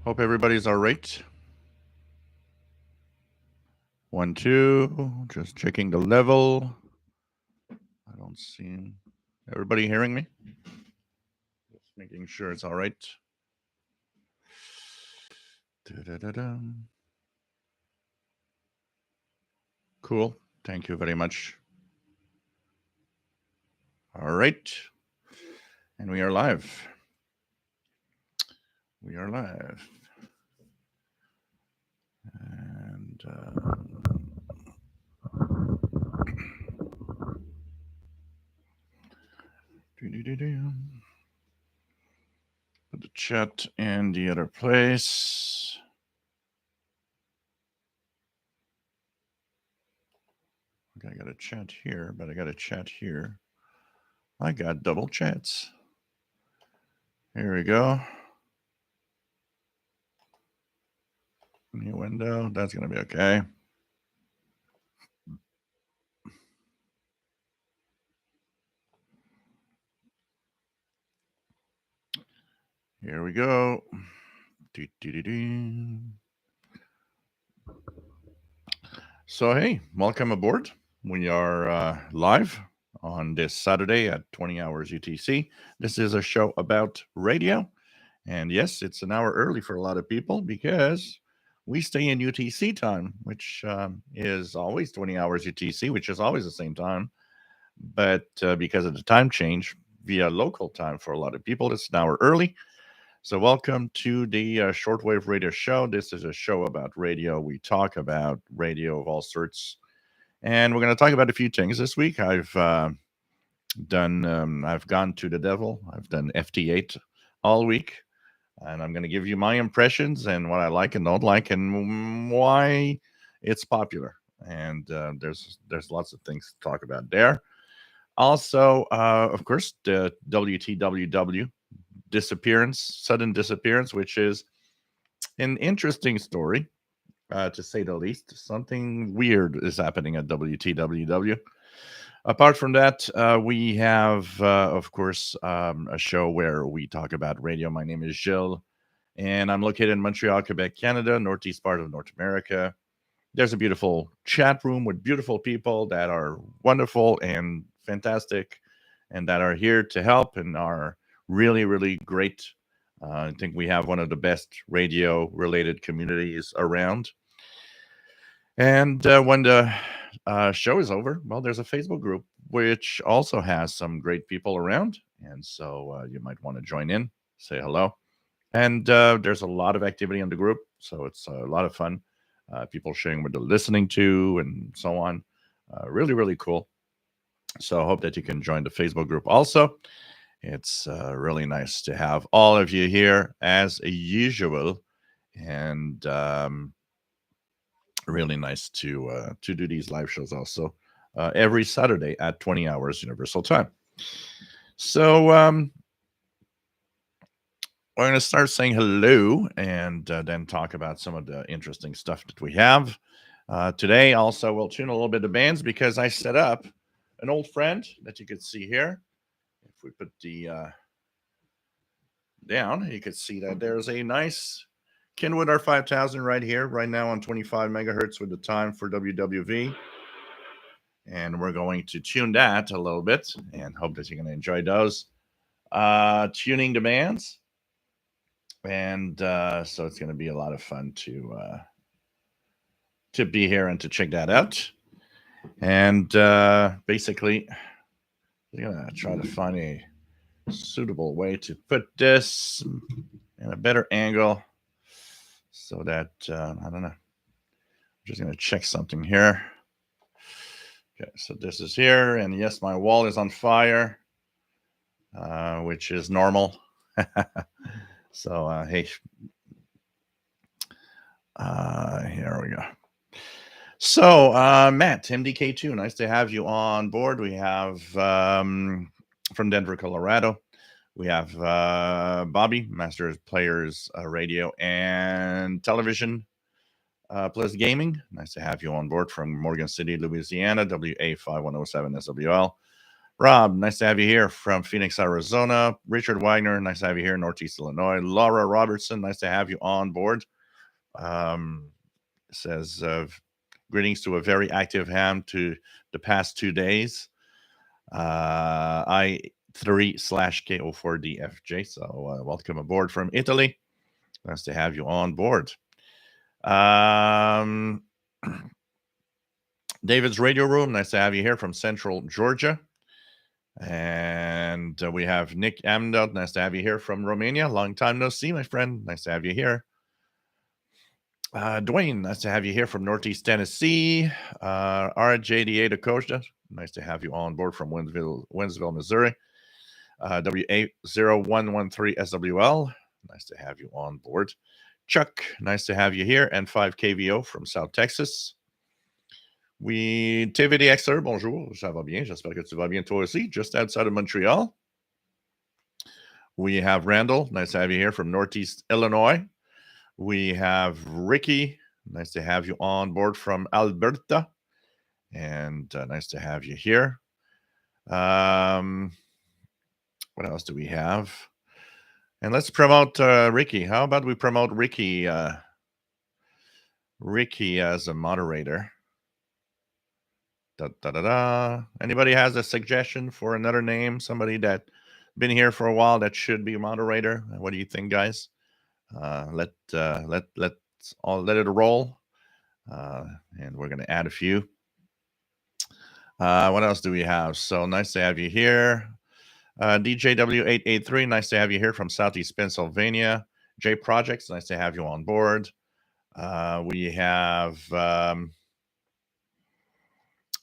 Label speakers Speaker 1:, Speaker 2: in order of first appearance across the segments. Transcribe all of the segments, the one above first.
Speaker 1: Hope everybody's all right. 1, 2. Just checking the level. I don't see everybody hearing me. Just making sure it's all right. Da-da-da-da. Cool. Thank you very much. All right. And we are live. We are live. And put the chat in the other place. Okay, I got a chat here, but I got a chat here. I got double chats. Here we go. New window. That's going to be okay. Here we go. So, hey, welcome aboard. We are live on this Saturday at 20 hours UTC. This is a show about radio. And yes, it's an hour early for a lot of people because we stay in UTC time, which is always 20 hours UTC, which is always the same time. But because of the time change via local time for a lot of people, it's an hour early. So, welcome to the Shortwave Radio Show. This is a show about radio. We talk about radio of all sorts, and we're going to talk about a few things this week. I've gone to the devil. I've done FT8 all week, and I'm going to give you my impressions and what I like and don't like, and why it's popular. And there's lots of things to talk about there. Also, of course, the WTWW sudden disappearance, which is an interesting story, to say the least. Something weird is happening at WTWW. Apart from that, we have, of course, a show where we talk about radio. My name is Gilles, and I'm located in Montreal, Quebec, Canada, northeast part of North America. There's a beautiful chat room with beautiful people that are wonderful and fantastic and that are here to help and are really, really great. I think we have one of the best radio related communities around. And when the show is over, well, there's a Facebook group which also has some great people around. And so you might want to join in, say hello. And there's a lot of activity in the group. So it's a lot of fun. People sharing what they're listening to and so on. Really, really cool. So I hope that you can join the Facebook group also. It's really nice to have all of you here as usual, and really nice to do these live shows also every Saturday at 20 hours Universal Time. So we're going to start saying hello and then talk about some of the interesting stuff that we have today. Also, we'll tune a little bit of bands because I set up an old friend that you could see here. If we put the down, you could see that there's a nice Kenwood R5000 right here, right now on 25 megahertz with the time for WWV. And we're going to tune that a little bit and hope that you're going to enjoy those. Tuning demands. And so it's going to be a lot of fun to be here and to check that out. And basically, I'm going to try to find a suitable way to put this in a better angle so that I don't know. I'm just going to check something here. Okay, so this is here, and yes, my wall is on fire, which is normal. So hey, here we go. So Matt, MDK2, nice to have you on board. We have from Denver, Colorado. We have Bobby, Masters Players Radio and Television plus Gaming. Nice to have you on board from Morgan City, Louisiana, WA5107 SWL. Rob, nice to have you here from Phoenix, Arizona. Richard Wagner, nice to have you here, Northeast Illinois. Laura Robertson, nice to have you on board. Says greetings to a very active ham to the past 2 days. I3/KO4DFJ. So welcome aboard from Italy. Nice to have you on board. David's Radio Room. Nice to have you here from Central Georgia. And we have Nick Amdot. Nice to have you here from Romania. Long time no see, my friend. Nice to have you here. Dwayne, nice to have you here from Northeast Tennessee. RJ8 Acosta, nice to have you on board from Winsville, Missouri. WA0113SWL, nice to have you on board. Chuck, nice to have you here. And 5KVO from South Texas. TVDXer, bonjour, ça va bien. J'espère que tu vas bien toi aussi, just outside of Montreal. We have Randall, nice to have you here from Northeast Illinois. We have Ricky, nice to have you on board from Alberta. And nice to have you here. What else do we have? And let's promote Ricky. How about we promote Ricky? Ricky as a moderator. Anybody has a suggestion for another name? Somebody that been here for a while that should be a moderator? What do you think, guys? Let's let it roll. And we're gonna add a few. What else do we have? So nice to have you here. DJW883, nice to have you here from Southeast Pennsylvania. J Projects, nice to have you on board. We have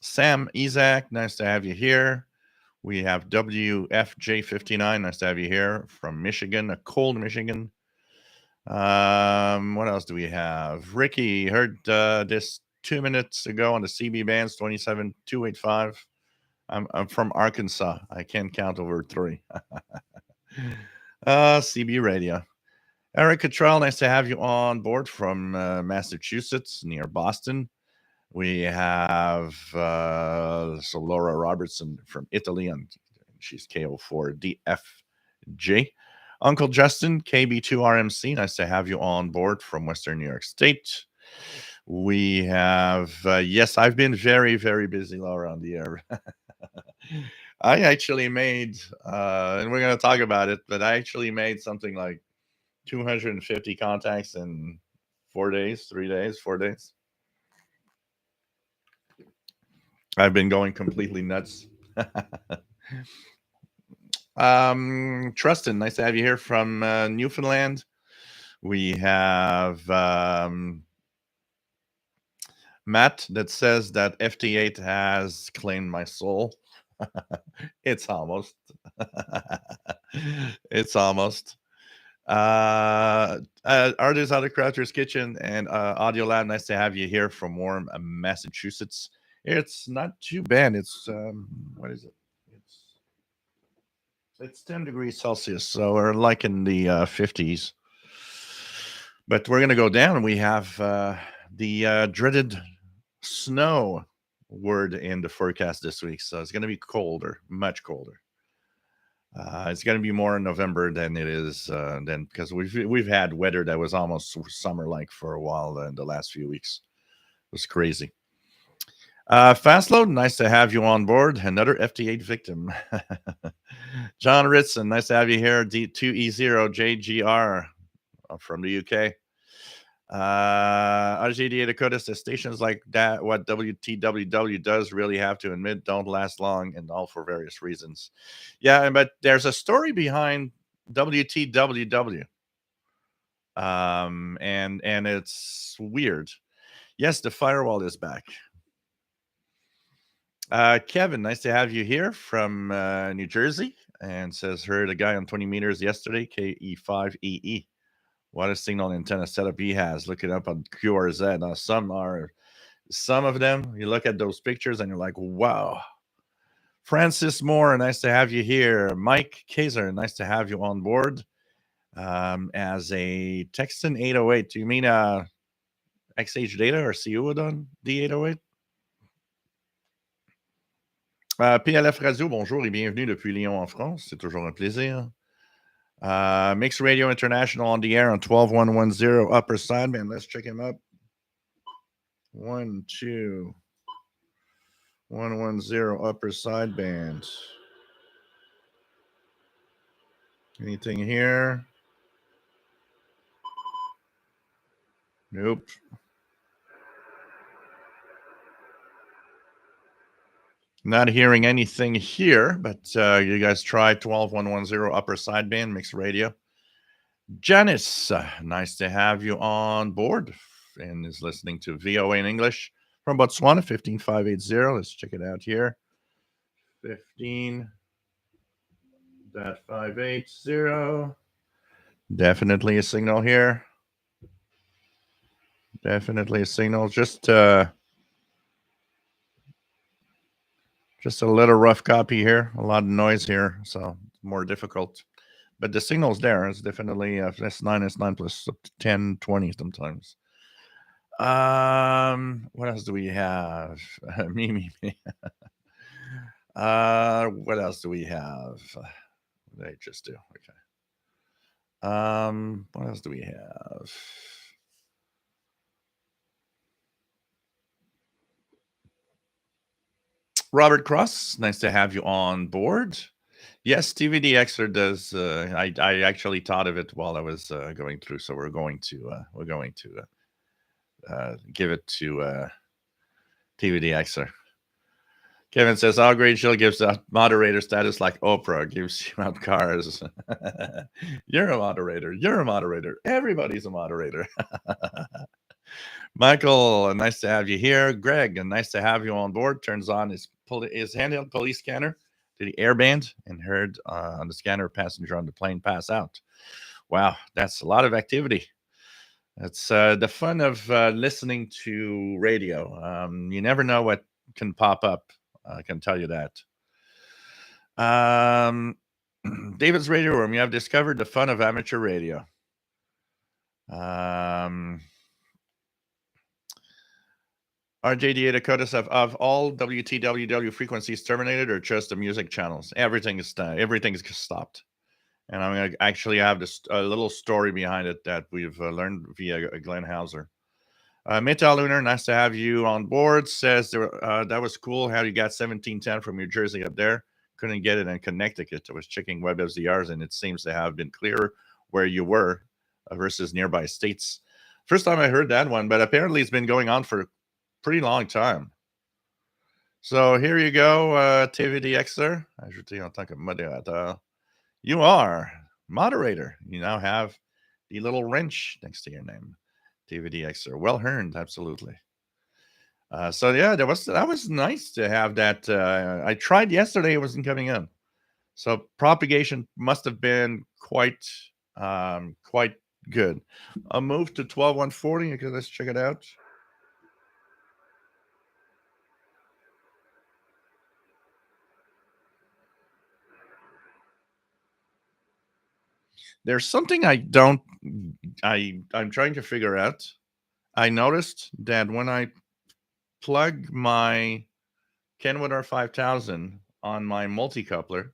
Speaker 1: Sam Isaac, nice to have you here. We have WFJ59, nice to have you here from Michigan, a cold Michigan. What else do we have? Ricky, heard this 2 minutes ago on the CB bands 27285. I'm from Arkansas. I can't count over 3. CB radio. Eric Cottrell, nice to have you on board from Massachusetts near Boston. We have Laura Robertson from Italy, and she's KO4DFJ. Uncle Justin, KB2RMC, nice to have you on board from Western New York State. We have, yes, I've been very, very busy, Laura, on the air. I actually made, and we're going to talk about it, but I actually made something like 250 contacts in 4 days, 3 days, 4 days. I've been going completely nuts. Trustin, nice to have you here from Newfoundland. We have Matt that says that FT8 has claimed my soul. It's almost. It's almost. Artist Out of Croucher's Kitchen and Audio Lab, nice to have you here from warm Massachusetts. It's not too bad. It's what is it? It's 10 degrees Celsius, so we're like in the 50s. But we're gonna go down. We have the dreaded snow word in the forecast this week, so it's gonna be colder, much colder. It's gonna be more in November than it is then, because we've had weather that was almost summer-like for a while in the last few weeks. It was crazy. Fastload, nice to have you on board. Another FT8 victim. John Ritson, nice to have you here. D2E0JGR from the UK. RGDA Dakota says stations like that, what WTWW does really have to admit, don't last long, and all for various reasons. Yeah, but there's a story behind WTWW. And it's weird. Yes, the firewall is back. Kevin, nice to have you here from New Jersey, and says heard a guy on 20 meters yesterday, KE5EE. What a signal antenna setup he has. Look it up on QRZ. Now, some of them, you look at those pictures and you're like, wow. Francis Moore, nice to have you here. Mike Kaiser, nice to have you on board. As a Texan 808, do you mean XH Data or CU on D808? PLF Radio, bonjour et bienvenue depuis Lyon en France. C'est toujours un plaisir. Mix Radio International on the air on 12110 upper sideband. Let's check him up. 1, 2, 110 upper sideband. Anything here? Nope. Not hearing anything here, but you guys try 12110 upper sideband, Mix Radio. Janice, nice to have you on board and is listening to VOA in English from Botswana, 15580. Let's check it out here. 15.580. Definitely a signal here. Definitely a signal. Just a little rough copy here. A lot of noise here, so more difficult. But the signal's there. It's definitely S9 plus up to 10, 20 sometimes. What else do we have? Me. What else do we have? What did I just do? Okay. What else do we have? Robert Cross, nice to have you on board. Yes, TVDXer does. I actually thought of it while I was going through, so we're going to give it to TVDXer. Kevin says, "All Great Show gives out moderator status like Oprah gives you out cars." You're a moderator. You're a moderator. Everybody's a moderator. Michael, nice to have you here. Greg, nice to have you on board. Turns on his handheld police scanner to the airband and heard on the scanner passenger on the plane pass out. Wow, that's a lot of activity. That's the fun of listening to radio. You never know what can pop up. I can tell you that. David's Radio Room, you have discovered the fun of amateur radio. RJDA Dakotas of all WTWW frequencies terminated or just the music channels? Everything is stopped. And I'm going to actually have a little story behind it that we've learned via Glenn Hauser. Metal Lunar, nice to have you on board. Says that was cool how you got 1710 from New Jersey up there. Couldn't get it in Connecticut. I was checking WebFZRs and it seems to have been clearer where you were versus nearby states. First time I heard that one, but apparently it's been going on for a pretty long time. So here you go, TVDXer. Ajouté en tant que modérateur. You are moderator. You now have the little wrench next to your name. TVDXer. Well earned, absolutely. So yeah, that was nice to have that. I tried yesterday; it wasn't coming in. So propagation must have been quite good. I'll move to 12140. Okay, let's check it out. There's something I'm trying to figure out. I noticed that when I plug my Kenwood R5000 on my multi-coupler,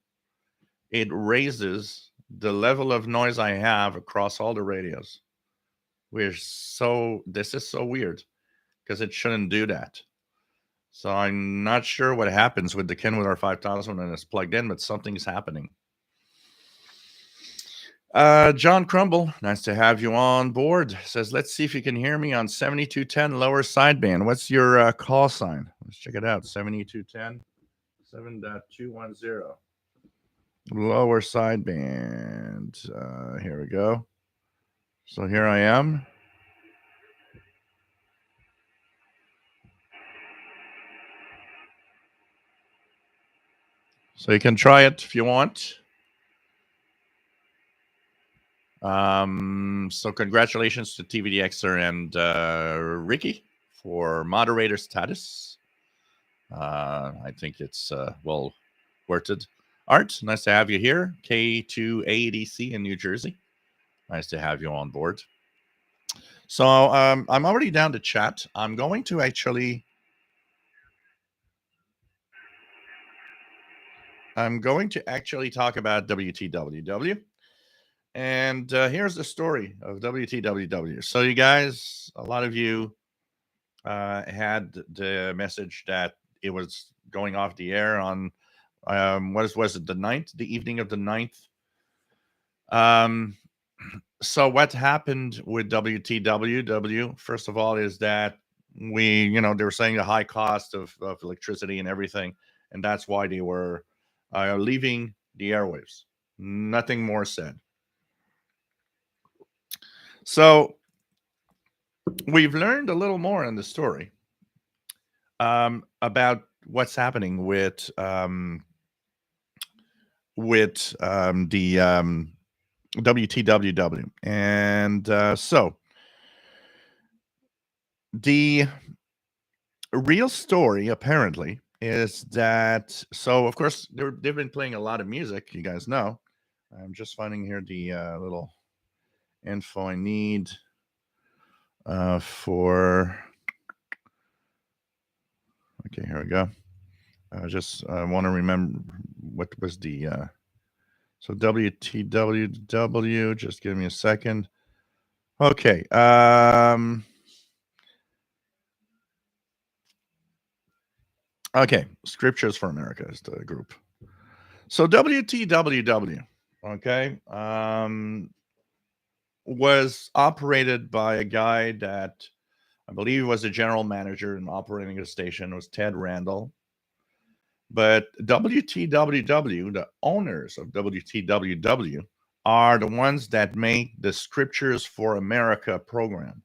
Speaker 1: it raises the level of noise I have across all the radios. This is so weird because it shouldn't do that. So I'm not sure what happens with the Kenwood R5000 when it's plugged in, but something's happening. John Crumble, nice to have you on board. Says, let's see if you can hear me on 7210 lower sideband. What's your call sign? Let's check it out. 7210 7.210 lower sideband. Here we go. So here I am. So you can try it if you want. So congratulations to TVDXer and Ricky for moderator status. I think it's well worth it. Art, nice to have you here. K2ADC in New Jersey. Nice to have you on board. So I'm already down to chat. I'm going to actually I'm going to actually talk about WTWW. And here's the story of WTWW. So, you guys, a lot of you had the message that it was going off the air on what was it, the ninth, the evening of the ninth. So what happened with WTWW? First of all, is that they were saying the high cost of electricity and everything, and that's why they were leaving the airwaves. Nothing more said. So we've learned a little more in the story about what's happening with the WTWW, and so the real story apparently is that, so of course they've been playing a lot of music, you guys know. I'm just finding here the little info I need for. Okay, here we go. I just want to remember what was the so WTWW. Just give me a second. Okay. Okay. Scriptures for America is the group. So WTWW, okay, was operated by a guy that I believe was the general manager and operating a station. It was Ted Randall. But WTWW, the owners of WTWW, are the ones that make the Scriptures for America program.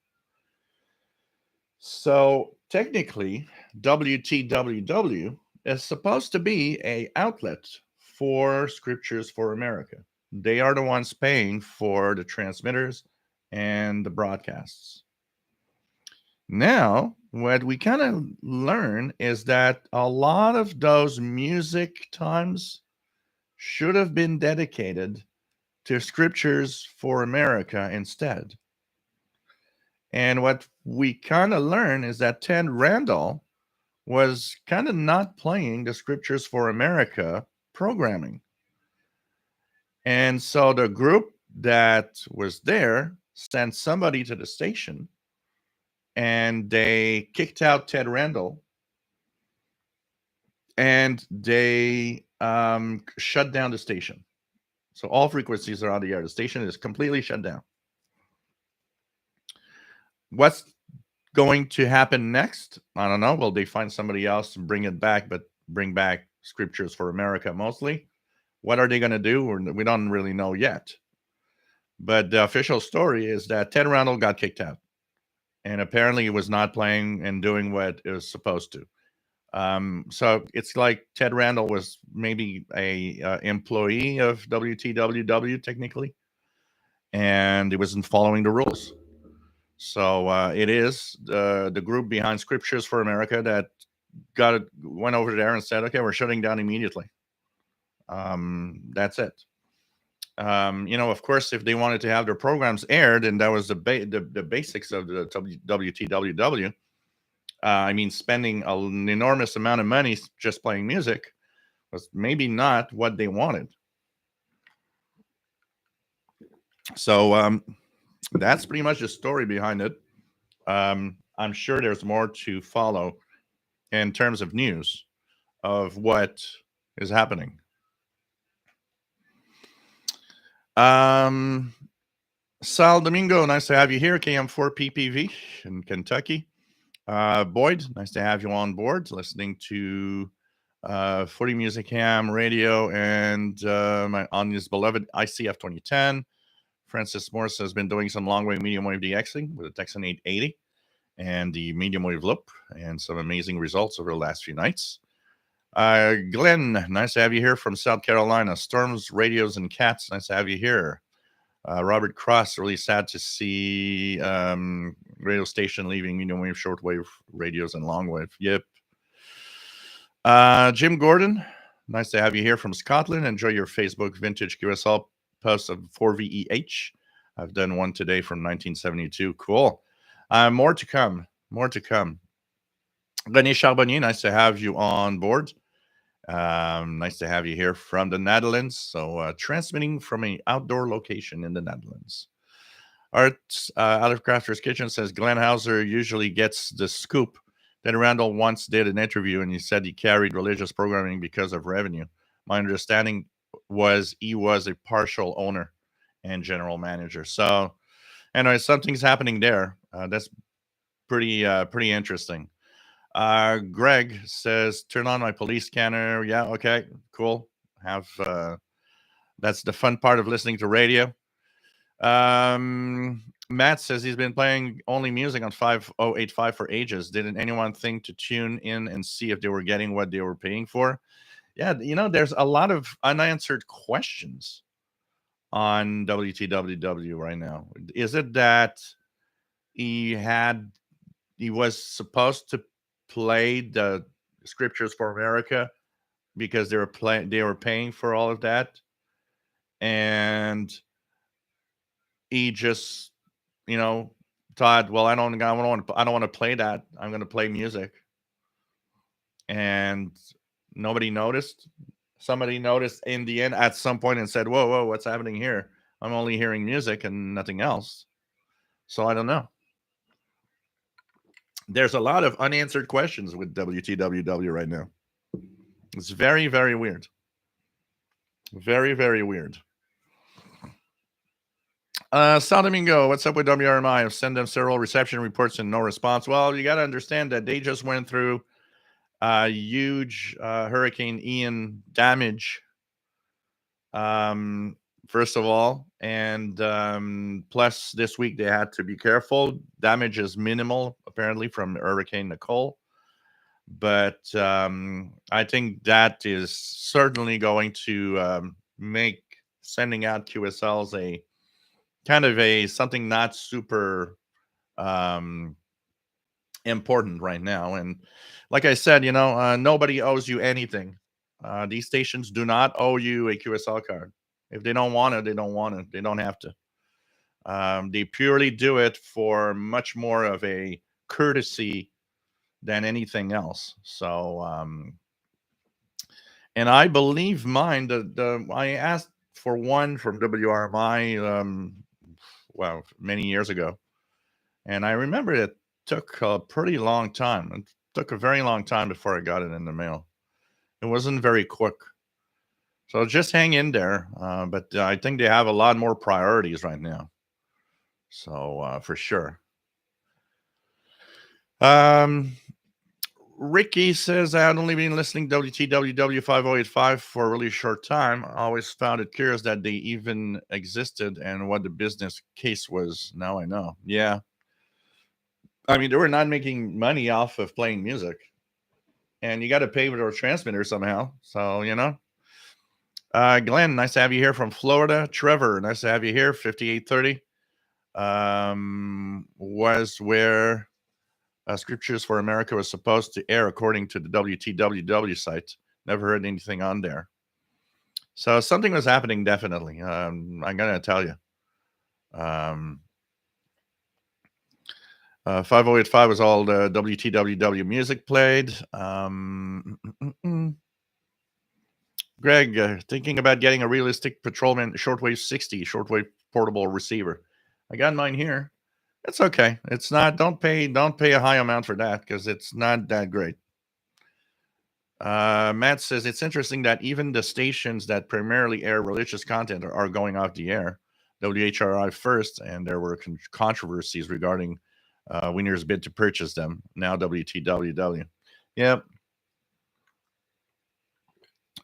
Speaker 1: So technically, WTWW is supposed to be a outlet for Scriptures for America. They are the ones paying for the transmitters and the broadcasts. Now, what we kind of learn is that a lot of those music times should have been dedicated to Scriptures for America instead. And what we kind of learn is that Ted Randall was kind of not playing the Scriptures for America programming. And so the group that was there sent somebody to the station and they kicked out Ted Randall and they shut down the station. So all frequencies are on the air. The station is completely shut down. What's going to happen next? I don't know. Will they find somebody else to bring it back, but bring back Scriptures for America mostly? What are they going to do? We don't really know yet. But the official story is that Ted Randall got kicked out. And apparently he was not playing and doing what it was supposed to. So it's like Ted Randall was maybe a employee of WTWW technically, and he wasn't following the rules. So it is the group behind Scriptures for America that went over there and said, "Okay, we're shutting down immediately." That's it. Of course, if they wanted to have their programs aired, and that was the basics of the WTWW. I mean, spending an enormous amount of money just playing music was maybe not what they wanted. So that's pretty much the story behind it. I'm sure there's more to follow in terms of news of what is happening. Sal Domingo, nice to have you here. KM4 PPV in Kentucky. Boyd, nice to have you on board, listening to 40 Music Ham Radio and on his beloved ICF 2010. Francis Morse has been doing some long wave medium wave DXing with the Texan 880 and the medium wave loop, and some amazing results over the last few nights. Glenn, nice to have you here from South Carolina. Storms, Radios, and Cats, nice to have you here. Robert Cross, really sad to see radio station leaving medium wave, shortwave, radios, and long wave. Yep. Jim Gordon, nice to have you here from Scotland. Enjoy your Facebook vintage QSL post of 4VEH. I've done one today from 1972. Cool. More to come. More to come. René Charbonnier, nice to have you on board. Nice to have you here from the Netherlands. So, transmitting from an outdoor location in the Netherlands. Art out of Crafter's Kitchen says Glenn Hauser usually gets the scoop that Randall once did an interview and he said he carried religious programming because of revenue. My understanding was he was a partial owner and general manager. So, anyway, something's happening there. That's pretty interesting. Greg says, turn on my police scanner. Yeah, okay, cool. Have That's the fun part of listening to radio. Matt says he's been playing only music on 5085 for ages. Didn't anyone think to tune in and see if they were getting what they were paying for? Yeah, there's a lot of unanswered questions on WTWW right now. Is it that he was supposed to play the Scriptures for America because they were paying for all of that, and he just you know thought, well, I don't want to play that. I'm going to play music, and nobody noticed. Somebody noticed in the end at some point and said, whoa, what's happening here? I'm only hearing music and nothing else. So I don't know. There's a lot of unanswered questions with WTWW right now. It's very, very weird. Very, very weird. Domingo, what's up with WRMI? I've sent them several reception reports and no response. Well, you got to understand that they just went through a huge Hurricane Ian damage, first of all. And plus, this week they had to be careful. Damage is minimal, apparently, from Hurricane Nicole. But I think that is certainly going to make sending out QSLs a kind of something not super important right now. And like I said, nobody owes you anything. These stations do not owe you a QSL card. If they don't want it, they don't want it. They don't have to. They purely do it for much more of a courtesy than anything else. So, and I believe mine. I asked for one from WRMI, well, many years ago, and I remember it took a pretty long time. It took a very long time before I got it in the mail. It wasn't very quick. So just hang in there. But I think they have a lot more priorities right now. So for sure. Ricky says, I had only been listening to WTWW 5085 for a really short time. I always found it curious that they even existed and what the business case was. Now I know. Yeah. I mean, they were not making money off of playing music. And you got to pay for their transmitter somehow. So, Glenn, nice to have you here from Florida. Trevor, nice to have you here. 5830 was where Scriptures for America was supposed to air, according to the WTWW site. Never heard anything on there. So something was happening, definitely. I'm going to tell you. 5085 was all the WTWW music played. Greg, thinking about getting a realistic Patrolman Shortwave 60 Shortwave portable receiver. I got mine here. It's okay. It's not. Don't pay a high amount for that because it's not that great. Matt says it's interesting that even the stations that primarily air religious content are going off the air. WHRI first, and there were controversies regarding Wiener's bid to purchase them. Now WTWW. Yep.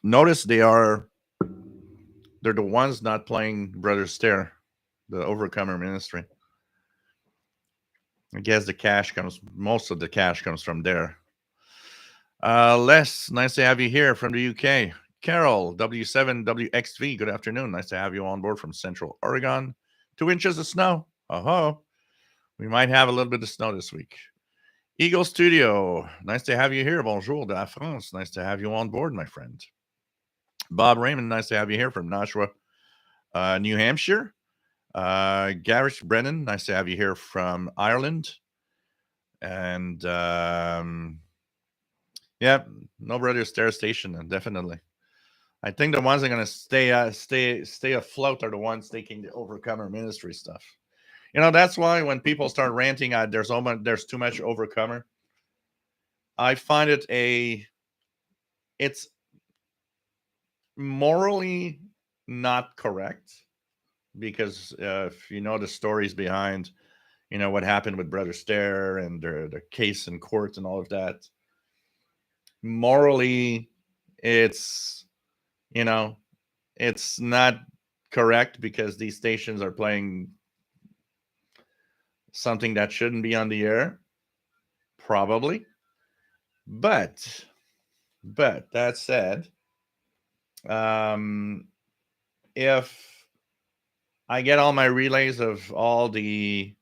Speaker 1: Notice they're the ones not playing Brother Stare, the Overcomer Ministry. I guess most of the cash comes from there. Les, nice to have you here from the UK. Carol, W7WXV, good afternoon. Nice to have you on board from Central Oregon. 2 inches of snow. Oh, we might have a little bit of snow this week. Eagle Studio, nice to have you here. Bonjour de la France. Nice to have you on board, my friend. Bob Raymond, nice to have you here from Nashua, New Hampshire. Garish Brennan, nice to have you here from Ireland. And Yep, no brother stair station, definitely. I think the ones that are gonna stay afloat are the ones taking the overcomer ministry stuff. That's why when people start ranting at there's too much overcomer, I find it's morally not correct because if you know the stories behind what happened with Brother Stair and the case in court and all of that, morally it's you know it's not correct because these stations are playing something that shouldn't be on the air, probably. But that said, um, if I get all my relays of all the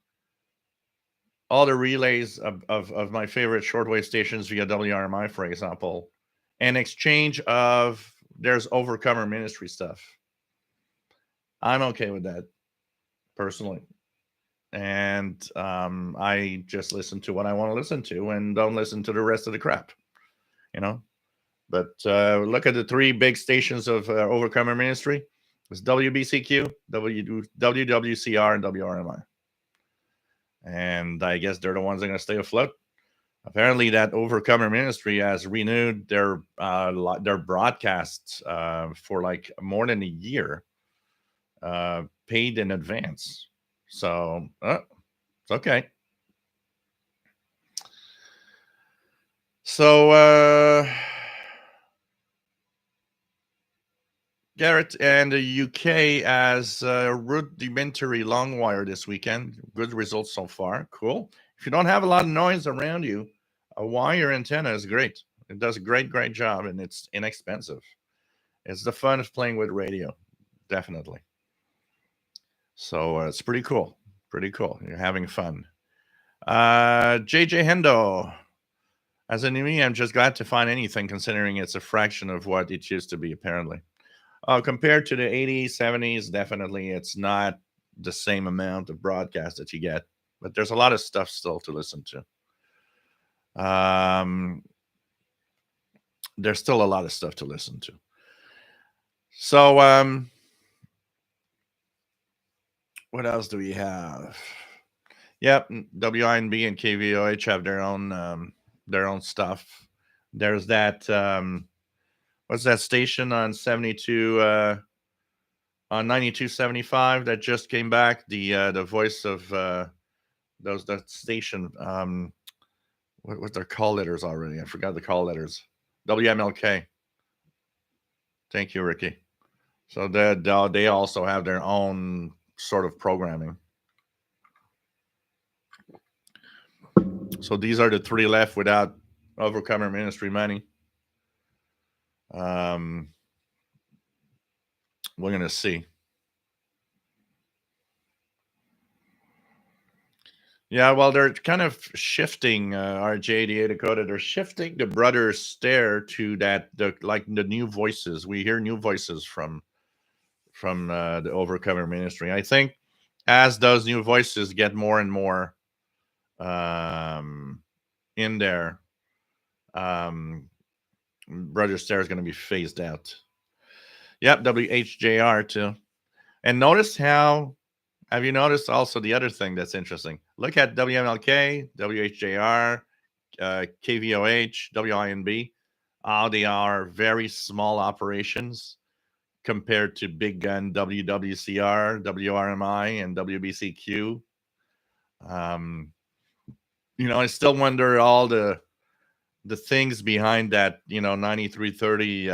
Speaker 1: relays of my favorite shortwave stations via WRMI, for example, in exchange of there's overcomer ministry stuff, I'm okay with that personally. And I just listen to what I want to listen to and don't listen to the rest of the crap, you know. But look at the three big stations of Overcomer Ministry. It's WBCQ, WWCR, and WRMI. And I guess they're the ones that are going to stay afloat. Apparently, that Overcomer Ministry has renewed their broadcasts for like more than a year, paid in advance. So it's okay. So Garrett and the UK as rudimentary long wire this weekend. Good results so far. Cool. If you don't have a lot of noise around you, a wire antenna is great. It does a great job, and it's inexpensive. It's the fun of playing with radio, definitely. So it's pretty cool. Pretty cool. You're having fun. JJ Hendo. As an me, I'm just glad to find anything considering it's a fraction of what it used to be, apparently. Compared to the 80s, 70s, definitely it's not the same amount of broadcast that you get, but there's a lot of stuff still to listen to. There's still a lot of stuff to listen to. So, what else do we have? Yep, WINB and KVOH have their own stuff. There's that what's that station on 72 on 92.75 that just came back, the voice of that station, what's their call letters already? I forgot the call letters. WMLK. Thank you, Ricky. So they also have their own sort of programming. So these are the three left without Overcomer Ministry money. We're gonna see. Yeah, well, they're kind of shifting RJ88 Dakota. They're shifting the Brothers Stare to the new voices. We hear new voices from the Overcomer Ministry. I think as those new voices get more and more in there, Brother Stare is going to be phased out. Yep, WHJR too. And notice how. Have you noticed also the other thing that's interesting? Look at WMLK, WHJR, KVOH, WINB. They are very small operations compared to big gun WWCR, WRMI, and WBCQ. I still wonder all the things behind that 9330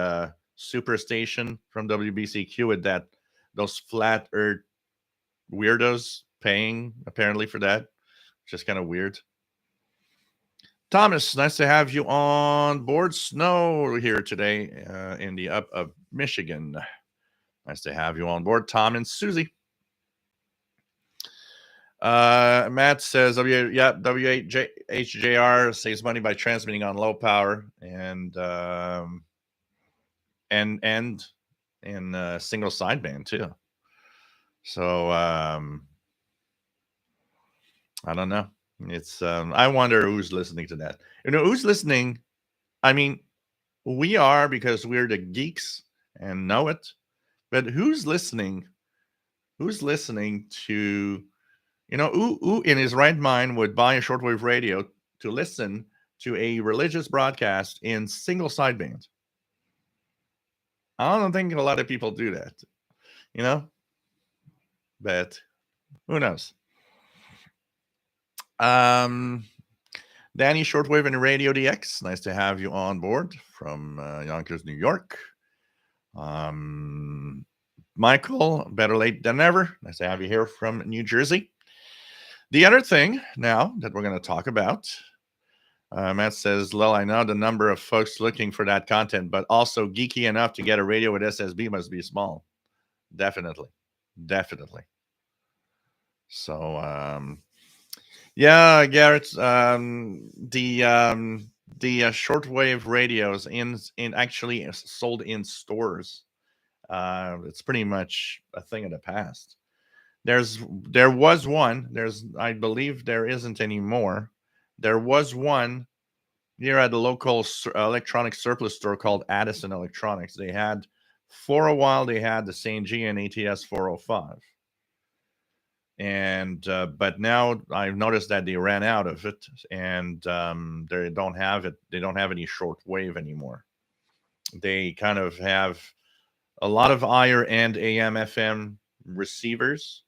Speaker 1: superstation from WBCQ with those flat earth weirdos paying apparently for that. Just kind of weird. Thomas, nice to have you on board. Snow here today in the up of Michigan. Nice to have you on board, Tom and Susie. Matt says, WHJR saves money by transmitting on low power and in single sideband too. So I don't know. It's I wonder who's listening to that. Who's listening I mean, we are because we're the geeks and know it. But who's listening? Who's listening to, who in his right mind would buy a shortwave radio to listen to a religious broadcast in single sideband? I don't think a lot of people do that, you know, but who knows? Um, Danny, Shortwave and Radio DX, nice to have you on board from Yonkers, New York. Michael, better late than never. Nice to have you here from New Jersey. The other thing now that we're going to talk about, Matt says, Lil, I know the number of folks looking for that content, but also geeky enough to get a radio with SSB must be small. Definitely. Definitely. So, yeah, Garrett, the shortwave radios in actually sold in stores. It's pretty much a thing of the past. There was one. I believe there isn't anymore. There was one here at the local electronic surplus store called Addison Electronics. They had, for a while, they had the St. G and ATS 405. And but now I've noticed that they ran out of it, and they don't have it. They don't have any shortwave anymore. They kind of have a lot of higher end AM FM receivers,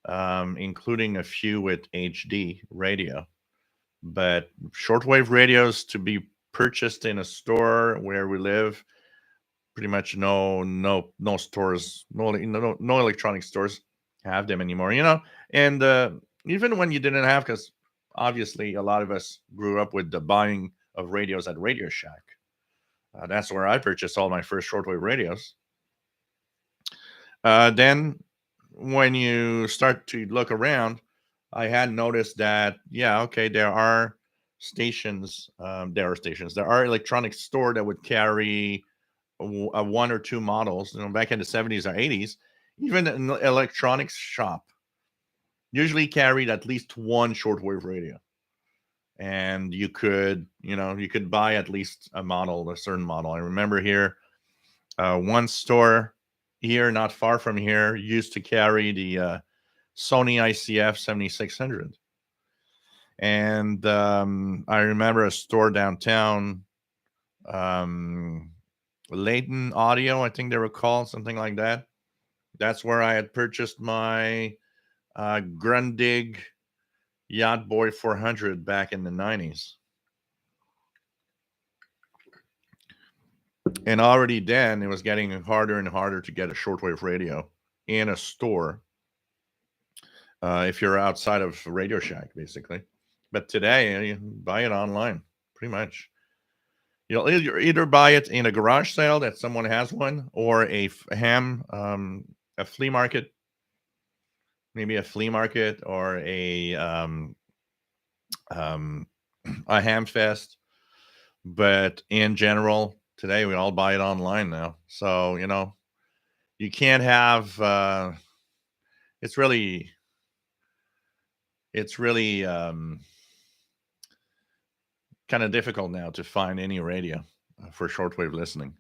Speaker 1: including a few with HD radio. But shortwave radios to be purchased in a store where we live, pretty much no stores, no electronic stores have them anymore. And even when you didn't have, because obviously a lot of us grew up with the buying of radios at Radio Shack. That's where I purchased all my first shortwave radios. Then when you start to look around, I had noticed that, yeah, okay, there are stations. There are electronic store that would carry one or two models. Back in the 70s or 80s, even an electronics shop usually carried at least one shortwave radio, and you could buy at least a certain model. I remember here, one store here not far from here used to carry the Sony ICF 7600. And I remember a store downtown, Leighton Audio, I think they were called, something like that. That's where I had purchased my Grundig Yacht Boy 400 back in the 90s. And already then, it was getting harder and harder to get a shortwave radio in a store if you're outside of Radio Shack, basically. But today, you buy it online, pretty much. You'll either buy it in a garage sale that someone has one, or a flea market, maybe a flea market, or a ham fest. But in general, today we all buy it online now. So you can't have. It's really kind of difficult now to find any radio for shortwave listening.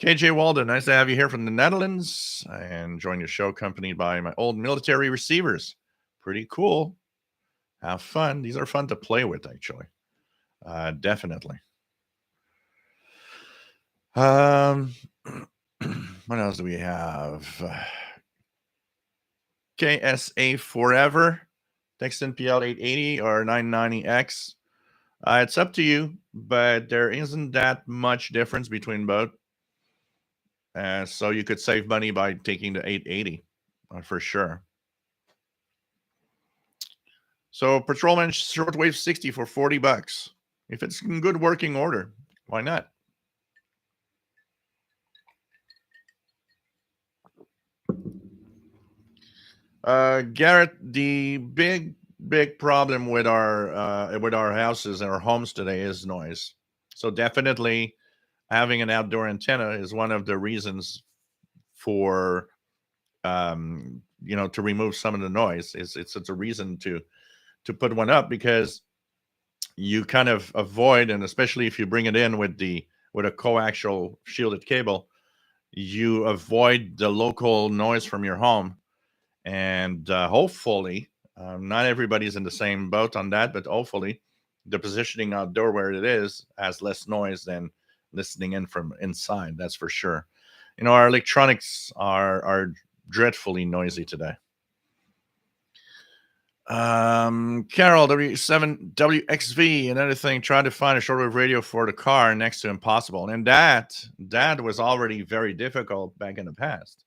Speaker 1: KJ Walden, nice to have you here from the Netherlands, and join your show accompanied by my old military receivers. Pretty cool. Have fun. These are fun to play with, actually. Definitely. What else do we have? KSA Forever, Texan PL 880 or 990X. It's up to you, but there isn't that much difference between both. So you could save money by taking the 880 for sure. So Patrolman Shortwave 60 for $40. If it's in good working order, why not? Garrett, the big problem with our houses and our homes today is noise. So definitely having an outdoor antenna is one of the reasons for to remove some of the noise. It's a reason to put one up, because you kind of avoid, and especially if you bring it in with a coaxial shielded cable, you avoid the local noise from your home. And hopefully, not everybody's in the same boat on that, but hopefully, the positioning outdoor where it is has less noise than listening in from inside. That's for sure. Our electronics are dreadfully noisy today. Carol W7WXV, another thing, trying to find a shortwave radio for the car, next to impossible. And that was already very difficult back in the past.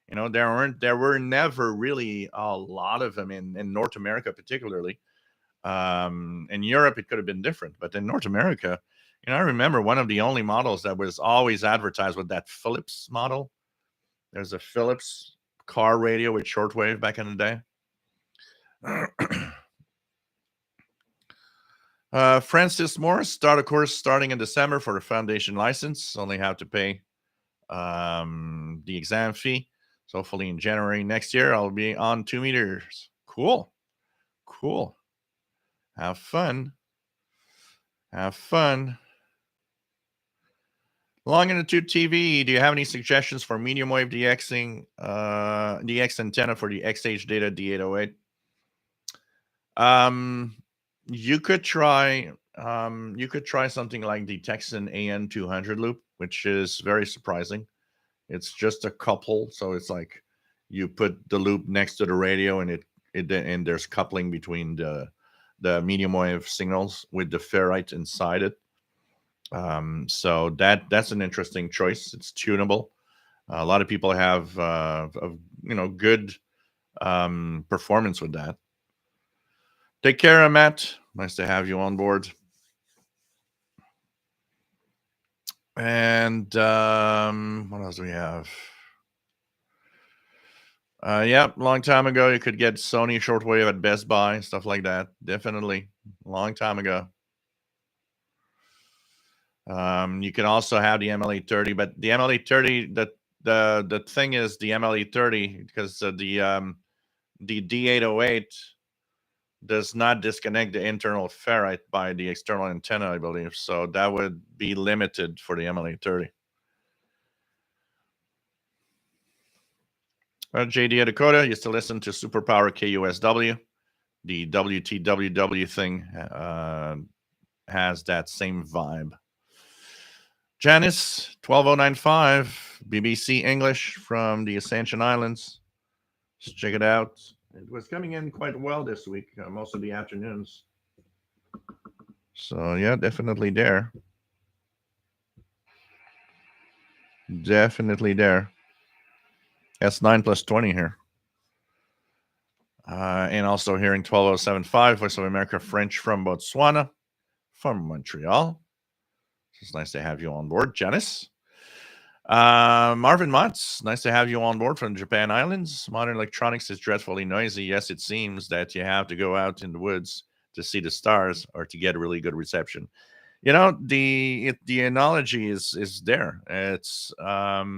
Speaker 1: There were never really a lot of them in North America, particularly. In Europe, it could have been different, but in North America, I remember one of the only models that was always advertised with that Philips model. There's a Philips car radio with shortwave back in the day. Francis Morris, start a course starting in December for the foundation license. Only have to pay the exam fee. So hopefully in January next year, I'll be on 2 meters. Cool. Have fun. Longitude TV, do you have any suggestions for medium wave DXing, DX antenna for the XH data D808? You could try something like the Texan AN200 loop, which is very surprising. It's just a couple, so it's like you put the loop next to the radio, and and there's coupling between the medium wave signals with the ferrite inside it. So that's an interesting choice. It's tunable. A lot of people have good performance with that. Take care, Matt. Nice to have you on board. And what else do we have? Long time ago, you could get Sony shortwave at Best Buy, stuff like that. Definitely, long time ago. You can also have the ML830, but the ML830, the thing is the ML830, because the D808 does not disconnect the internal ferrite by the external antenna, I believe. So that would be limited for the ML830. JD at Dakota used to listen to Superpower KUSW. The WTWW thing has that same vibe. Janice 12095, BBC English from the Ascension Islands. Just check it out. It was coming in quite well this week, most of the afternoons. So yeah, definitely there. Definitely there. S9 plus 20 here. And also hearing 12075, Voice of America French from Botswana, from Montreal. It's nice to have you on board, Janice. Marvin Motz, nice to have you on board from Japan Islands. Modern electronics is dreadfully noisy. Yes, it seems that you have to go out in the woods to see the stars or to get a really good reception. The analogy is there. It's the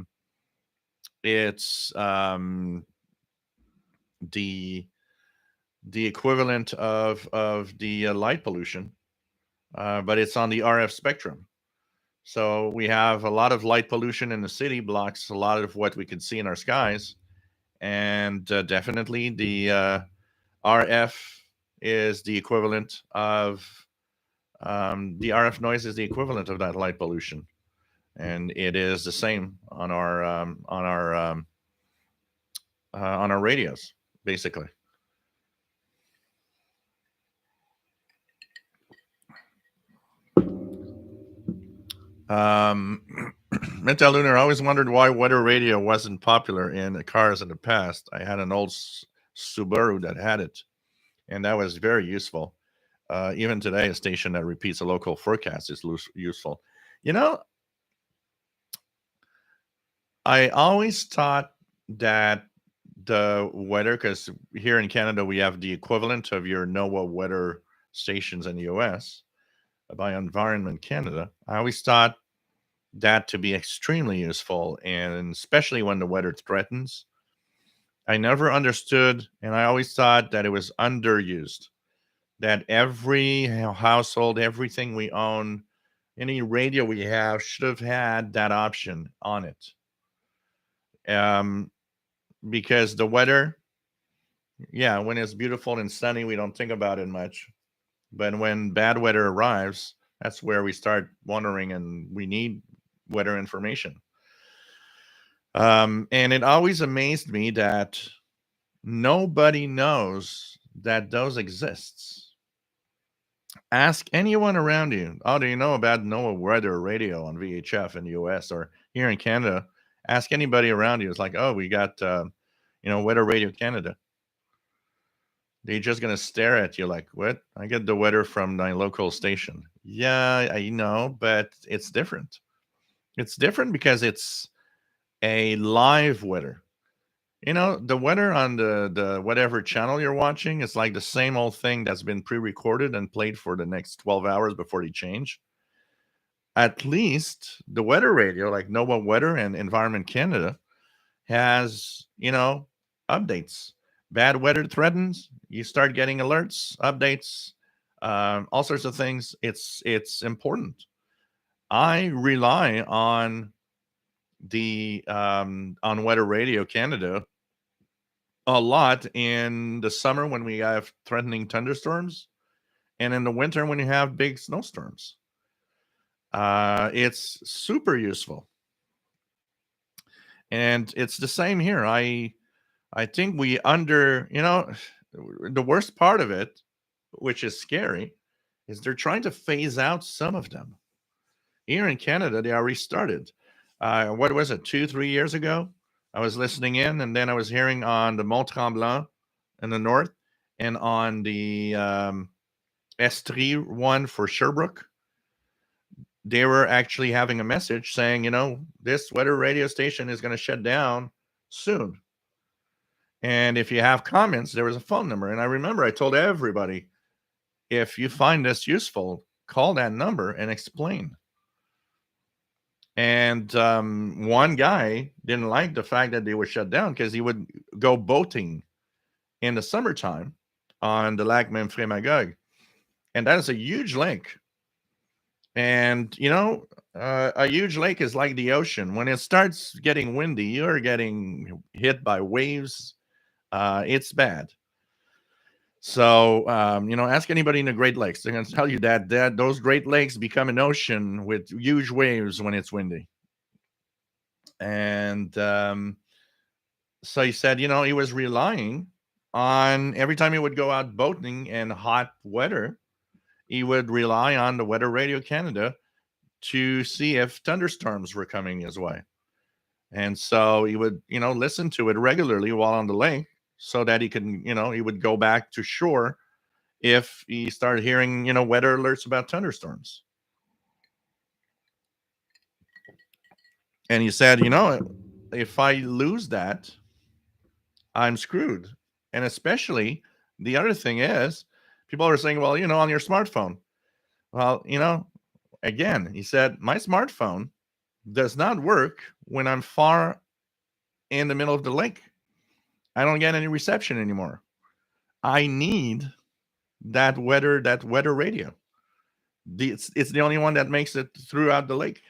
Speaker 1: equivalent of the light pollution, but it's on the RF spectrum. So we have a lot of light pollution in the city, blocks a lot of what we can see in our skies, and definitely the RF is the equivalent of the RF noise is the equivalent of that light pollution, and it is the same on our radios, basically. Mental Lunar, I always wondered why weather radio wasn't popular in cars in the past. I had an old Subaru that had it, and that was very useful. Even today, a station that repeats a local forecast is useful. I always thought that the weather, because here in Canada, we have the equivalent of your NOAA weather stations in the US by Environment Canada. I always thought that to be extremely useful, and especially when the weather threatens. I never understood, and I always thought that it was underused, that every household, everything we own, any radio we have should have had that option on it. Um, because the weather, yeah, when it's beautiful and sunny, we don't think about it much. But when bad weather arrives, that's where we start wondering and we need weather information. And it always amazed me that nobody knows that those exists. Ask anyone around you. Oh, do you know about NOAA Weather Radio on VHF in the US or here in Canada? Ask anybody around you. It's like, oh, we got, Weather Radio Canada. They're just gonna stare at you like, what? I get the weather from my local station. Yeah, I know, but it's different. It's different because it's a live weather. The weather on the whatever channel you're watching is like the same old thing that's been pre-recorded and played for the next 12 hours before they change. At least the weather radio, like NOAA Weather and Environment Canada, has, updates. Bad weather threatens, you start getting alerts, updates, all sorts of things. It's important. I rely on Weather Radio Canada a lot in the summer when we have threatening thunderstorms, and in the winter when you have big snowstorms. It's super useful, and it's the same here. I think the worst part of it, which is scary, is they're trying to phase out some of them. Here in Canada, they already started. What was it, 2, 3 years ago? I was listening in, and then I was hearing on the Mont Tremblant in the north, and on the Estrie one for Sherbrooke. They were actually having a message saying, this weather radio station is going to shut down soon. And if you have comments, there was a phone number. And I remember I told everybody, if you find this useful, call that number and explain. And one guy didn't like the fact that they were shut down because he would go boating in the summertime on the Lac Memphremagog. And that is a huge lake. And, a huge lake is like the ocean. When it starts getting windy, you're getting hit by waves. It's bad. So, ask anybody in the Great Lakes. They're going to tell you that those Great Lakes become an ocean with huge waves when it's windy. And so he said, he was relying on every time he would go out boating in hot weather, he would rely on the Weather Radio Canada to see if thunderstorms were coming his way. And so he would, listen to it regularly while on the lake so that he can, he would go back to shore if he started hearing, weather alerts about thunderstorms. And he said, if I lose that, I'm screwed. And especially the other thing is, people are saying, well, on your smartphone. Well, again, he said, my smartphone does not work when I'm far in the middle of the lake. I don't get any reception anymore. I need that weather radio. It's the only one that makes it throughout the lake.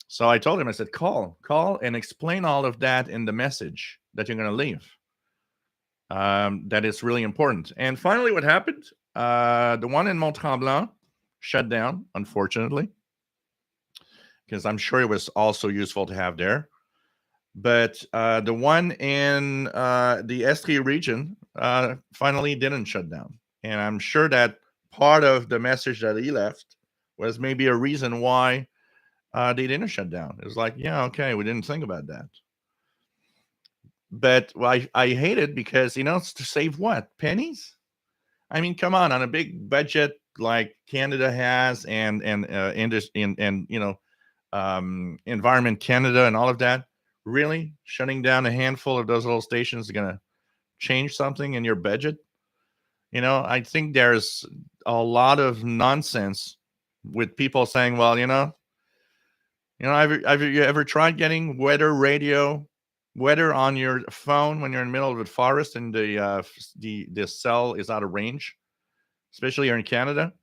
Speaker 1: So I told him, I said, call and explain all of that in the message that you're going to leave. That is really important. And finally, what happened? The one in Mont Tremblant shut down, unfortunately, because I'm sure it was also useful to have there. But the one in the Estrie region finally didn't shut down. And I'm sure that part of the message that he left was maybe a reason why they didn't shut down. It was like, yeah, okay, we didn't think about that. But I hate it because, it's to save what? Pennies? I mean, come on a big budget like Canada has and Environment Canada and all of that. Really? Shutting down a handful of those little stations is going to change something in your budget? I think there's a lot of nonsense with people saying, well, have you ever tried getting weather on your phone when you're in the middle of the forest and the cell is out of range? especially here in Canada.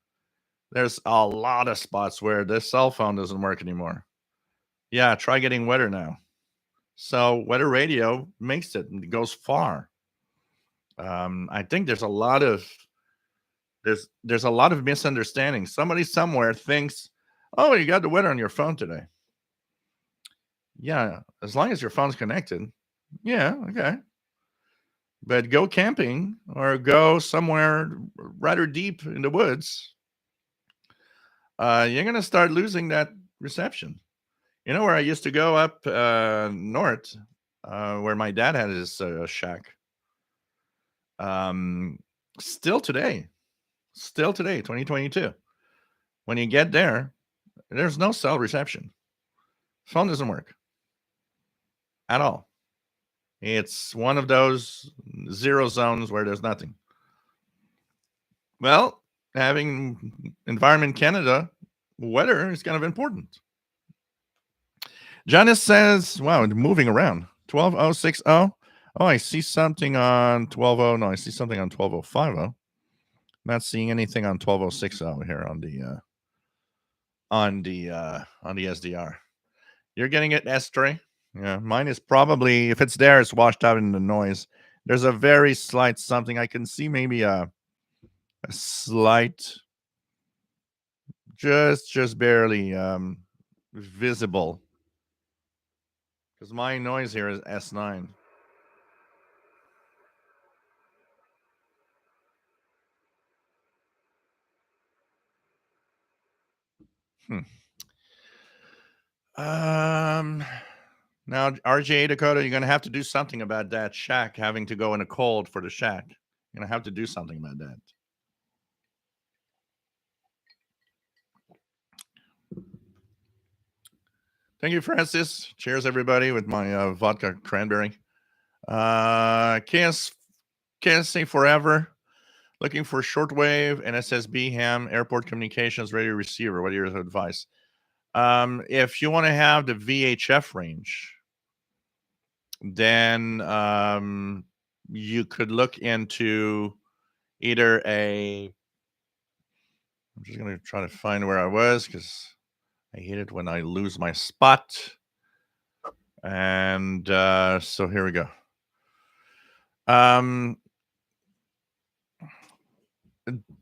Speaker 1: There's a lot of spots where the cell phone doesn't work anymore. Yeah, try getting weather now. So weather radio makes it and it goes far. I think there's a lot of misunderstanding. Somebody somewhere thinks, "Oh, you got the weather on your phone today." Yeah, as long as your phone's connected. Yeah, okay. But go camping or go somewhere rather deep in the woods. You're gonna start losing that reception. You know where I used to go up north, where my dad had his shack. Um, still today, still today, 2022. When you get there, there's no cell reception. Phone doesn't work at all. It's one of those zero zones where there's nothing. Well, having Environment Canada weather is kind of important. Janice says, wow, moving around. 12060. Oh, I see something on 120. No, I see something on 12050. Not seeing anything on 12060 here on the SDR. You're getting it, Estray. Yeah, mine is probably, if it's there, it's washed out in the noise. There's a very slight something. I can see maybe a slight, just barely visible. Because my noise here is S9. Hmm. Now, RJ Dakota, you're going to have to do something about that shack having to go in a cold for the shack. You're going to have to do something about that. Thank you, Francis. Cheers, everybody, with my vodka cranberry. KSA Forever, looking for shortwave and SSB ham airport communications radio receiver. What are your advice? If you want to have the VHF range, then you could look into either I'm just going to try to find where I was because I hate it when I lose my spot. And so here we go.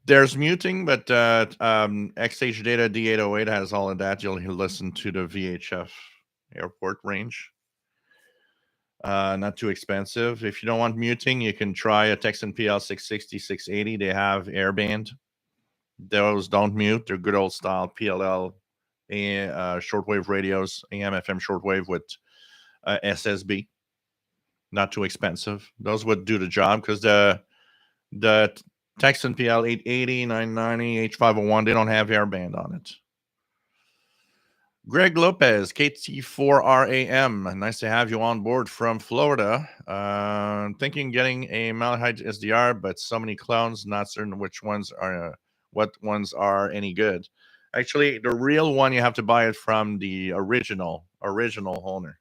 Speaker 1: There's muting, but XH Data D808 has all of that. You'll listen to the VHF airport range. Not too expensive. If you don't want muting, you can try a Texan PL 660, 680. They have airband. Those don't mute. They're good old style PLL shortwave radios, AM, FM shortwave with SSB. Not too expensive. Those would do the job because the Texan PL 880, 990, H501, they don't have airband on it. Greg Lopez, KT4RAM. Nice to have you on board from Florida. Thinking getting a Malahide SDR, but so many clones, not certain which ones are what ones are any good. Actually, the real one you have to buy it from the original owner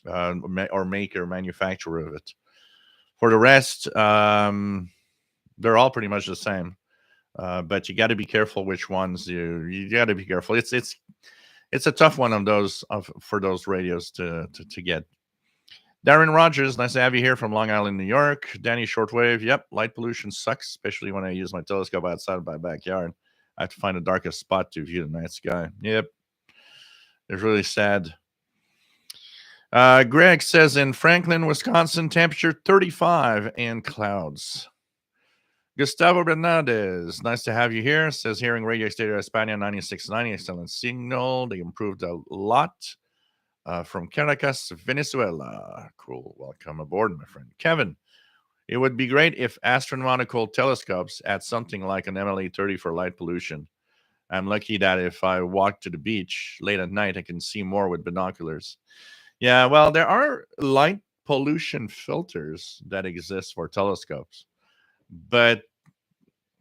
Speaker 1: or maker, manufacturer of it. For the rest, they're all pretty much the same. But you got to be careful which ones you got to be careful. It's a tough one on those for those radios to get. Darren Rogers, nice to have you here from Long Island, New York. Danny Shortwave, yep, light pollution sucks, especially when I use my telescope outside of my backyard. I have to find the darkest spot to view the night sky. Yep, it's really sad. Greg says in Franklin, Wisconsin, temperature 35 and clouds. Gustavo Bernardez, nice to have you here. Says hearing Radio Stereo España 9690, excellent signal. They improved a lot. From Caracas, Venezuela. Cool. Welcome aboard, my friend. Kevin, it would be great if astronomical telescopes had something like an MLA 30 for light pollution. I'm lucky that if I walk to the beach late at night, I can see more with binoculars. Yeah, well, there are light pollution filters that exist for telescopes, but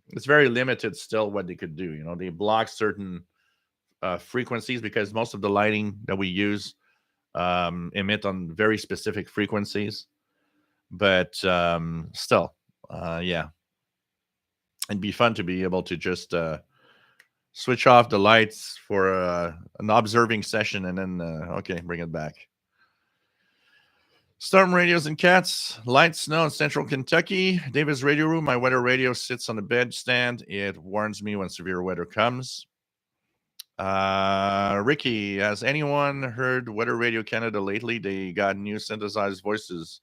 Speaker 1: it's very limited still what they could do. You know, they block certain frequencies because most of the lighting that we use emit on very specific frequencies. But still, yeah. It'd be fun to be able to just switch off the lights for an observing session and then, okay, bring it back. Storm radios and cats. Light snow in central Kentucky. David's radio room. My weather radio sits on the bed stand. It warns me when severe weather comes. Ricky, has anyone heard Weather Radio Canada lately? They got new synthesized voices.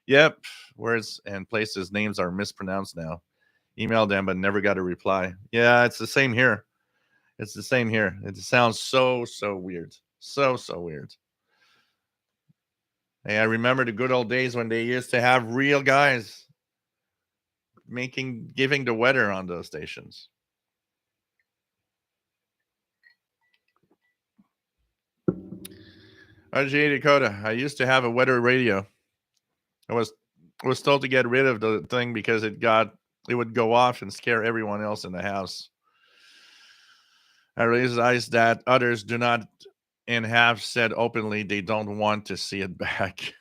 Speaker 1: Yep, words and places names are mispronounced now. Emailed them but never got a reply. Yeah, it's the same here. It's the same here. It sounds so weird. So weird. Hey, I remember the good old days when they used to have real guys giving the weather on those stations. RGA Dakota, I used to have a weather radio. I was told to get rid of the thing because it would go off and scare everyone else in the house. I realized that others do not and have said openly they don't want to see it back.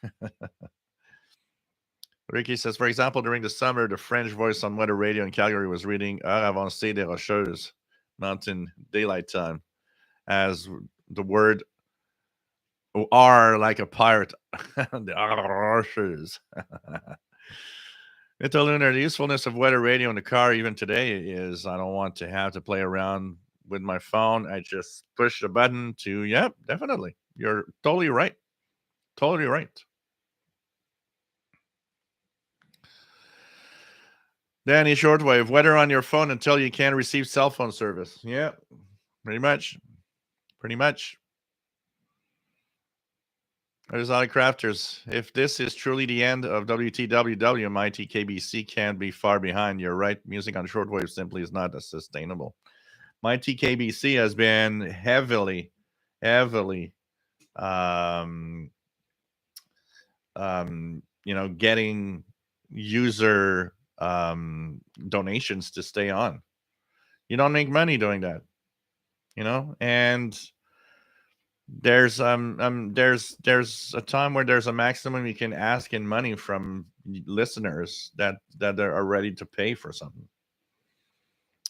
Speaker 1: Ricky says, for example, during the summer, the French voice on weather radio in Calgary was reading Heure avancée des Rocheuses, Mountain Daylight Time, as the word R like a pirate. The Rocheuses. Interlunar, the usefulness of weather radio in the car even today is I don't want to have to play around with my phone. I just push the button to, yep, definitely. You're totally right. Totally right. Danny Shortwave, weather on your phone until you can receive cell phone service. Yeah, pretty much. Pretty much. There's a lot of crafters. If this is truly the end of WTWW, my TKBC can't be far behind. You're right. Music on shortwave simply is not as sustainable. My TKBC has been heavily, getting user donations to stay on. You don't make money doing that, and there's a time where there's a maximum you can ask in money from listeners that are ready to pay for something.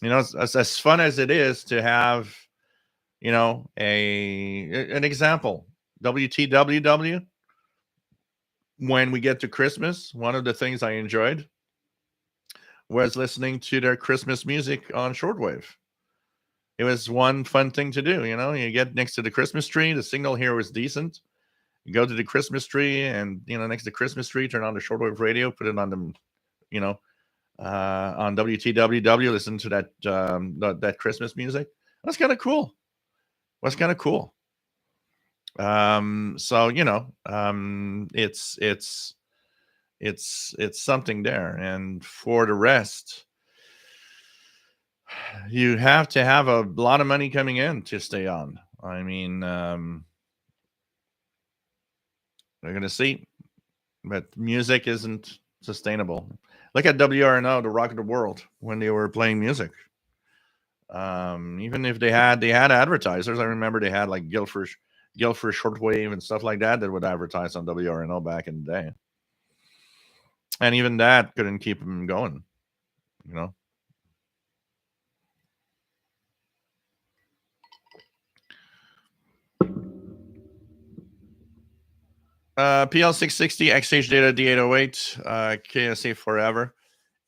Speaker 1: As fun as it is to have, an example, WTWW. When we get to Christmas, one of the things I enjoyed was listening to their Christmas music on shortwave. It was one fun thing to do. You get next to the Christmas tree. The signal here was decent. You go to the Christmas tree, and next to the Christmas tree, turn on the shortwave radio, put it on the, on WTWW, listen to that Christmas music. That's kind of cool. So it's something there, and for the rest, you have to have a lot of money coming in to stay on. I mean, we're gonna see, but music isn't sustainable. Look at WRNO, the Rock of the World, when they were playing music. Even if they had advertisers, I remember they had like Guilford Shortwave and stuff like that would advertise on WRNO back in the day, and even that couldn't keep them going. PL660, XH data D808, KSA forever.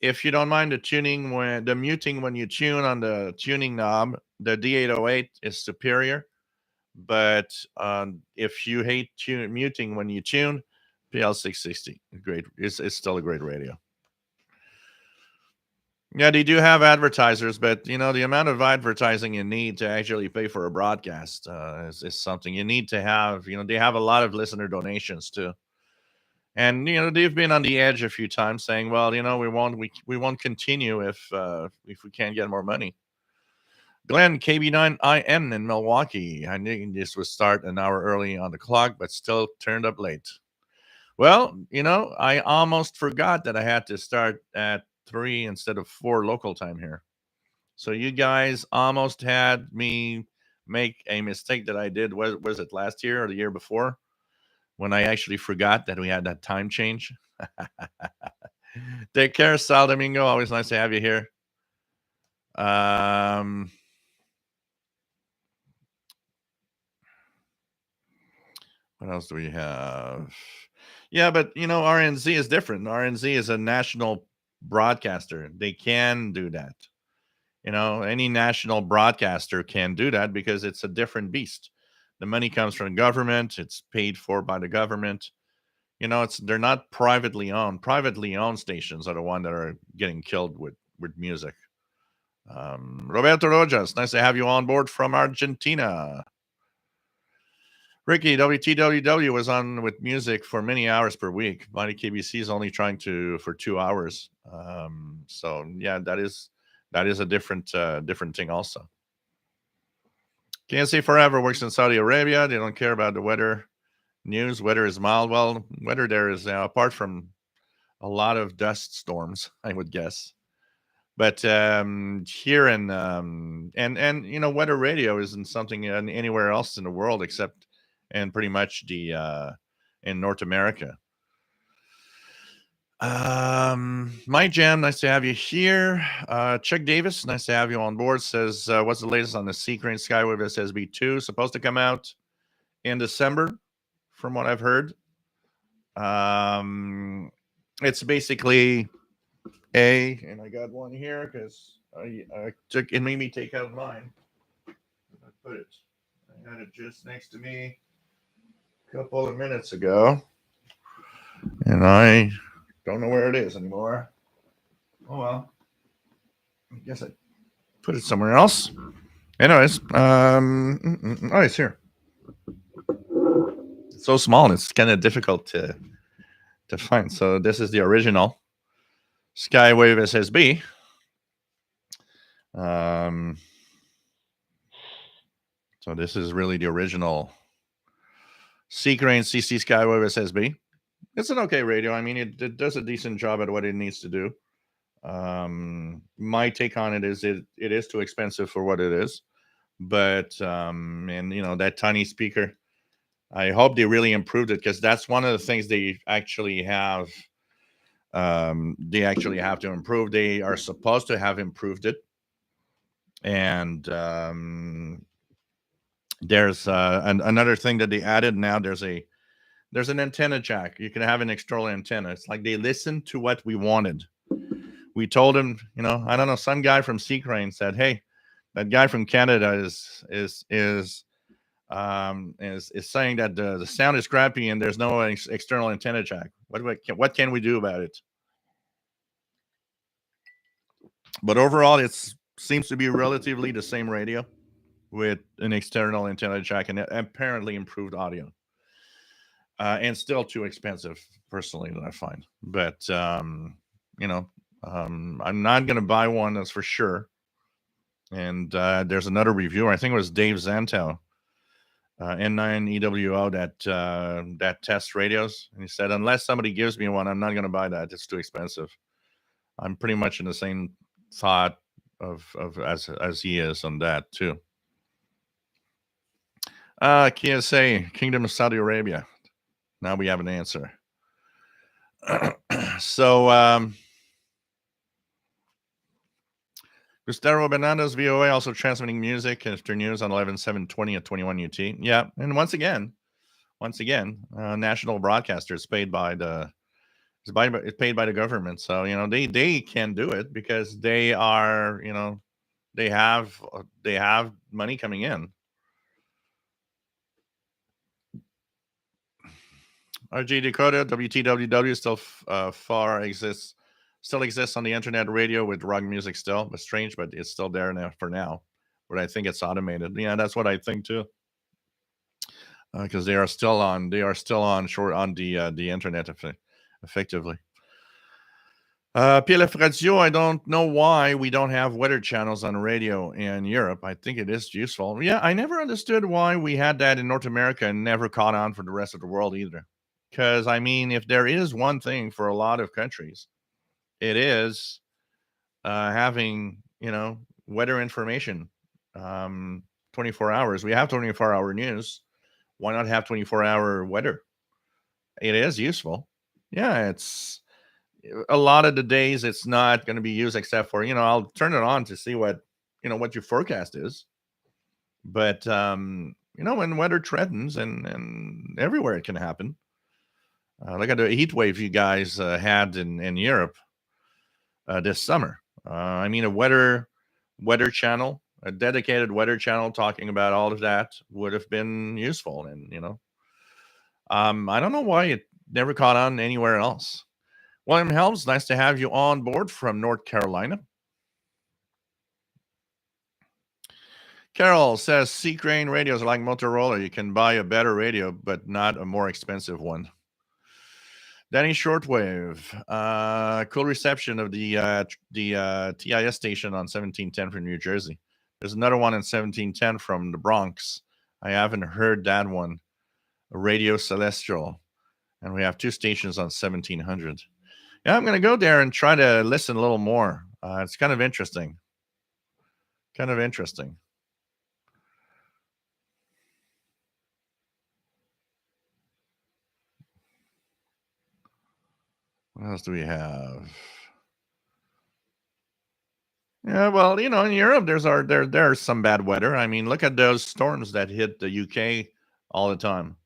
Speaker 1: If you don't mind the muting when you tune on the tuning knob, the D808 is superior. But if you hate muting when you tune, PL660, great. It's still a great radio. Yeah, they do have advertisers, but the amount of advertising you need to actually pay for a broadcast is something you need to have. They have a lot of listener donations too, and they've been on the edge a few times, saying, "Well, we won't continue if we can't get more money." Glenn, KB9IN in Milwaukee. I knew this would start an hour early on the clock, but still turned up late. Well, I almost forgot that I had to start at 3 instead of 4 local time here. So you guys almost had me make a mistake that I did. Was it last year or the year before? When I actually forgot that we had that time change. Take care, Sal Domingo. Always nice to have you here. Um, what else do we have? Yeah, but RNZ is different. RNZ is a national broadcaster. They can do that. Any national broadcaster can do that because it's a different beast. The money comes from the government. It's paid for by the government. They're not privately owned. Privately owned stations are the one that are getting killed with music. Roberto Rojas, nice to have you on board from Argentina. Ricky, WTWW was on with music for many hours per week. Mighty KBC is only trying to for 2 hours. So yeah, that is a different thing also. Can't say forever works in Saudi Arabia. They don't care about the weather news. Weather is mild. Well, weather there is apart from a lot of dust storms, I would guess. But here in weather radio isn't something anywhere else in the world except and pretty much the in North America. Mike Jam, nice to have you here. Chuck Davis, nice to have you on board. Says, what's the latest on the Seacrane Skywave SSB2? Supposed to come out in December, from what I've heard. It's basically and I got one here because I took it made me take out mine. I put it. I had it just next to me a couple of minutes ago, and I don't know where it is anymore. Oh well, I guess I put it somewhere else. Anyways, oh, it's here. It's so small and it's kind of difficult to find. So this is the original Skywave SSB. So this is really the original Seacrane CC Skywave SSB. It's an okay radio. I mean, it does a decent job at what it needs to do. My take on it is it is too expensive for what it is, but and that tiny speaker. I hope they really improved it because that's one of the things they actually have. They actually have to improve. They are supposed to have improved it, and there's another thing that they added now. There's an antenna jack. You can have an external antenna. It's like they listened to what we wanted. We told him, I don't know, some guy from Seacrane said, "Hey, that guy from Canada is saying that the sound is crappy and there's no external antenna jack. What can we do about it?" But overall, it seems to be relatively the same radio with an external antenna jack and apparently improved audio. And still too expensive, personally, that I find. But I'm not going to buy one, that's for sure. And there's another reviewer. I think it was Dave Zanto, N9 EWO, that tests radios, and he said, unless somebody gives me one, I'm not going to buy that. It's too expensive. I'm pretty much in the same thought of as he is on that too. KSA, Kingdom of Saudi Arabia. Now we have an answer. So Gustavo Bernardo's VOA also transmitting music after news on 11/7/20 at 21 UT. Yeah, and once again, national broadcasters paid by the paid by the government. So they can do it because they are they have money coming in. RG Dakota, WTWW still exists on the internet radio with rock music still, but strange, but it's still there now for now. But I think it's automated. Yeah, that's what I think too. Because they are still on short on the internet effectively. PLF Radio, I don't know why we don't have weather channels on radio in Europe. I think it is useful. Yeah, I never understood why we had that in North America and never caught on for the rest of the world either. Because, I mean, if there is one thing for a lot of countries, it is having, weather information 24 hours. We have 24-hour news. Why not have 24-hour weather? It is useful. Yeah, a lot of the days it's not going to be used except for, I'll turn it on to see what your forecast is. But when weather threatens and everywhere it can happen. Look at the heat wave you guys had in Europe this summer. I mean, a weather channel, a dedicated weather channel talking about all of that would have been useful. And I don't know why it never caught on anywhere else. William Helms, nice to have you on board from North Carolina. Carol says C-Crane radios are like Motorola. You can buy a better radio, but not a more expensive one. Danny Shortwave, cool reception of the TIS station on 1710 from New Jersey. There's another one in 1710 from the Bronx. I haven't heard that one. Radio Celestial. And we have 2 stations on 1700. Yeah, I'm going to go there and try to listen a little more. It's kind of interesting. What else do we have? Yeah, well, in Europe, there are some bad weather. I mean, look at those storms that hit the UK all the time.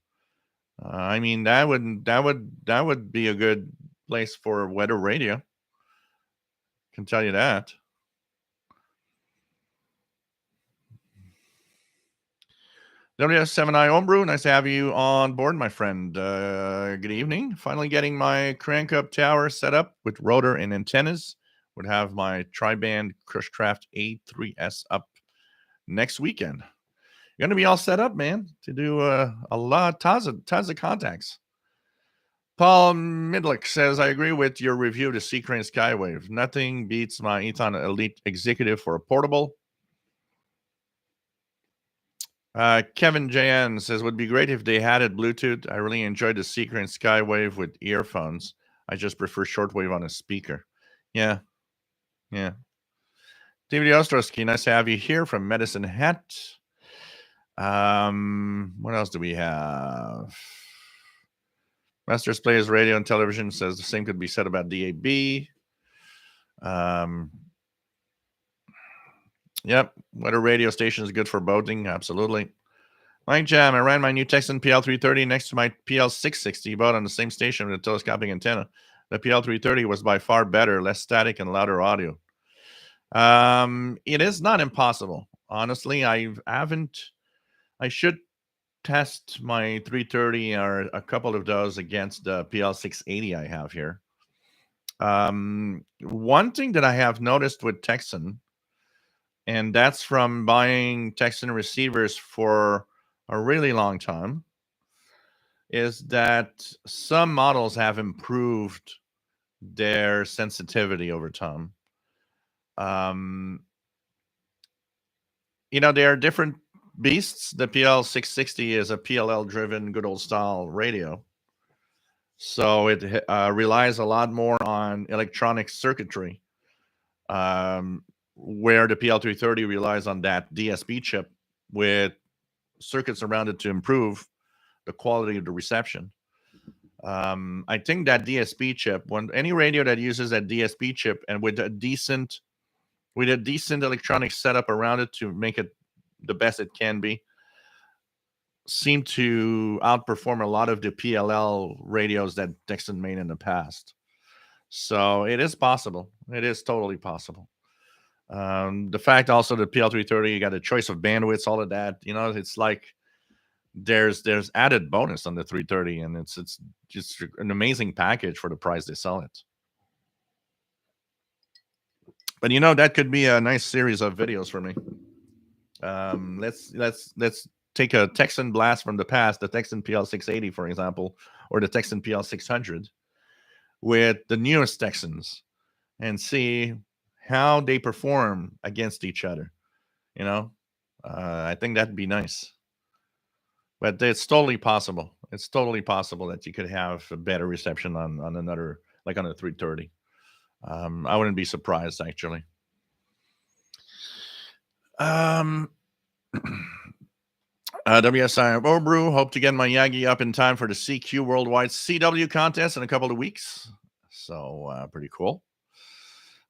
Speaker 1: I mean, that would be a good place for weather radio. Can tell you that. WS7i Homebrew, nice to have you on board, my friend. Good evening. Finally getting my crank up tower set up with rotor and antennas. Would have my tri-band Crushcraft A3S up next weekend. You're going to be all set up, man, to do tons of contacts. Paul Midlick says, I agree with your review of the C-Crane Skywave. Nothing beats my Eton Elite Executive for a portable. Kevin JN says, would be great if they had it Bluetooth. I really enjoyed the C-Crane Skywave with earphones. I just prefer shortwave on a speaker. Yeah. David Ostrowski, nice to have you here from Medicine Hat. What else do we have? Masters Players Radio and Television says the same could be said about DAB. Yep, weather radio station is good for boating. Absolutely. Mike Jam, I ran my new Texan PL330 next to my PL660, bought on the same station with a telescopic antenna. The PL330 was by far better, less static, and louder audio. It is not impossible. Honestly, I should test my 330 or a couple of those against the PL680 I have here. One thing that I have noticed with Texan, and that's from buying Texan receivers for a really long time, is that some models have improved their sensitivity over time. They are different beasts. The PL660 is a PLL-driven good old style radio. So it relies a lot more on electronic circuitry, where the PL330 relies on that DSP chip with circuits around it to improve the quality of the reception. I think that DSP chip, when any radio that uses that DSP chip and with a decent electronic setup around it to make it the best it can be, seem to outperform a lot of the PLL radios that Texan made in the past. So it is possible. It is totally possible. The fact also the PL330, you got a choice of bandwidths, all of that. It's like there's added bonus on the 330, and it's just an amazing package for the price they sell it. But that could be a nice series of videos for me. Let's take a Texan blast from the past, the Texan PL680, for example, or the Texan PL600 with the newest Texans and see how they perform against each other. I think that'd be nice. But it's totally possible. It's totally possible that you could have a better reception on another, like on a 330. I wouldn't be surprised, actually. WSI Homebrew, hope to get my Yagi up in time for the CQ Worldwide CW contest in a couple of weeks. So pretty cool.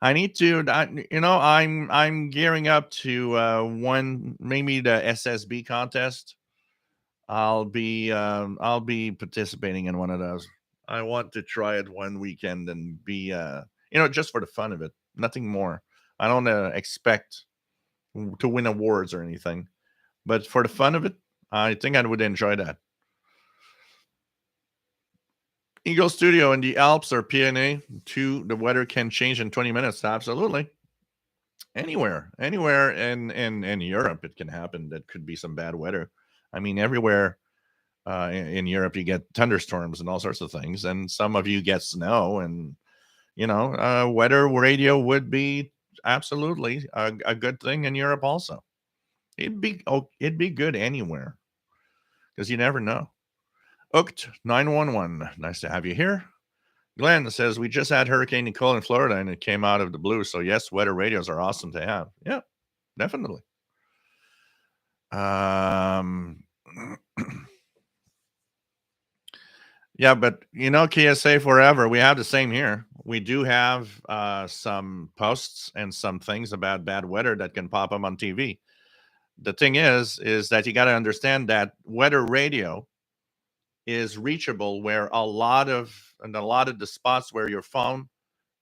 Speaker 1: I need to, I'm gearing up to maybe the SSB contest. I'll be participating in one of those. I want to try it one weekend and be just for the fun of it, nothing more. I don't expect to win awards or anything, but for the fun of it, I think I would enjoy that. Eagle Studio in the Alps or PNA, the weather can change in 20 minutes. Absolutely. Anywhere in Europe, it can happen. That could be some bad weather. I mean, everywhere in Europe, you get thunderstorms and all sorts of things, and some of you get snow. And weather radio would be absolutely a good thing in Europe. Also, it'd be good anywhere because you never know. Ooked 911, nice to have you here. Glenn says we just had Hurricane Nicole in Florida and it came out of the blue. So yes, weather radios are awesome to have. Yeah, definitely. Yeah, but KSA forever. We have the same here. We do have some posts and some things about bad weather that can pop up on TV. The thing is that you got to understand that weather radio is reachable where a lot of the spots where your phone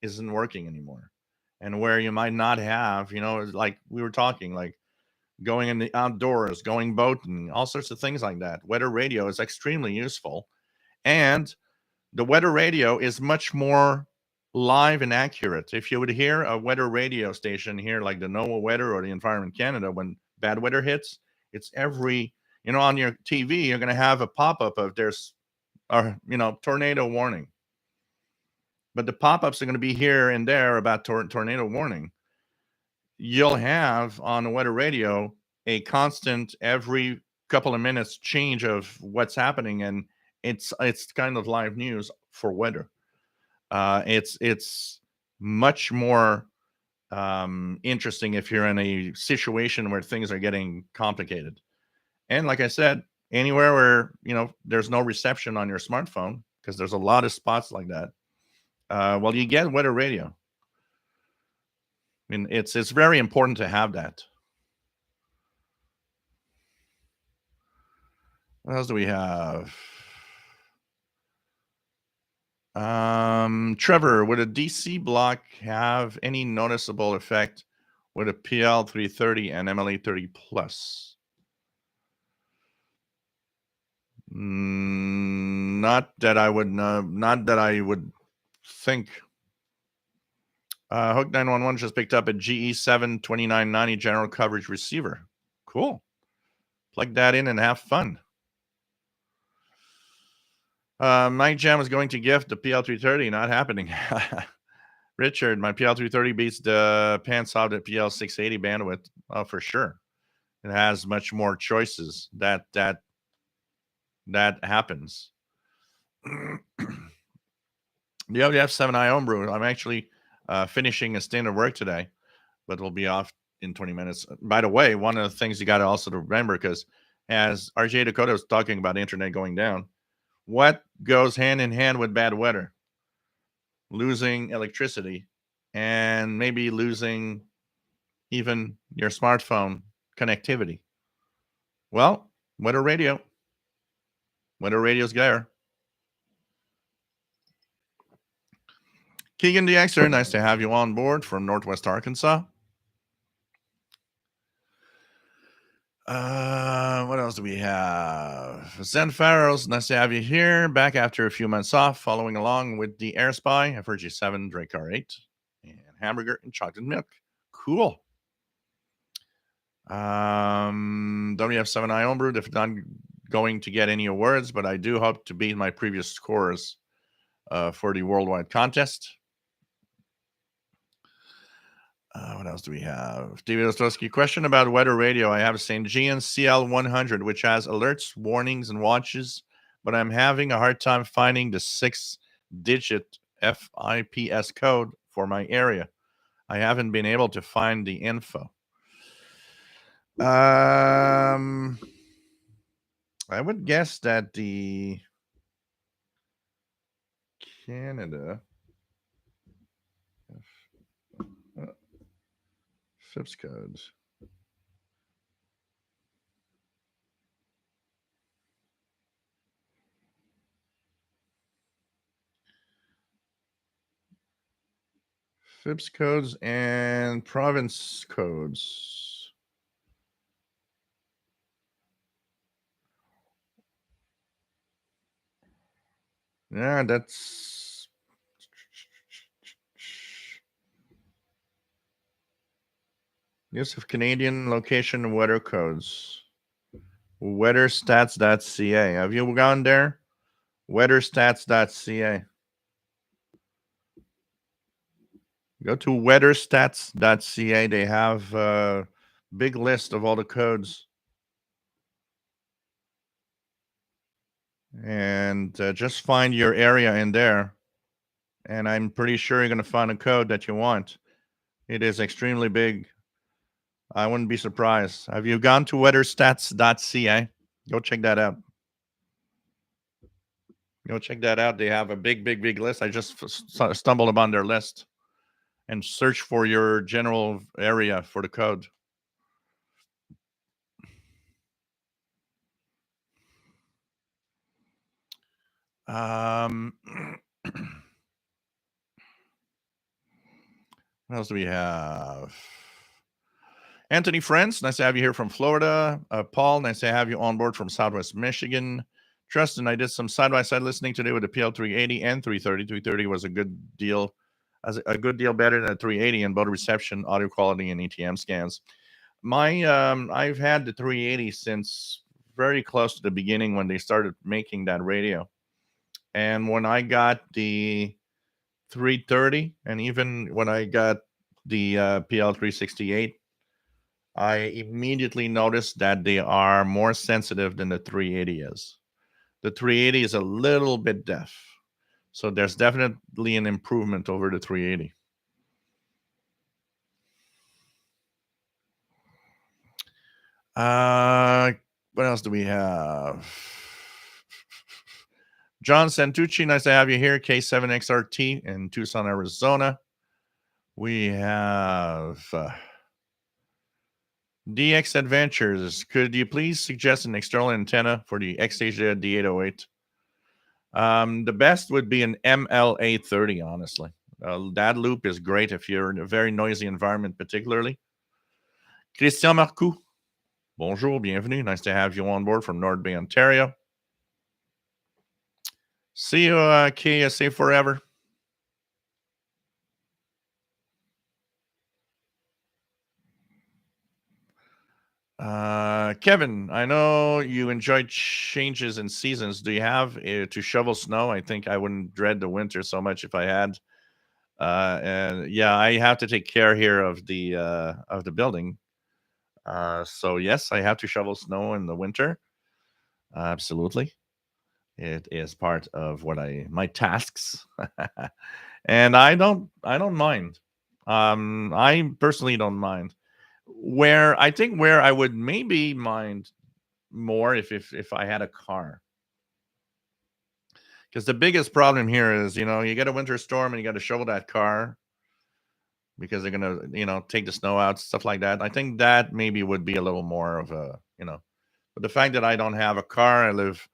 Speaker 1: isn't working anymore, and where you might not have, like we were talking, like going in the outdoors, going boating, all sorts of things like that. Weather radio is extremely useful, and the weather radio is much more live and accurate. If you would hear a weather radio station here, like the NOAA Weather or the Environment Canada, when bad weather hits, it's on your TV, you're going to have a pop-up of there's tornado warning. But the pop-ups are going to be here and there about tornado warning. You'll have on the weather radio a constant every couple of minutes change of what's happening, and it's kind of live news for weather. It's much more interesting if you're in a situation where things are getting complicated. And like I said, anywhere where there's no reception on your smartphone, because there's a lot of spots like that. Well, you get weather radio. I mean, it's very important to have that. What else do we have? Trevor, would a DC block have any noticeable effect with a PL 330 and MLA 30 plus? Not that I would know. Not that I would think. Hook 911 just picked up a GE7 2990 general coverage receiver. Cool. Plug that in and have fun. Mike Jam is going to gift the PL330. Not happening. Richard, my PL330 beats the pants out at PL680 bandwidth. Oh, for sure. It has much more choices. That happens. The ODF7i homebrew. I'm actually finishing a standard work today, but we'll be off in 20 minutes. By the way, one of the things you got to also remember, because as RJ Dakota was talking about internet going down, what goes hand in hand with bad weather? Losing electricity and maybe losing even your smartphone connectivity. Well, weather radio. Weather radio's there. Keegan DXer, nice to have you on board from Northwest Arkansas. What else do we have? Zen Farrells, nice to have you here. Back after a few months off, following along with the Air Spy, FRG7, Drake R8, and Hamburger and Chocolate Milk. Cool. WF7i Homebrew, if not going to get any awards, but I do hope to beat my previous scores for the worldwide contest. What else do we have? David Ostrowski, question about weather radio. I have a St. GNCL 100, which has alerts, warnings, and watches, but I'm having a hard time finding the 6-digit FIPS code for my area. I haven't been able to find the info. I would guess that the Canada FIPS codes. FIPS codes and province codes. Yeah, that's use of Canadian location weather codes. Weatherstats.ca. Have you gone there? Weatherstats.ca. Go to weatherstats.ca. They have a big list of all the codes. And just find your area in there. And I'm pretty sure you're going to find a code that you want. It is extremely big. I wouldn't be surprised. Have you gone to weatherstats.ca? Go check that out. Go check that out. They have a big list. I just stumbled upon their list and search for your general area for the code. Um, what else do we have? Anthony Friends, nice to have you here from Florida. Paul, nice to have you on board from Southwest Michigan. Tristan, I did some side-by-side listening today with the PL380 and 330. 330 was a good deal, as a good deal better than 380 in both reception, audio quality, and ETM scans. I've had the 380 since very close to the beginning when they started making that radio. And when I got the 330, and even when I got the PL368, I immediately noticed that they are more sensitive than the 380 is. The 380 is a little bit deaf. So there's definitely an improvement over the 380. What else do we have? John Santucci, nice to have you here. K7XRT in Tucson, Arizona. We have DX Adventures. Could you please suggest an external antenna for the X-Stage D808? The best would be an MLA30, honestly. That loop is great if you're in a very noisy environment, particularly. Christian Marcoux. Bonjour, bienvenue. Nice to have you on board from North Bay, Ontario. See you, KSA forever. Kevin, I know you enjoy changes in seasons. Do you have to shovel snow? I think I wouldn't dread the winter so much if I had. And yeah, I have to take care here of the building. So yes, I have to shovel snow in the winter. Absolutely, it is part of my tasks, and I don't mind. I personally don't mind. Where I would maybe mind more if I had a car, because the biggest problem here is you get a winter storm and you got to shovel that car because they're gonna take the snow out, stuff like that. I think that maybe would be a little more of a. But the fact that I don't have a car, I live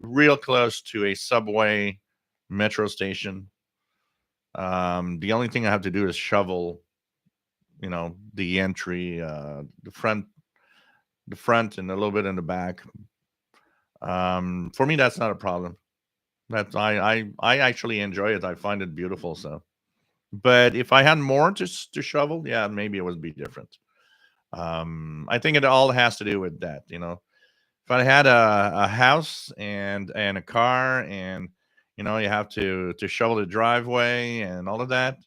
Speaker 1: real close to a subway metro station. The only thing I have to do is shovel, the entry, the front, and a little bit in the back. For me, that's not a problem. That's I actually enjoy it. I find it beautiful. So, but if I had more to shovel, yeah, maybe it would be different. I think it all has to do with that. If I had a house and a car, and you have to shovel the driveway and all of that,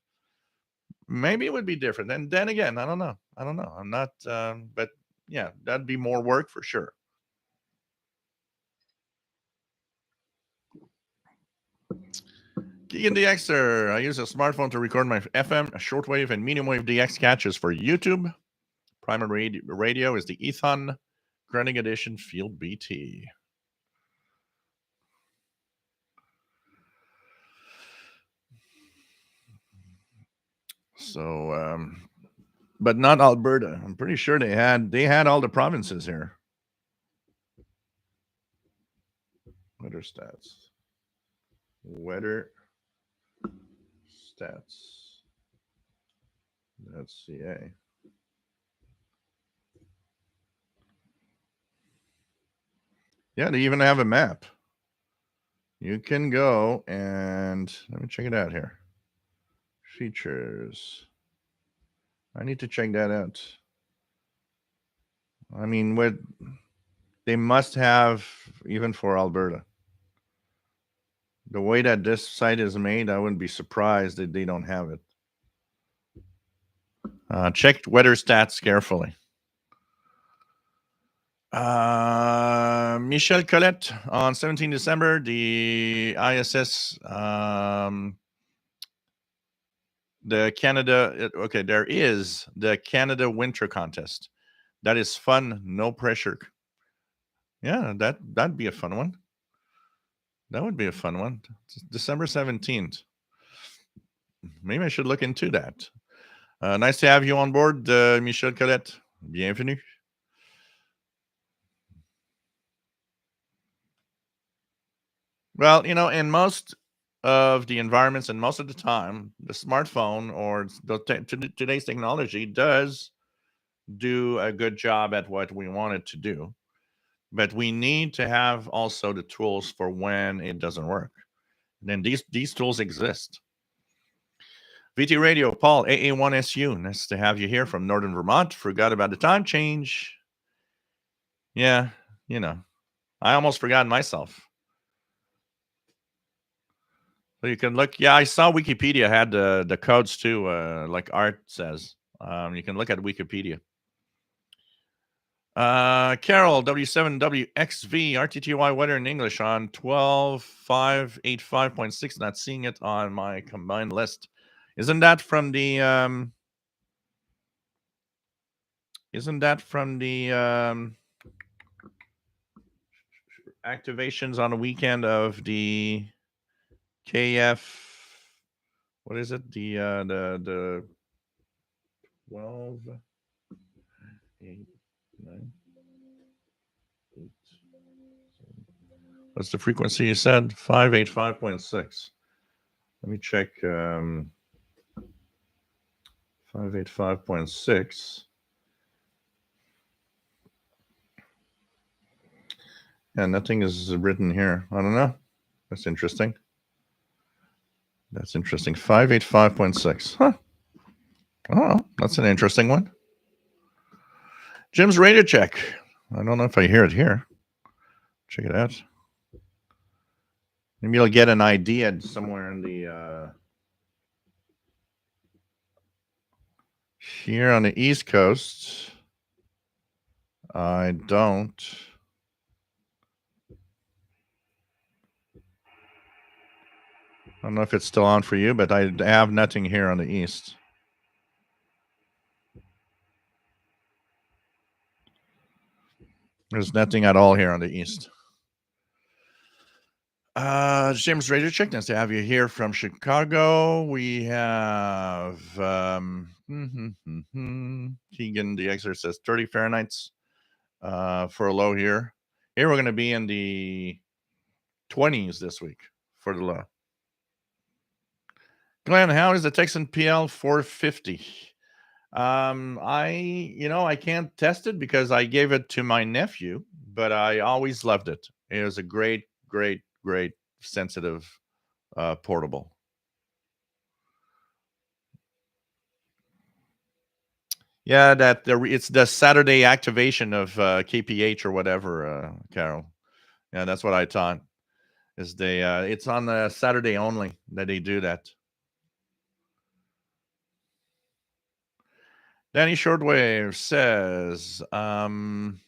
Speaker 1: maybe it would be different. And then again, I don't know. I'm not, but yeah, that'd be more work for sure. Keegan DXer. I use a smartphone to record my FM, shortwave, and medium wave DX catches for YouTube. Primary radio is the Ethon Grinding Edition Field BT. So but not Alberta. I'm pretty sure they had all the provinces here. Weather stats. Weather stats. .ca. Yeah, they even have a map. You can go and let me check it out here. Features. I need to check that out. I mean, what they must have even for Alberta. The way that this site is made, I wouldn't be surprised that they don't have it. Check weather stats carefully. Michel Colette on 17 December, the ISS, the Canada. Okay, there is the Canada Winter Contest. That is fun, no pressure. Yeah, that'd be a fun one. That would be a fun one. It's December 17th. Maybe I should look into that. Nice to have you on board, Michel Colette. Bienvenue. Well, in most of the environments and most of the time, the smartphone or today's technology does do a good job at what we want it to do. But we need to have also the tools for when it doesn't work. Then these tools exist. VT Radio, Paul, AA1SU. Nice to have you here from Northern Vermont. Forgot about the time change. Yeah, I almost forgot myself. So you can look. Yeah, I saw Wikipedia had the codes too, like Art says. You can look at Wikipedia. Carol, W7WXV, RTTY weather in English on 12.585.6. Not seeing it on my combined list. Isn't that from the activations on the weekend of the KF? What is it? The 12, 8, 9, 8, 7. What's the frequency you said? 585.6. Let me check. 585.6. Yeah, nothing is written here. I don't know. That's interesting. 585.6. Huh. Oh, that's an interesting one. Jim's radio check. I don't know if I hear it here. Check it out. Maybe you'll get an idea somewhere in the here on the East Coast. I don't. I don't know if it's still on for you, but I have nothing here on the East. There's nothing at all here on the East. James Radio Check, nice to have you here from Chicago. We have Keegan the Exer says 30 Fahrenheit for a low here. Here we're going to be in the 20s this week for the low. Glenn, how is the Texan PL 450? I can't test it because I gave it to my nephew, but I always loved it. It was a great sensitive portable. Yeah, it's the Saturday activation of KPH or whatever, Carol. Yeah, that's what I thought. Is it's on the Saturday only that they do that. Danny Shortwave says, don't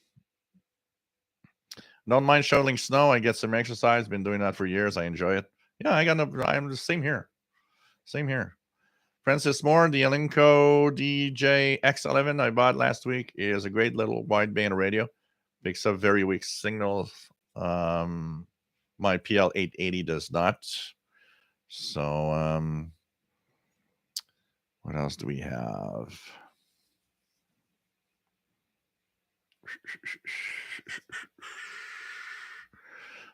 Speaker 1: mind shoveling snow. I get some exercise. Been doing that for years. I enjoy it. Yeah, I'm the same here. Same here. Francis Moore, the Elinco DJ X11 I bought last week is a great little wideband radio. Picks up very weak signals. My PL 880 does not. So, what else do we have?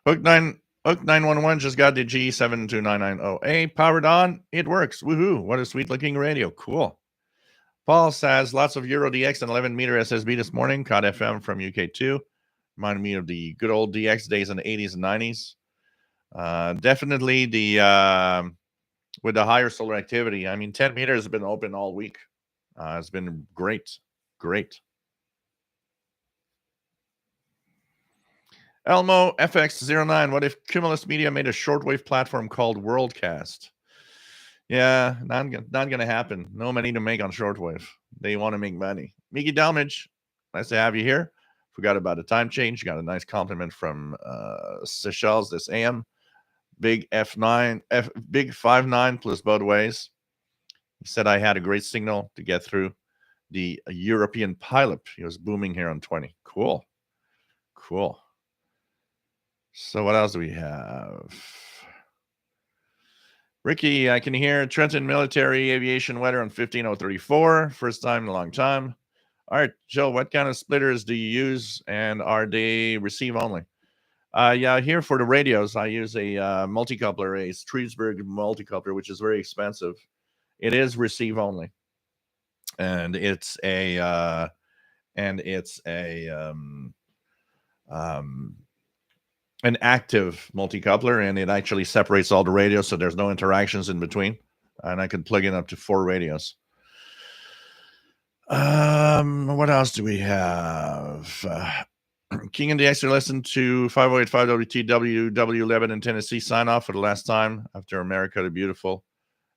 Speaker 1: Hook 911 just got the G72990A powered on. It works. Woohoo. What a sweet looking radio. Cool. Paul says lots of Euro DX and 11 meter SSB this morning. Caught FM from UK2. Reminded me of the good old DX days in the 80s and 90s. Definitely the with the higher solar activity. I mean, 10 meters has been open all week. It's been great. Great. Elmo FX09. What if Cumulus Media made a shortwave platform called Worldcast? Yeah, not going to happen. No money to make on shortwave. They want to make money. Mickey Dalmage, nice to have you here. Forgot about a time change. Got a nice compliment from Seychelles this AM. Big F9, big 5.9 plus both ways. He said I had a great signal to get through the European pilot. He was booming here on 20. Cool. Cool. So what else do we have? Ricky, I can hear Trenton military aviation weather on 15034. First time in a long time. All right, Joe, what kind of splitters do you use, and are they receive only? Yeah, here for the radios, I use a multicoupler, a Streetsburg multicoupler, which is very expensive. It is receive only, and it's a an active multicoupler, and it actually separates all the radios, so there's no interactions in between, and I can plug in up to 4 radios. What else do we have? King and the Extra listened to 5085 WTW W11 in Tennessee sign off for the last time after America the Beautiful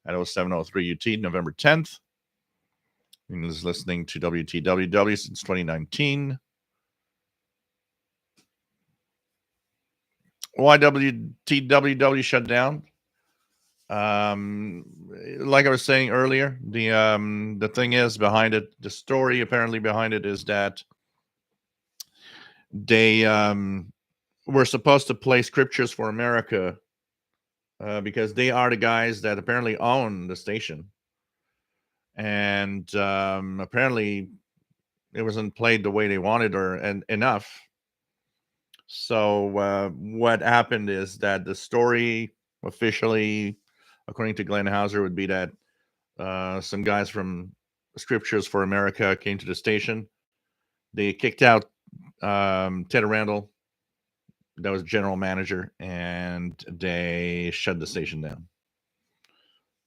Speaker 1: at 0703 UT November 10th. He was listening to WTWW since 2019. Why WTWW shut down? Like I was saying earlier, the thing is behind it, the story apparently behind it is that they were supposed to play Scriptures for America because they are the guys that apparently own the station, and apparently it wasn't played the way they wanted or enough. So what happened is that the story officially, according to Glenn Hauser, would be that some guys from Scriptures for America came to the station. They kicked out Ted Randall, that was general manager, and they shut the station down.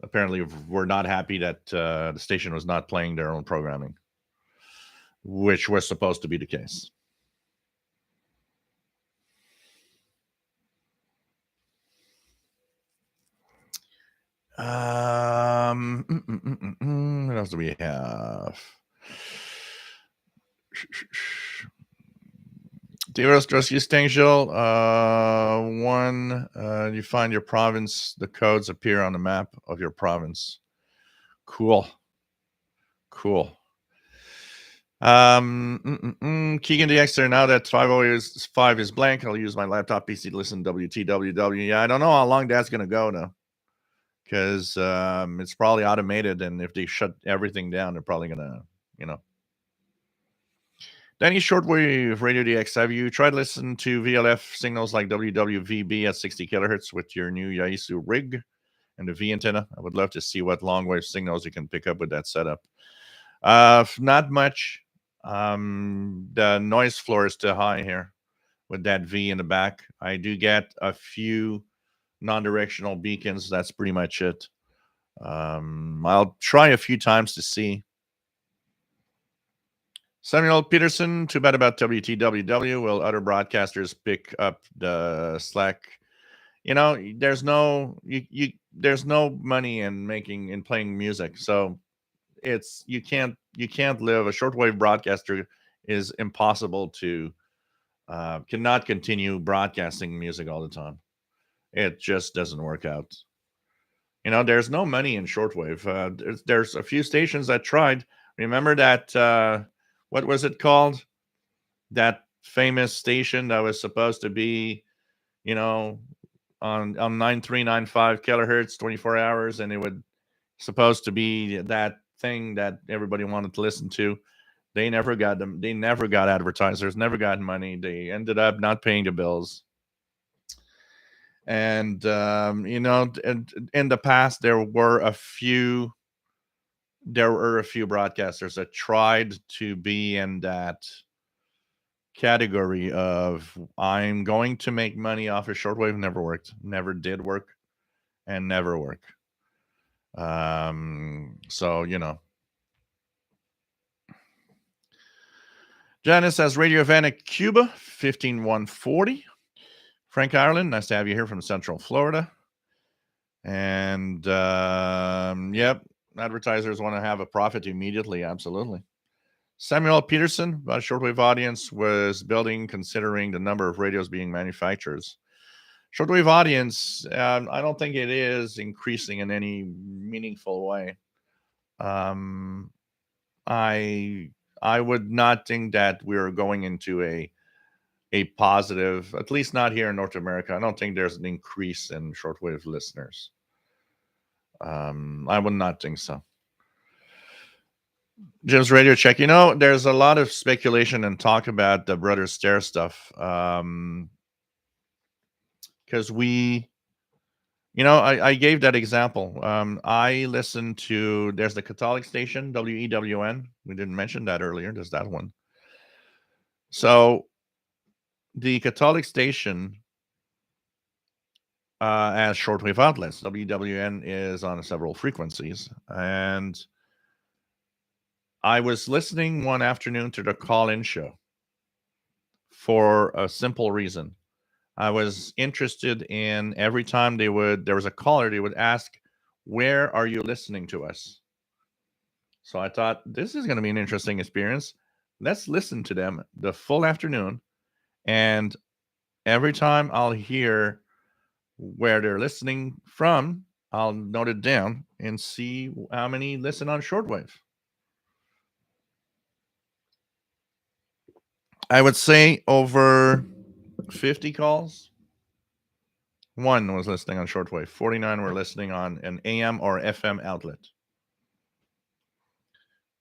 Speaker 1: Apparently, we're not happy that the station was not playing their own programming, which was supposed to be the case. What else do we have? Dearest Rescue Stangel, you find your province, the codes appear on the map of your province. Cool. Keegan the Exter, now that 505 is blank, I'll use my laptop PC to listen to WTWW. Yeah, I don't know how long that's going to go now, because it's probably automated, and if they shut everything down, they're probably going to, Danny Shortwave Radio DX, have you tried listening to VLF signals like WWVB at 60 kilohertz with your new Yaesu rig and the V antenna? I would love to see what long wave signals you can pick up with that setup. Not much. The noise floor is too high here with that V in the back. I do get a few non-directional beacons. That's pretty much it. I'll try a few times to see. Samuel Peterson, too bad about WTWW. Will other broadcasters pick up the slack? There's no there's no money in playing music, so you can't live. A shortwave broadcaster is impossible to cannot continue broadcasting music all the time. It just doesn't work out. There's no money in shortwave. There's a few stations that tried. Remember that what was it called? That famous station that was supposed to be, on 9395 kilohertz, 24 hours, and it would supposed to be that thing that everybody wanted to listen to. They never got them. They never got advertisers. Never got money. They ended up not paying the bills. And in the past, there were a few broadcasters that tried to be in that category of I'm going to make money off of shortwave. Never worked. Never did work, and never work. So Janice says radio event at Cuba 15140. Frank Ireland, nice to have you here from Central Florida. And yep, advertisers want to have a profit immediately. Absolutely. Samuel Peterson, a shortwave audience was building considering the number of radios being manufactured. Shortwave audience, I don't think it is increasing in any meaningful way. I would not think that we're going into a positive, at least not here in North America. I don't think there's an increase in shortwave listeners. I would not think so. Jim's Radio Check. There's a lot of speculation and talk about the Brother Stare stuff. Because I gave that example. I listened to, there's the Catholic station, WEWN. We didn't mention that earlier. There's that one. So the Catholic station as shortwave outlets. WWN is on several frequencies. And I was listening one afternoon to the call-in show for a simple reason. I was interested in every time there was a caller, they would ask, where are you listening to us? So I thought, this is going to be an interesting experience. Let's listen to them the full afternoon. And every time I'll hear where they're listening from, I'll note it down and see how many listen on shortwave. I would say over 50 calls, one was listening on shortwave. 49 were listening on an AM or FM outlet,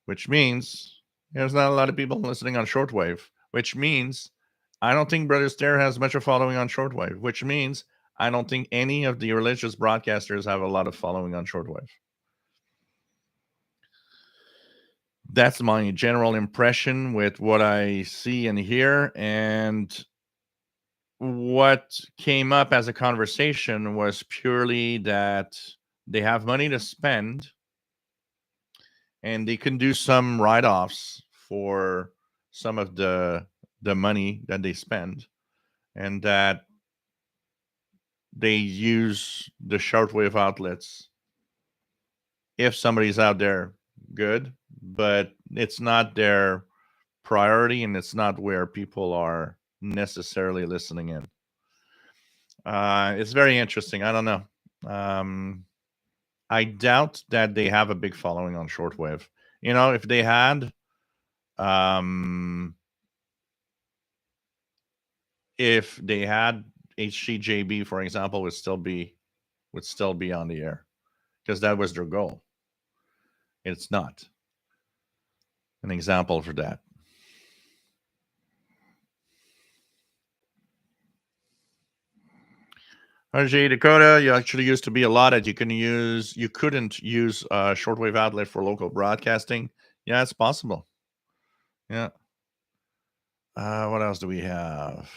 Speaker 1: which means there's not a lot of people listening on shortwave, which means I don't think Brother Stare has much of a following on shortwave, which means I don't think any of the religious broadcasters have a lot of following on shortwave. That's my general impression with what I see and hear. And what came up as a conversation was purely that they have money to spend and they can do some write-offs for some of the money that they spend, and that they use the shortwave outlets if somebody's out there, good, but it's not their priority and it's not where people are necessarily listening in. It's very interesting. I don't know. I doubt that they have a big following on shortwave. If they had, HCJB, for example, would still be on the air because that was their goal. It's not. An example for that. RJ Dakota, you actually used to be a lot that you couldn't use a shortwave outlet for local broadcasting. Yeah, it's possible. Yeah. What else do we have?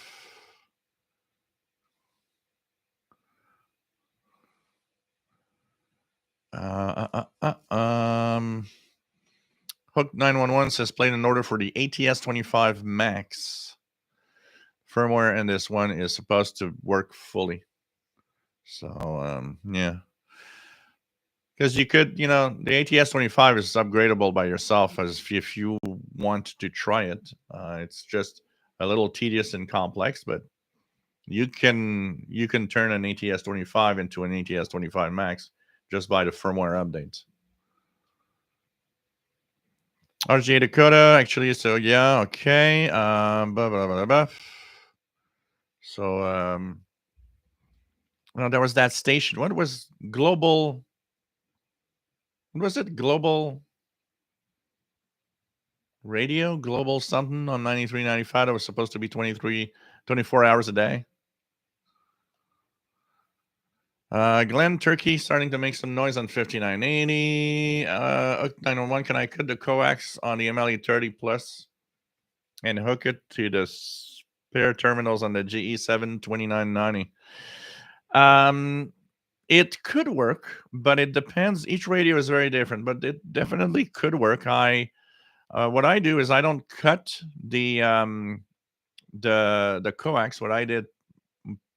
Speaker 1: Hook 911 says plate an order for the ATS-25 Max firmware, and this one is supposed to work fully. So yeah, because you could, the ATS-25 is upgradable by yourself as if you want to try it. It's just a little tedious and complex, but you can turn an ATS-25 into an ATS-25 Max just by the firmware updates. RJ Dakota, actually, so yeah, okay. So there was that station. What was Global? What was it? Global Radio Global something on 93.95 that was supposed to be 24 hours a day. Glen Turkey starting to make some noise on 5980. 901, can I cut the coax on the MLE30 Plus and hook it to the spare terminals on the GE7 2990? It could work, but it depends. Each radio is very different, but it definitely could work. What I do is I don't cut the coax. What I did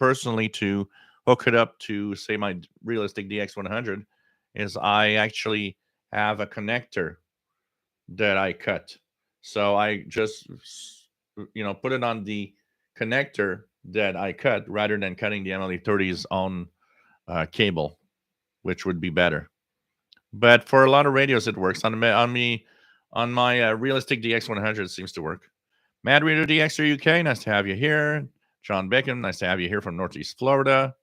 Speaker 1: personally to hook it up to say my realistic DX100 is I actually have a connector that I cut. So I just put it on the connector that I cut rather than cutting the MLE30's on cable, which would be better. But for a lot of radios, it works. On my realistic DX100, it seems to work. Mad Radio DX UK, nice to have you here. John Beckham, nice to have you here from Northeast Florida.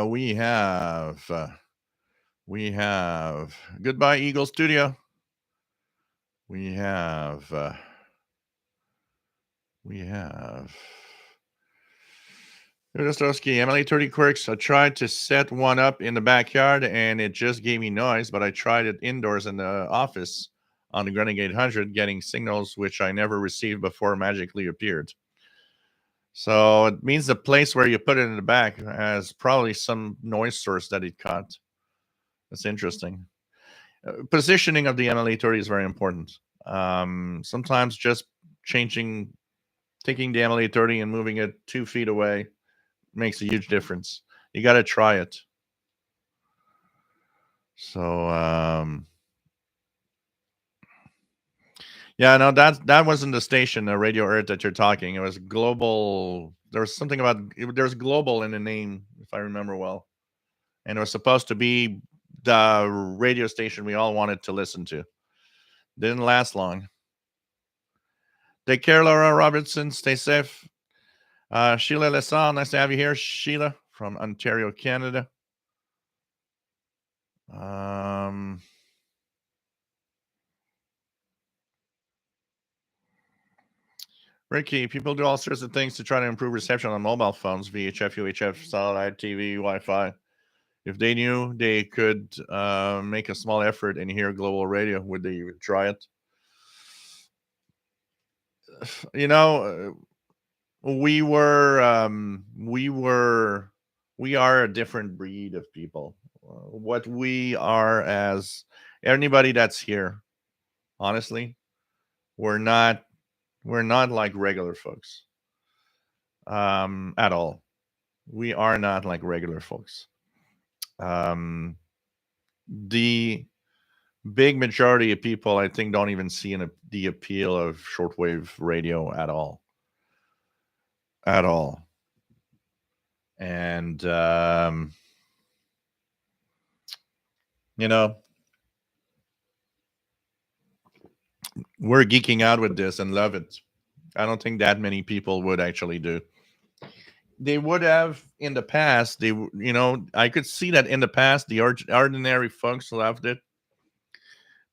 Speaker 1: We have Goodbye Eagle Studio. We have Udostowski, MLA30 quirks. I tried to set one up in the backyard and it just gave me noise, but I tried it indoors in the office on the Renegade 100, getting signals which I never received before magically appeared. So it means the place where you put it in the back has probably some noise source that it caught. That's interesting. Positioning of the MLA30 is very important. Sometimes just taking the MLA30 and moving it 2 feet away makes a huge difference. You got to try it. So, yeah, no, that wasn't the station, Radio Earth, that you're talking. It was global. There was something about there's global in the name, if I remember well, and it was supposed to be the radio station we all wanted to listen to. Didn't last long. Take care, Laura Robertson. Stay safe. Sheila Lesson, nice to have you here. Sheila from Ontario, Canada. Ricky, people do all sorts of things to try to improve reception on mobile phones, VHF, UHF, satellite TV, Wi-Fi. If they knew they could make a small effort and hear global radio, would they even try it? You know, we are a different breed of people. What we are, as anybody that's here, honestly, we're not like regular folks at all. We are not like regular folks. The big majority of people, I think, don't even see the appeal of shortwave radio at all. At all. And, we're geeking out with this and love it. I don't think that many people would actually do. They would have in the past. I could see that in the past, the ordinary folks loved it.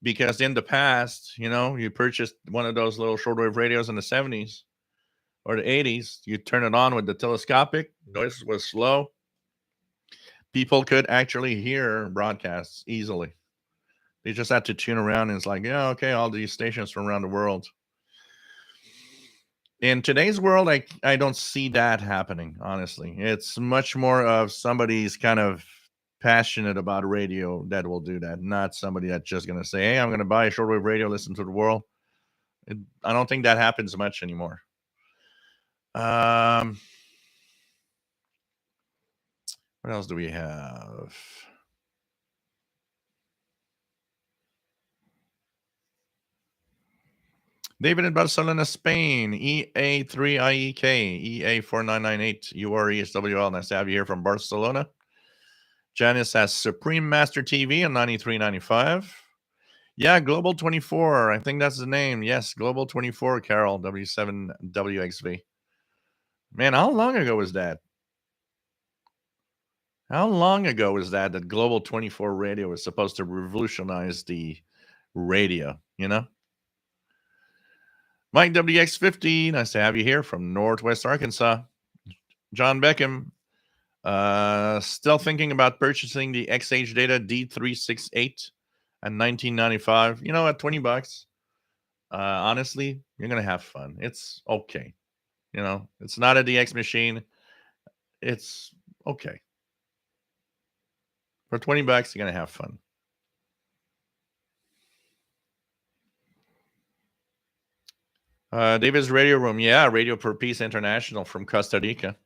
Speaker 1: Because in the past, you purchased one of those little shortwave radios in the 70s or the 80s. You turn it on with the telescopic, noise was slow. People could actually hear broadcasts easily. They just had to tune around, and it's like, yeah, okay, all these stations from around the world. In today's world, I don't see that happening, honestly. It's much more of somebody's kind of passionate about radio that will do that, not somebody that's just going to say, hey, I'm going to buy a shortwave radio, listen to the world. I don't think that happens much anymore. What else do we have? David in Barcelona, Spain, EA3IEK, EA4998, URESWL. Nice to have you here from Barcelona. Janice has Supreme Master TV on 93.95. Yeah, Global 24. I think that's the name. Yes, Global 24, Carol, W7WXV. Man, how long ago was that? How long ago was that Global 24 radio was supposed to revolutionize the radio, Mike WX50, nice to have you here from Northwest Arkansas. John Beckham, still thinking about purchasing the XH Data D368 at 1995. You know, at $20, honestly, you're gonna have fun. It's okay. You know, it's not a DX machine. It's okay. For $20, you're gonna have fun. David's Radio Room, yeah, Radio for Peace International from Costa Rica.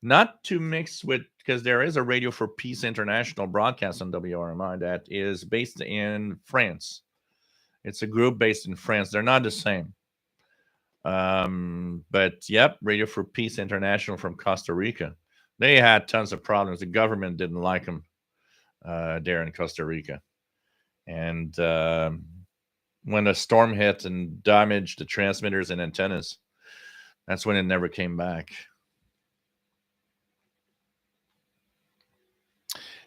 Speaker 1: Not to mix with, because there is a Radio for Peace International broadcast on WRMI that is based in France. It's a group based in France. They're not the same. But yep, Radio for Peace International from Costa Rica. They had tons of problems. The government didn't like them there in Costa Rica. And when a storm hit and damaged the transmitters and antennas, that's when it never came back.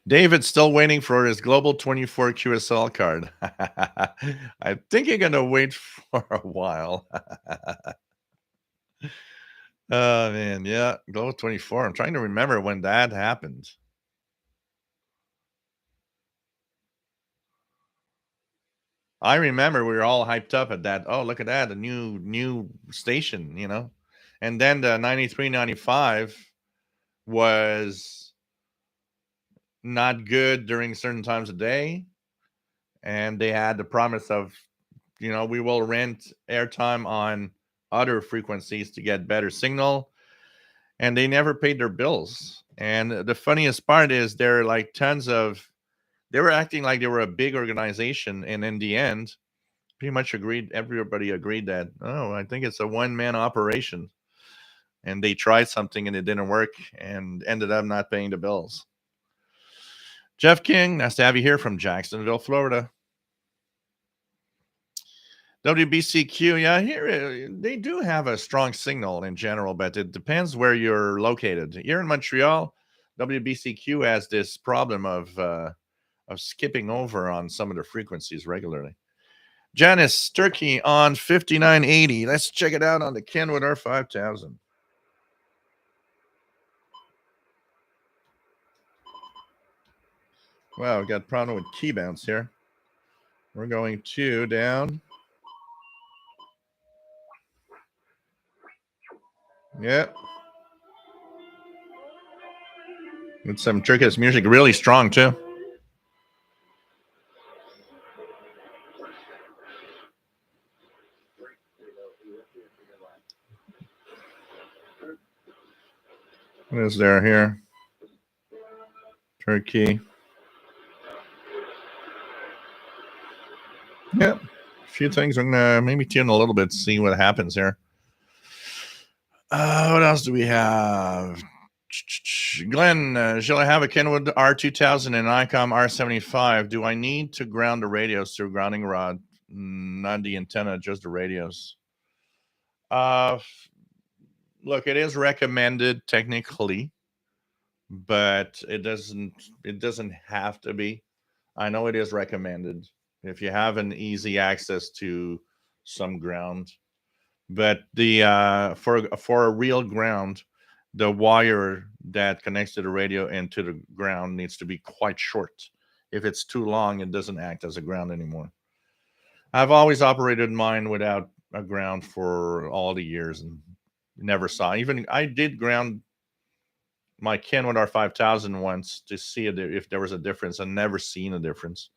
Speaker 1: David's still waiting for his Global 24 QSL card. I think you're going to wait for a while. Oh, man. Yeah. Global 24. I'm trying to remember when that happened. I remember we were all hyped up at that. Oh, look at that. A new station, you know? And then the 93, 95 was not good during certain times of day. And they had the promise of, you know, we will rent airtime on other frequencies to get better signal. And they never paid their bills. And the funniest part is they were acting like they were a big organization. And in the end, pretty much everybody agreed that, oh, I think it's a one-man operation. And they tried something and it didn't work and ended up not paying the bills. Jeff King, nice to have you here from Jacksonville, Florida. WBCQ, yeah, here they do have a strong signal in general, but it depends where you're located. Here in Montreal, WBCQ has this problem of skipping over on some of the frequencies regularly. Janice, Turkey on 5980. Let's check it out on the Kenwood R5000. Wow, we got a problem with key bounce here. We're going down. Yeah. With some Turkish music, really strong too. What is there here? Turkey. Yep. A few things. I'm going to maybe tune a little bit, see what happens here. What else do we have? Glenn, shall I have a Kenwood R2000 and ICOM R75? Do I need to ground the radios through grounding rod? Not the antenna, just the radios. Look, it is recommended technically, but it doesn't have to be. I know it is recommended if you have an easy access to some ground, but the for a real ground, the wire that connects to the radio and to the ground needs to be quite short. If it's too long, it doesn't act as a ground anymore. I've always operated mine without a ground for all the years and never saw. Even I did ground my Kenwood R5000 once to see if there was a difference. I've never seen a difference.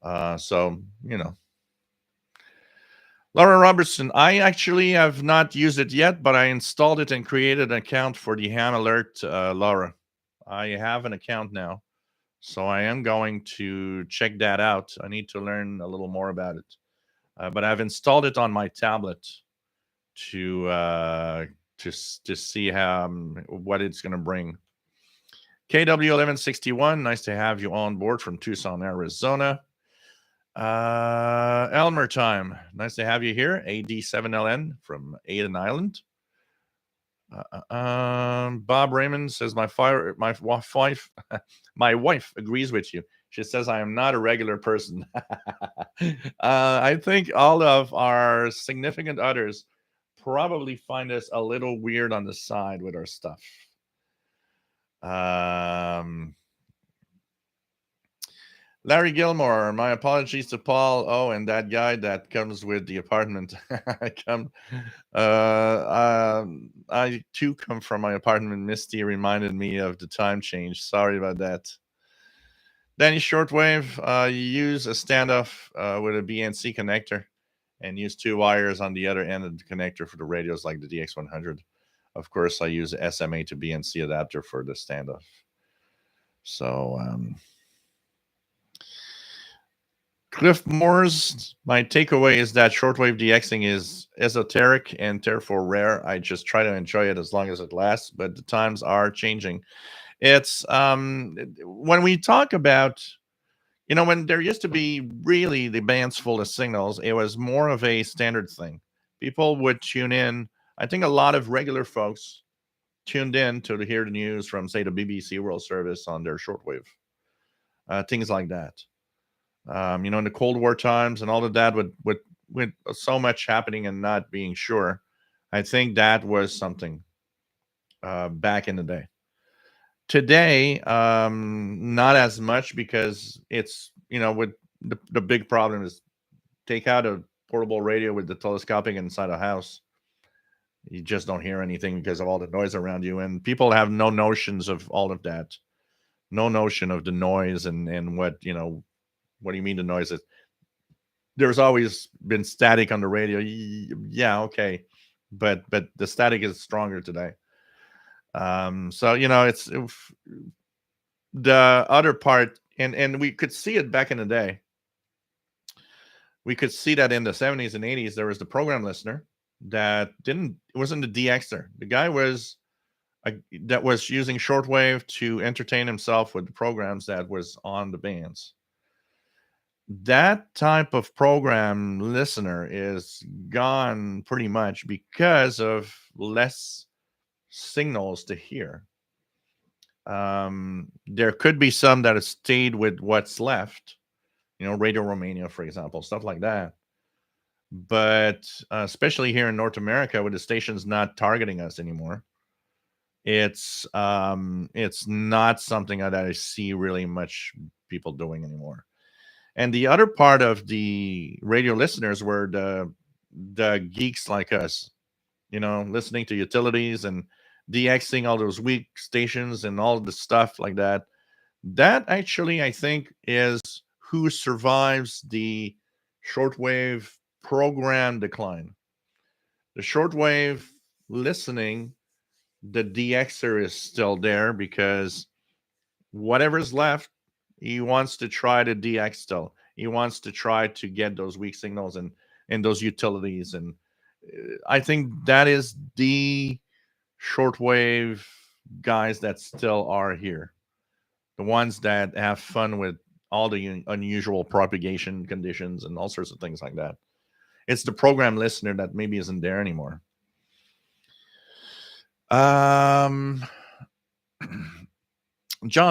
Speaker 1: So, you know. Laura Robertson, I actually have not used it yet, but I installed it and created an account for the Ham Alert, Laura. I have an account now, so I am going to check that out. I need to learn a little more about it. But I've installed it on my tablet to see what it's going to bring. KW1161, nice to have you on board from Tucson, Arizona. Elmer time, nice to have you here. AD7LN from Aden Island. Bob Raymond says my wife my wife agrees with you. She says I am not a regular person. I think all of our significant others probably find us a little weird on the side with our stuff. Um, Larry Gilmore, my apologies to Paul. Oh, and that guy that comes with the apartment. I come. I too come from my apartment. Misty reminded me of the time change. Sorry about that. Danny Shortwave, you use a standoff with a BNC connector and use two wires on the other end of the connector for the radios like the DX100. Of course, I use a SMA to BNC adapter for the standoff. So, Cliff Moore's, my takeaway is that shortwave DXing is esoteric and therefore rare. I just try to enjoy it as long as it lasts, but the times are changing. It's when we talk about, when there used to be really the bands full of signals, it was more of a standard thing. People would tune in. I think a lot of regular folks tuned in to hear the news from, say, the BBC World Service on their shortwave, things like that. In the Cold War times and all of that, with so much happening and not being sure, I think that was something back in the day. Today, not as much because it's, with the big problem is take out a portable radio with the telescopic inside a house. You just don't hear anything because of all the noise around you. And people have no notions of all of that. No notion of the noise and what do you mean the noise is? There's always been static on the radio. Yeah, okay. But the static is stronger today. So it's the other part, and we could see it back in the day. We could see that in the 70s and 80s, there was the program listener that wasn't the DXer. The guy was that was using shortwave to entertain himself with the programs that was on the bands. That type of program listener is gone pretty much because of less signals to hear. There could be some that have stayed with what's left, Radio Romania, for example, stuff like that. But especially here in North America, with the stations not targeting us anymore, it's not something that I see really much people doing anymore. And the other part of the radio listeners were the geeks like us, listening to utilities and DXing all those weak stations and all the stuff like that. That actually, I think, is who survives the shortwave program decline. The shortwave listening, the DXer is still there because whatever's left, he wants to try to DX still. He wants to try to get those weak signals and those utilities. And I think that is the shortwave guys that still are here. The ones that have fun with all the unusual propagation conditions and all sorts of things like that. It's the program listener that maybe isn't there anymore. John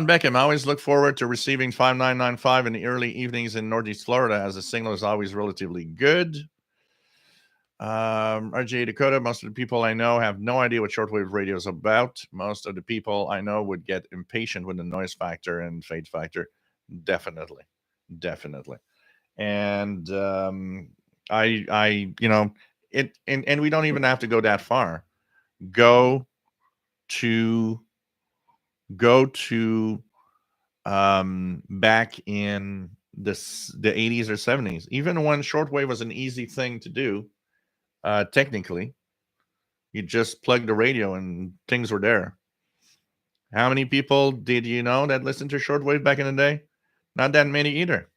Speaker 1: Beckham, I always look forward to receiving 5995 in the early evenings in Northeast Florida, as the signal is always relatively good. RJ Dakota, most of the people I know have no idea what shortwave radio is about. Most of the people I know would get impatient with the noise factor and fade factor. Definitely. And it, and we don't even have to go that far. Go to back in the 80s or 70s, even when shortwave was an easy thing to do. Technically, you just plug the radio and things were there. How many people did you know that listened to shortwave back in the day? Not that many either.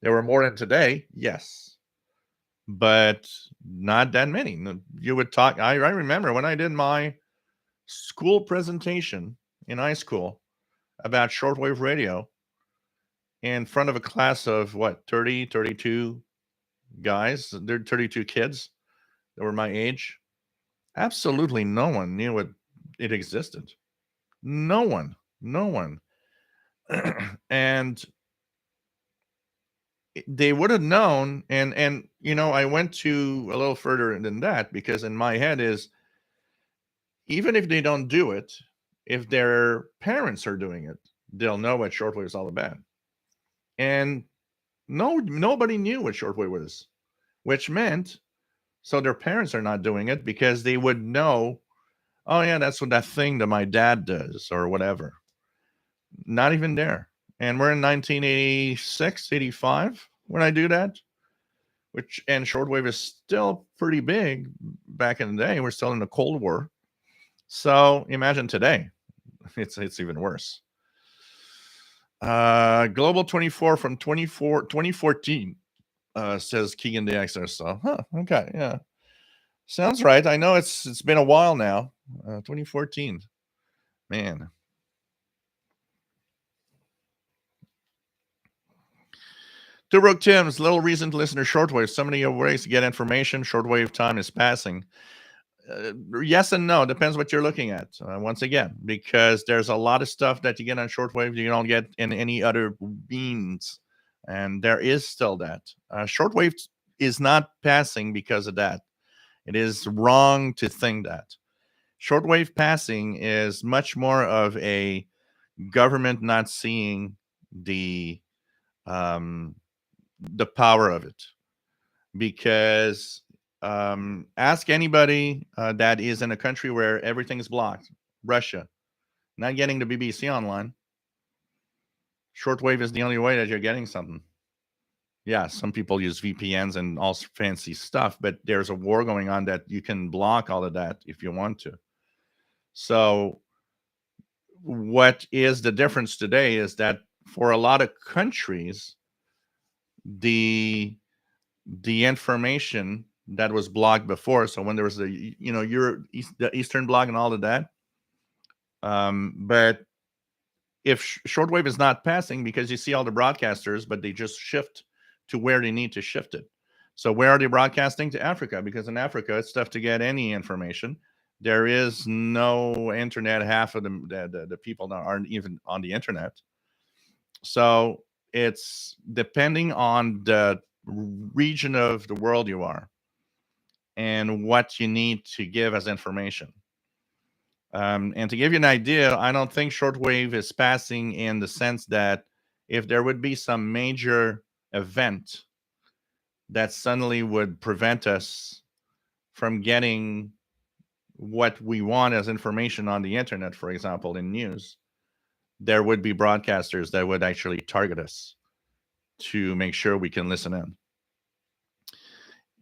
Speaker 1: There were more than today, yes, but not that many. You would talk. I remember when I did my school presentation in high school about shortwave radio in front of a class of 30, 32 guys. There are 32 kids that were my age. Absolutely no one knew it existed. No one. And they would have known. And I went to a little further than that, because in my head is, even if they don't do it, if their parents are doing it, they'll know what shortwave is all about. And nobody knew what shortwave was, which meant, so their parents are not doing it because they would know, oh yeah, that's what that thing that my dad does or whatever. Not even there. And we're in 1986, 85 when I do that, and shortwave is still pretty big back in the day. We're still in the Cold War. So imagine today. It's even worse. Global 24 from 2014, says Keegan the Xer. So, okay, yeah. Sounds right. I know it's been a while now. 2014. Man. Turbo Tim's little reason to listen to shortwave. So many ways to get information. Shortwave time is passing. Yes and no. Depends what you're looking at. Once again, because there's a lot of stuff that you get on shortwave you don't get in any other means, and there is still that. Shortwave is not passing because of that. It is wrong to think that. Shortwave passing is much more of a government not seeing um, the power of it, because ask anybody that is in a country where everything is blocked. Russia, not getting the BBC online. Shortwave is the only way that you're getting something. Yeah, some people use VPNs and all fancy stuff, but there's a war going on that you can block all of that if you want to. So what is the difference today is that for a lot of countries, the information that was blocked before, so when there was the Eastern Bloc and all of that, but if shortwave is not passing, because you see all the broadcasters, but they just shift to where they need to shift it. So where are they broadcasting? To Africa, because in Africa it's tough to get any information. There is no internet. Half of the people that aren't even on the internet. So it's depending on the region of the world you are and what you need to give as information. And to give you an idea, I don't think shortwave is passing in the sense that if there would be some major event that suddenly would prevent us from getting what we want as information on the internet, for example, in news, there would be broadcasters that would actually target us to make sure we can listen in.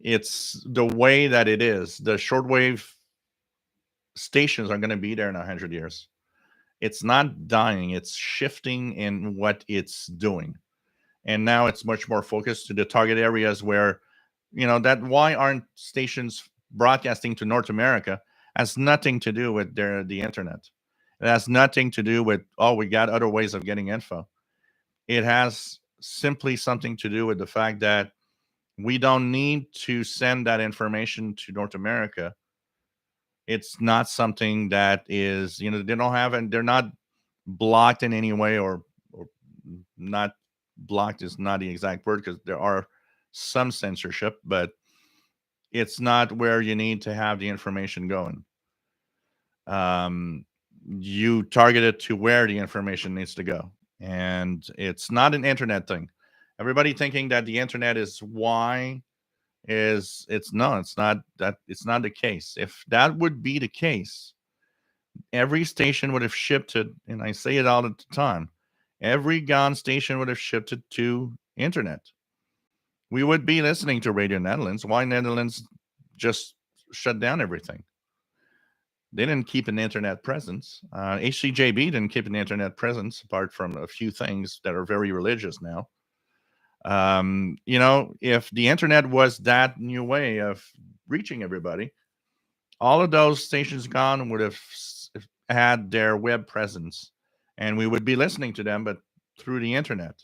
Speaker 1: It's the way that it is. The shortwave stations are going to be there in 100 years. It's not dying, it's shifting in what it's doing. And now it's much more focused to the target areas where, that why aren't stations broadcasting to North America has nothing to do with the internet. It has nothing to do with, we got other ways of getting info. It has simply something to do with the fact that we don't need to send that information to North America. It's not something that is, they don't have, and they're not blocked in any way, or not blocked is not the exact word, because there are some censorship, but it's not where you need to have the information going. You target it to where the information needs to go, and it's not an internet thing. Everybody thinking that the internet is why it's not that. It's not the case. If that would be the case, every station would have shifted, and I say it all the time, every GON station would have shifted to internet. We would be listening to Radio Netherlands. Why Netherlands just shut down everything? They didn't keep an internet presence. HCJB didn't keep an internet presence, apart from a few things that are very religious now. If the internet was that new way of reaching everybody, all of those stations gone would have had their web presence, and we would be listening to them, but through the internet.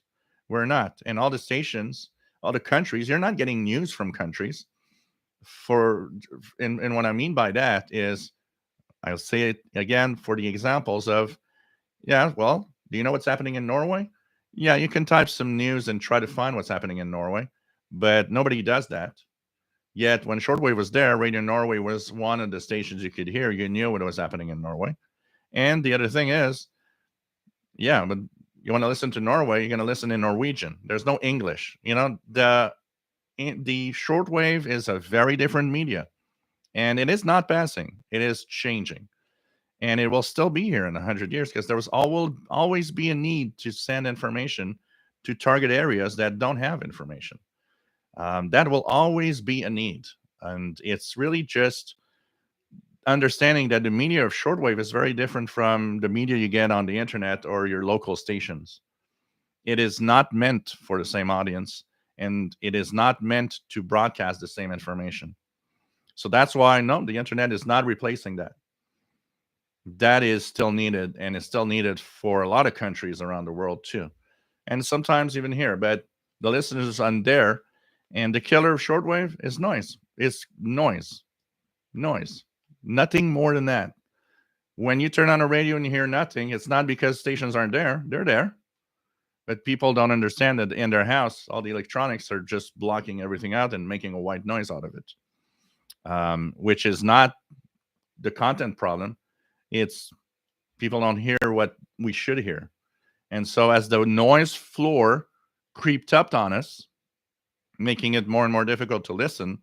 Speaker 1: We're not. And all the stations, all the countries, you're not getting news from countries. And what I mean by that is, I'll say it again for the examples of, do you know what's happening in Norway? Yeah, you can type some news and try to find what's happening in Norway, but nobody does that. Yet when shortwave was there, Radio Norway was one of the stations you could hear. You knew what was happening in Norway. And the other thing is, yeah, but you want to listen to Norway, you're going to listen in Norwegian. There's no English. The shortwave is a very different media, and it is not passing. It is changing, and it will still be here in 100 years because there will always be a need to send information to target areas that don't have information. That will always be a need, and it's really just understanding that the media of shortwave is very different from the media you get on the internet or your local stations. It is not meant for the same audience, and it is not meant to broadcast the same information. So that's why, no, the internet is not replacing that. That is still needed, and it's still needed for a lot of countries around the world too, and sometimes even here. But the listeners on there, and the killer of shortwave is noise. It's noise, nothing more than that. When you turn on a radio and you hear nothing, it's not because stations aren't there. They're there. But people don't understand that in their house, all the electronics are just blocking everything out and making a white noise out of it, which is not the content problem. It's people don't hear what we should hear. And so as the noise floor creeped up on us, making it more and more difficult to listen,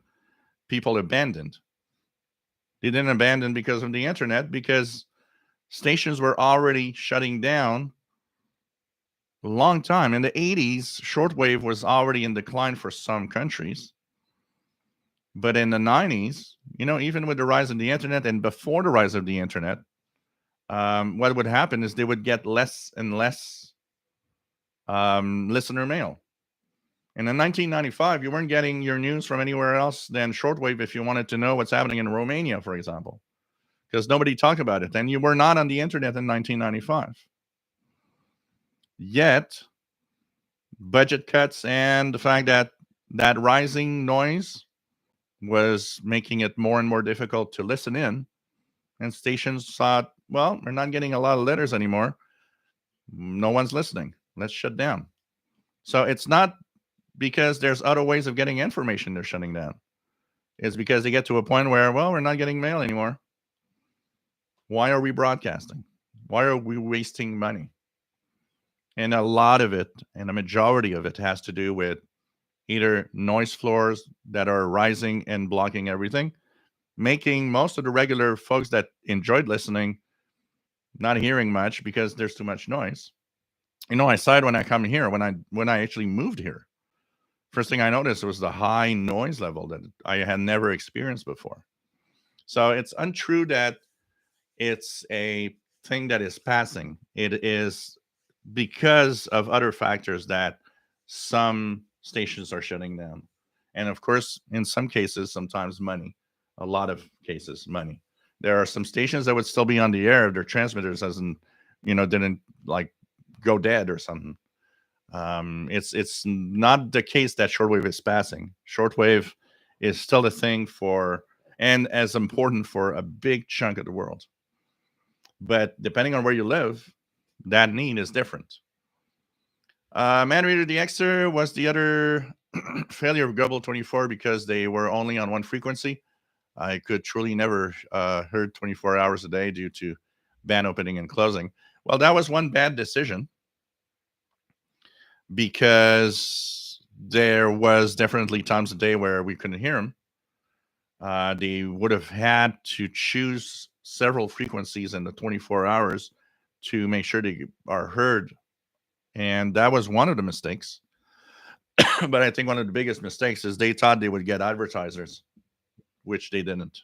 Speaker 1: people abandoned. They didn't abandon because of the internet, because stations were already shutting down a long time. In the 80s, shortwave was already in decline for some countries. But in the 90s, even with the rise of the internet and before the rise of the internet, what would happen is they would get less and less listener mail. And in 1995, you weren't getting your news from anywhere else than shortwave if you wanted to know what's happening in Romania, for example, because nobody talked about it. And you were not on the internet in 1995. Yet, budget cuts and the fact that rising noise was making it more and more difficult to listen in, and stations thought, well, we're not getting a lot of letters anymore. No one's listening. Let's shut down. So it's not because there's other ways of getting information they're shutting down. It's because they get to a point where, well, we're not getting mail anymore. Why are we broadcasting? Why are we wasting money? And a lot of it, and a majority of it, has to do with either noise floors that are rising and blocking everything, making most of the regular folks that enjoyed listening not hearing much because there's too much noise. I said when I come here, when I actually moved here, first thing I noticed was the high noise level that I had never experienced before. So it's untrue that it's a thing that is passing. It is because of other factors that some stations are shutting down. And of course, in some cases, sometimes money. A lot of cases, money. There are some stations that would still be on the air if their transmitters didn't like go dead or something. It's not the case that shortwave is passing. Shortwave is still a thing for, and as important for, a big chunk of the world. But depending on where you live, that need is different. Man Reader DXer was the other failure of Global 24 because they were only on one frequency. I could truly never heard 24 hours a day due to band opening and closing. Well, that was one bad decision because there was definitely times a day where we couldn't hear them. They would have had to choose several frequencies in the 24 hours to make sure they are heard. And that was one of the mistakes. But I think one of the biggest mistakes is they thought they would get advertisers, which they didn't.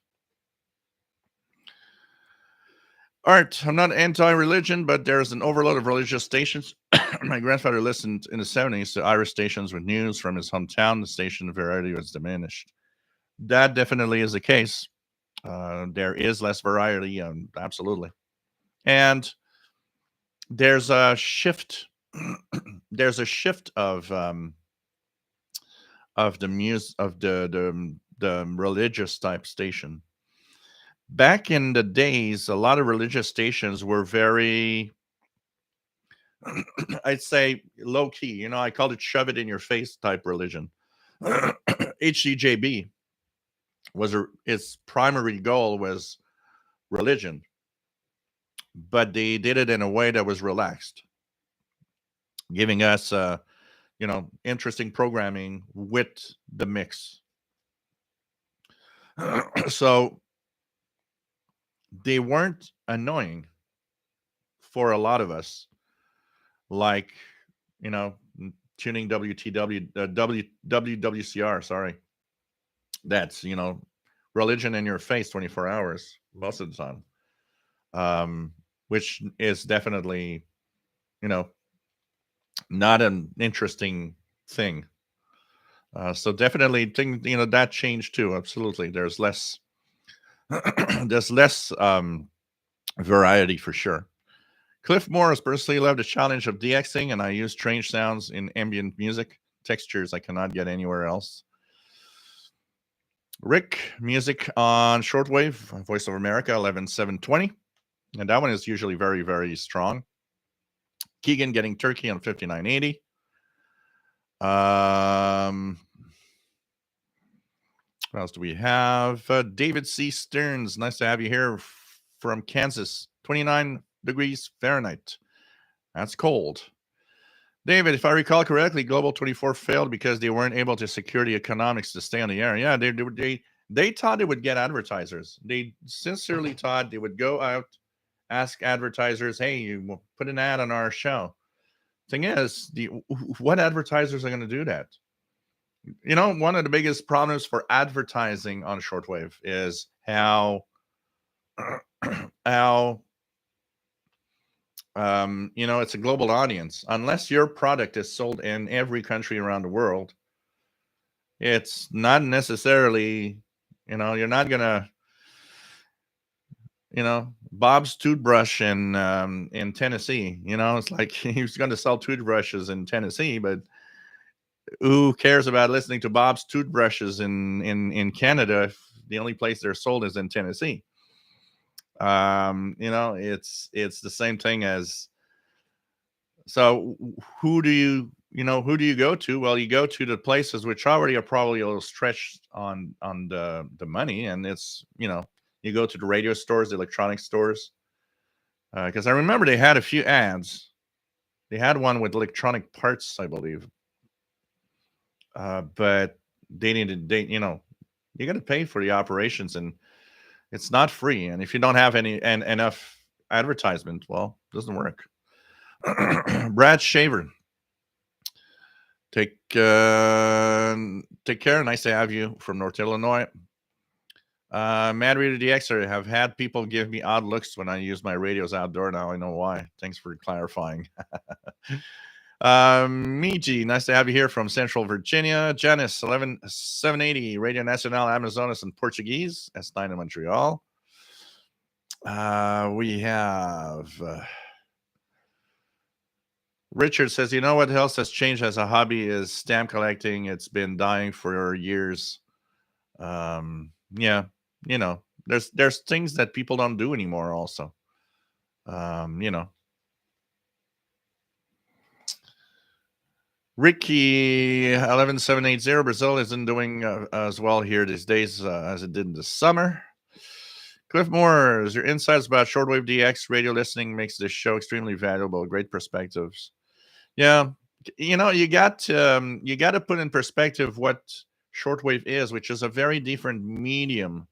Speaker 1: All right, I'm not anti-religion, but there's an overload of religious stations. My grandfather listened in the 70s to Irish stations with news from his hometown. The station variety was diminished. That definitely is the case. There is less variety, absolutely. And there's a shift. There's a shift of the religious type station. Back in the days, a lot of religious stations were very I'd say low key. I called it shove it in your face type religion. HCJB its primary goal was religion, but they did it in a way that was relaxed, giving us interesting programming with the mix. So they weren't annoying for a lot of us, like you know tuning WTW WWCR. Sorry, that's religion in your face 24 hours most of the time, which is definitely you know not an interesting thing. So definitely think that changed too. Absolutely, there's less there's less variety for sure. Cliff Morris personally loved the challenge of DXing, and I use strange sounds in ambient music, textures I cannot get anywhere else. Rick, music on Shortwave, Voice of America, 11720. And that one is usually very, very strong. Keegan getting Turkey on 5980. What else do we have? David C. Stearns, nice to have you here from Kansas, 29 degrees Fahrenheit. That's cold. David, if I recall correctly, Global 24 failed because they weren't able to secure the economics to stay on the air. Yeah, they thought they would get advertisers. They sincerely thought they would go out, ask advertisers, hey, you put an ad on our show. Thing is, what advertisers are going to do that? One of the biggest problems for advertising on shortwave is how it's a global audience. Unless your product is sold in every country around the world, it's not necessarily, you're not gonna, Bob's toothbrush in Tennessee. It's like he's going to sell toothbrushes in Tennessee, but who cares about listening to Bob's toothbrushes in Canada if the only place they're sold is in Tennessee? It's the same thing as. So who do you go to? Well, you go to the places which already are probably a little stretched on the money, and it's you go to the radio stores, the electronic stores, because I remember they had a few ads. They had one with electronic parts, I believe, but you got to pay for the operations, and it's not free. And if you don't have enough advertisement, well, it doesn't work. Brad Shaver, take care. Nice to have you from North Illinois. Mad Reader DX, have had people give me odd looks when I use my radios outdoor. Now I know why. Thanks for clarifying. Miji, nice to have you here from Central Virginia. Janice, 11780, Radio Nacional Amazonas in Portuguese, S9 in Montreal. We have Richard says, what else has changed as a hobby is stamp collecting. It's been dying for years. Yeah, there's things that people don't do anymore also. Ricky 11780, Brazil isn't doing as well here these days as it did in the summer. Cliff Moores, your insights about shortwave DX radio listening makes this show extremely valuable. Great perspectives. Yeah, you got to put in perspective what shortwave is, which is a very different medium.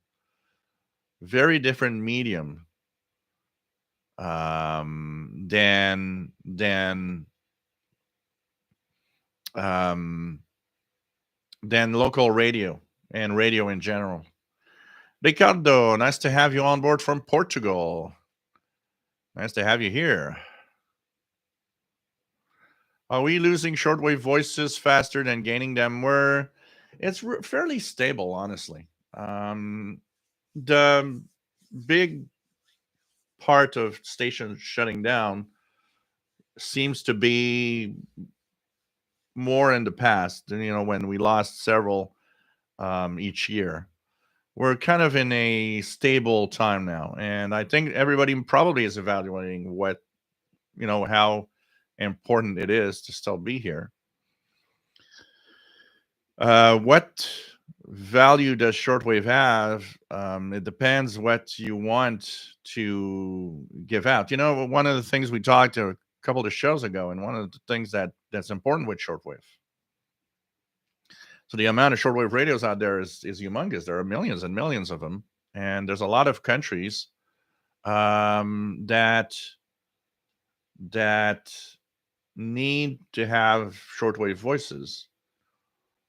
Speaker 1: Very different medium than local radio and radio in general. Ricardo, nice to have you on board from Portugal. Nice to have you here. Are we losing shortwave voices faster than gaining them? It's fairly stable, honestly. The big part of stations shutting down seems to be more in the past. When we lost several each year. We're kind of in a stable time now, and I think everybody probably is evaluating what how important it is to still be here. What value does shortwave have? It depends what you want to give out. One of the things we talked a couple of shows ago, and one of the things that's important with shortwave. So the amount of shortwave radios out there is humongous. There are millions and millions of them, and there's a lot of countries that need to have shortwave voices.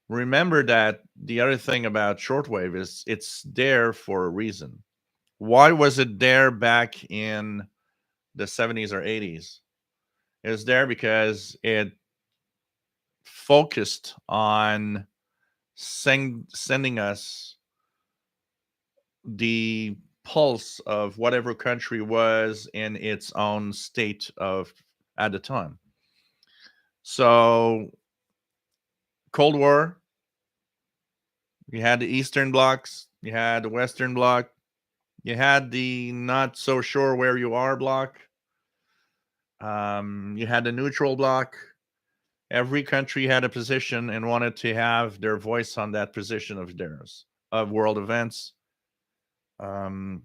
Speaker 1: Remember that the other thing about shortwave is it's there for a reason. Why was it there back in the 70s or 80s? It was there because it focused on sending us the pulse of whatever country was in its own state of at the time. So Cold War, you had the Eastern blocks, you had the Western bloc, you had the not so sure where you are bloc, you had the neutral bloc. Every country had a position and wanted to have their voice on that position of theirs, of world events. And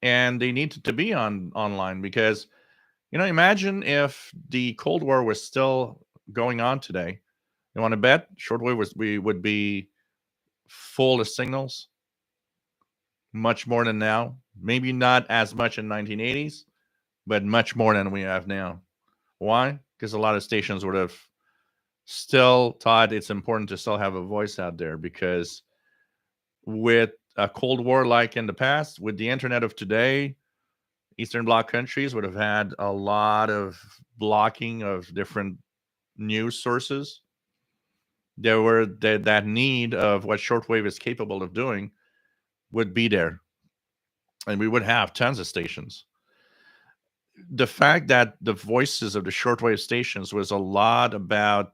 Speaker 1: they needed to be online because, imagine if the Cold War was still going on today. You want to bet shortwave would be full of signals, much more than now. Maybe not as much in 1980s, but much more than we have now. Why? Because a lot of stations would have still thought it's important to still have a voice out there, because with a Cold War like in the past, with the internet of today, Eastern Bloc countries would have had a lot of blocking of different news sources. There were that need of what shortwave is capable of doing would be there, and we would have tons of stations. The fact that the voices of the shortwave stations was a lot about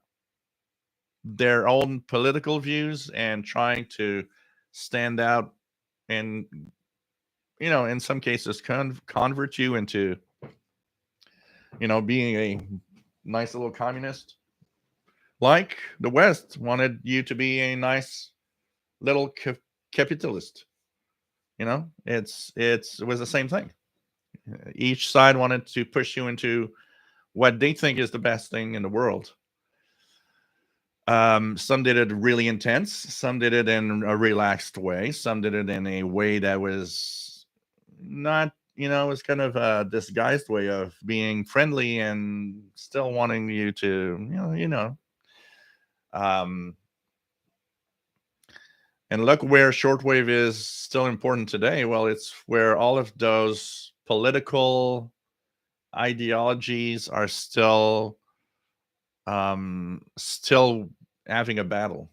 Speaker 1: their own political views and trying to stand out, and in some cases convert you into being a nice little communist, like the West wanted you to be a nice little capitalist. It was the same thing. Each side wanted to push you into what they think is the best thing in the world. Some did it really intense. Some did it in a relaxed way. Some did it in a way that was not, it was kind of a disguised way of being friendly and still wanting you to, and look where shortwave is still important today. Well, it's where all of those political ideologies are still having a battle.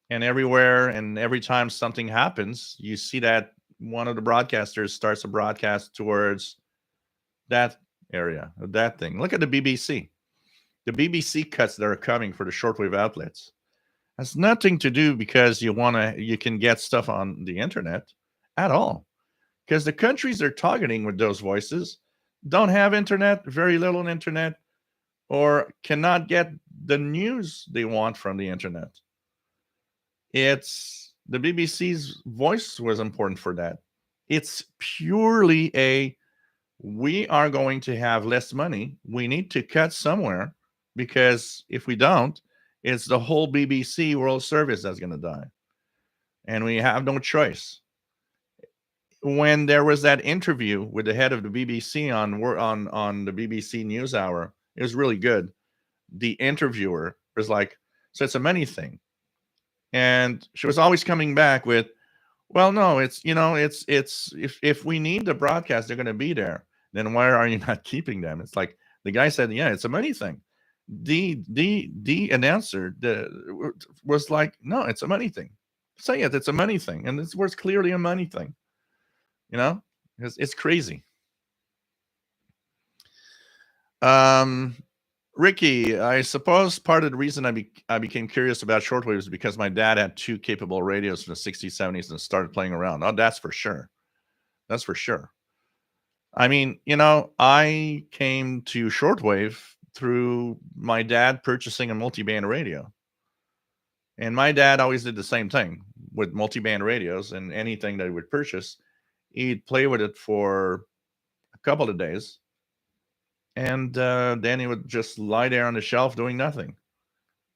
Speaker 1: And everywhere and every time something happens, you see that one of the broadcasters starts a broadcast towards that area, that thing. Look at the BBC. The BBC cuts that are coming for the shortwave outlets has nothing to do because you can get stuff on the internet at all. Because the countries they're targeting with those voices don't have internet, very little internet, or cannot get the news they want from the internet. It's the BBC's voice was important for that. It's purely we are going to have less money. We need to cut somewhere, because if we don't, it's the whole BBC World Service that's going to die. And we have no choice. When there was that interview with the head of the BBC on the BBC NewsHour, it was really good. The interviewer was like, so it's a money thing. And she was always coming back with, well, no, it's if we need the broadcast, they're going to be there. Then why are you not keeping them? It's like the guy said, yeah, it's a money thing. The announcer was like, no, it's a money thing. Say it, it's a money thing, and this was clearly a money thing. It's crazy. Ricky, I suppose part of the reason I became curious about shortwave is because my dad had two capable radios from the 60s, 70s and started playing around. Oh, that's for sure. That's for sure. I mean, I came to shortwave through my dad purchasing a multi-band radio. And my dad always did the same thing with multi-band radios, and anything that he would purchase, he'd play with it for a couple of days, and then he would just lie there on the shelf doing nothing.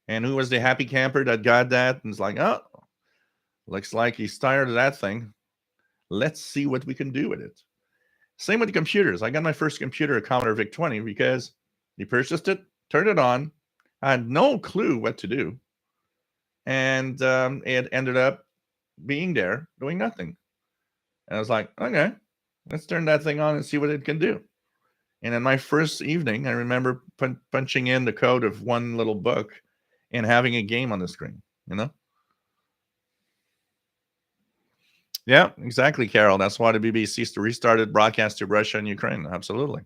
Speaker 1: And who was the happy camper that got that and was like, oh, looks like he's tired of that thing. Let's see what we can do with it. Same with the computers. I got my first computer, a Commodore VIC 20, because he purchased it, turned it on, I had no clue what to do, and it ended up being there doing nothing. And I was like, okay, let's turn that thing on and see what it can do. And in my first evening, I remember punching in the code of one little book and having a game on the screen, you know? Yeah, exactly, Carol. That's why the BBC restarted broadcast to Russia and Ukraine. Absolutely.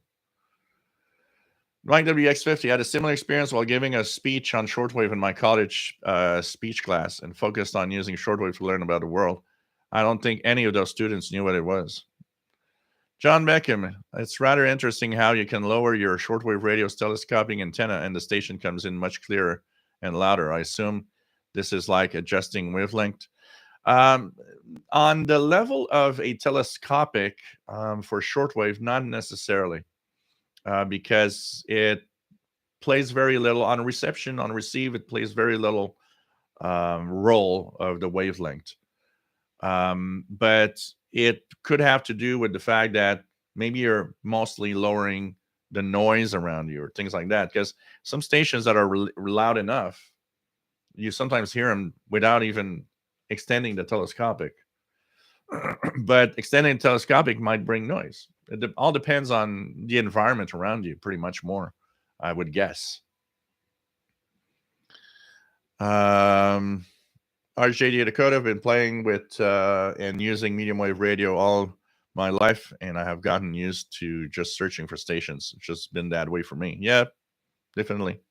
Speaker 1: Mike WX50 had a similar experience while giving a speech on shortwave in my college speech class and focused on using shortwave to learn about the world. I don't think any of those students knew what it was. John Beckham, it's rather interesting how you can lower your shortwave radio's telescoping antenna and the station comes in much clearer and louder. I assume this is like adjusting wavelength. Um, on the level of a telescopic for shortwave, not necessarily, because it plays very little on reception, on receive, it plays very little role of the wavelength. But it could have to do with the fact that maybe you're mostly lowering the noise around you or things like that. Because some stations that are loud enough, you sometimes hear them without even extending the telescopic. But extending the telescopic might bring noise. It all depends on the environment around you, pretty much more, I would guess. RJD Dakota, I've been playing with and using medium wave radio all my life, and I have gotten used to just searching for stations. It's just been that way for me. Yeah, definitely.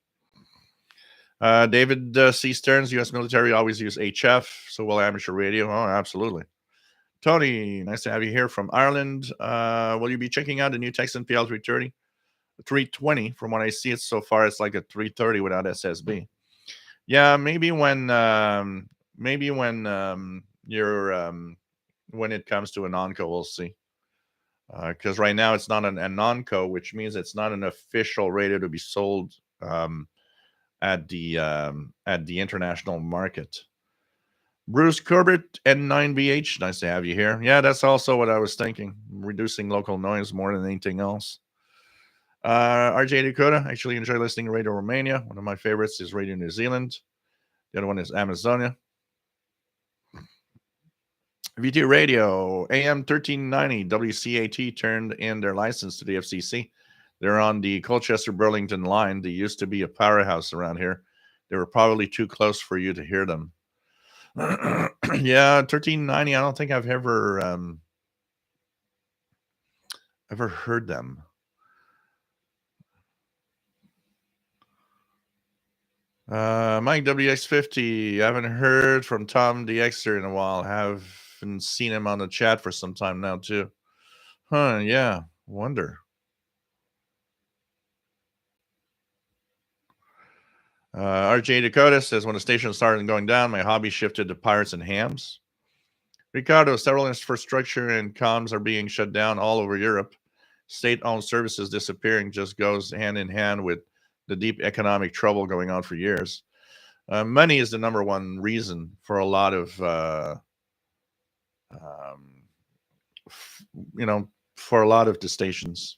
Speaker 1: David C. Stearns, U.S. military always use HF, so will amateur radio. Oh, absolutely. Tony, nice to have you here from Ireland. Will you be checking out the new Texan PL 330? 320, from what I see it so far, it's like a 330 without SSB. Yeah, maybe when you're when it comes to an onco, we'll see. Because right now it's not an onco, which means it's not an official radio to be sold at the international market. Bruce Corbett, N9BH, nice to have you here. Yeah, that's also what I was thinking. Reducing local noise more than anything else. RJ Dakota, actually enjoy listening to Radio Romania. One of my favorites is Radio New Zealand. The other one is Amazonia. VT Radio, AM 1390, WCAT turned in their license to the FCC. They're on the Colchester Burlington line. They used to be a powerhouse around here. They were probably too close for you to hear them. Yeah, 1390. I don't think I've ever heard them. Mike WX50. I haven't heard from Tom DXer in a while. Haven't seen him on the chat for some time now too. Huh? Yeah. Wonder. RJ Dakota says, when the station started going down, my hobby shifted to pirates and hams. Ricardo, several infrastructure and comms are being shut down all over Europe. State-owned services disappearing just goes hand in hand with the deep economic trouble going on for years. Money is the number one reason for a lot of, for a lot of the stations.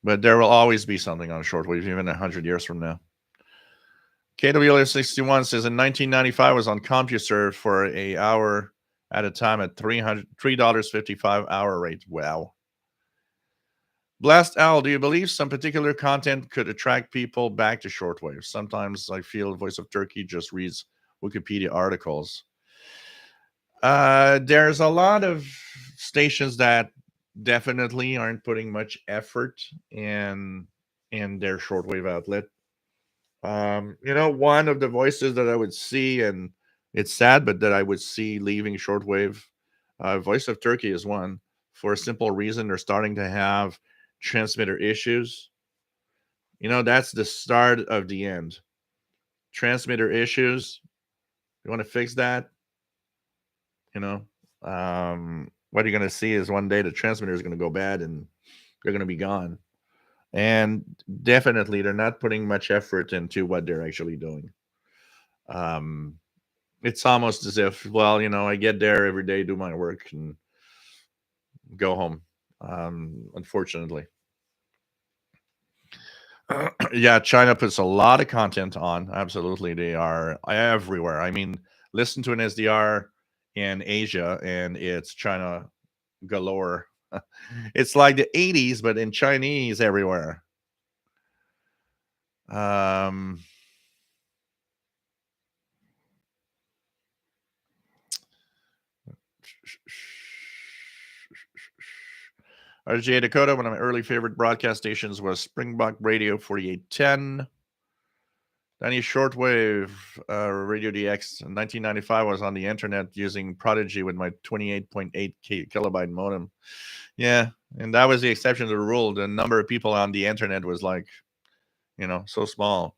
Speaker 1: But there will always be something on shortwave, even 100 years from now. KWL61 says in 1995 I was on CompuServe for an hour at a time at $3.55 hour rate. Wow. Blast Owl, do you believe some particular content could attract people back to shortwave? Sometimes I feel Voice of Turkey just reads Wikipedia articles. There's a lot of stations that definitely aren't putting much effort in their shortwave outlet. One of the voices that I would see, and it's sad, but that I would see leaving shortwave, Voice of Turkey is one. for a simple reason. They're starting to have transmitter issues. That's the start of the end. Transmitter issues. You want to fix that? You know, what you're going to see is one day the transmitter is going to go bad and they're going to be gone. And definitely, they're not putting much effort into what they're actually doing. It's almost as if, well, I get there every day, do my work, and go home. Unfortunately. Yeah, China puts a lot of content on. Absolutely. They are everywhere. I mean, listen to an SDR in Asia and it's China galore. It's like the 80s, but in Chinese everywhere. Um, RJ Dakota, one of my early favorite broadcast stations was Springbok Radio 4810. Danny Shortwave, Radio DX. In 1995, I was on the internet using Prodigy with my 28.8 kilobyte modem. Yeah, and that was the exception to the rule. The number of people on the internet was like, so small.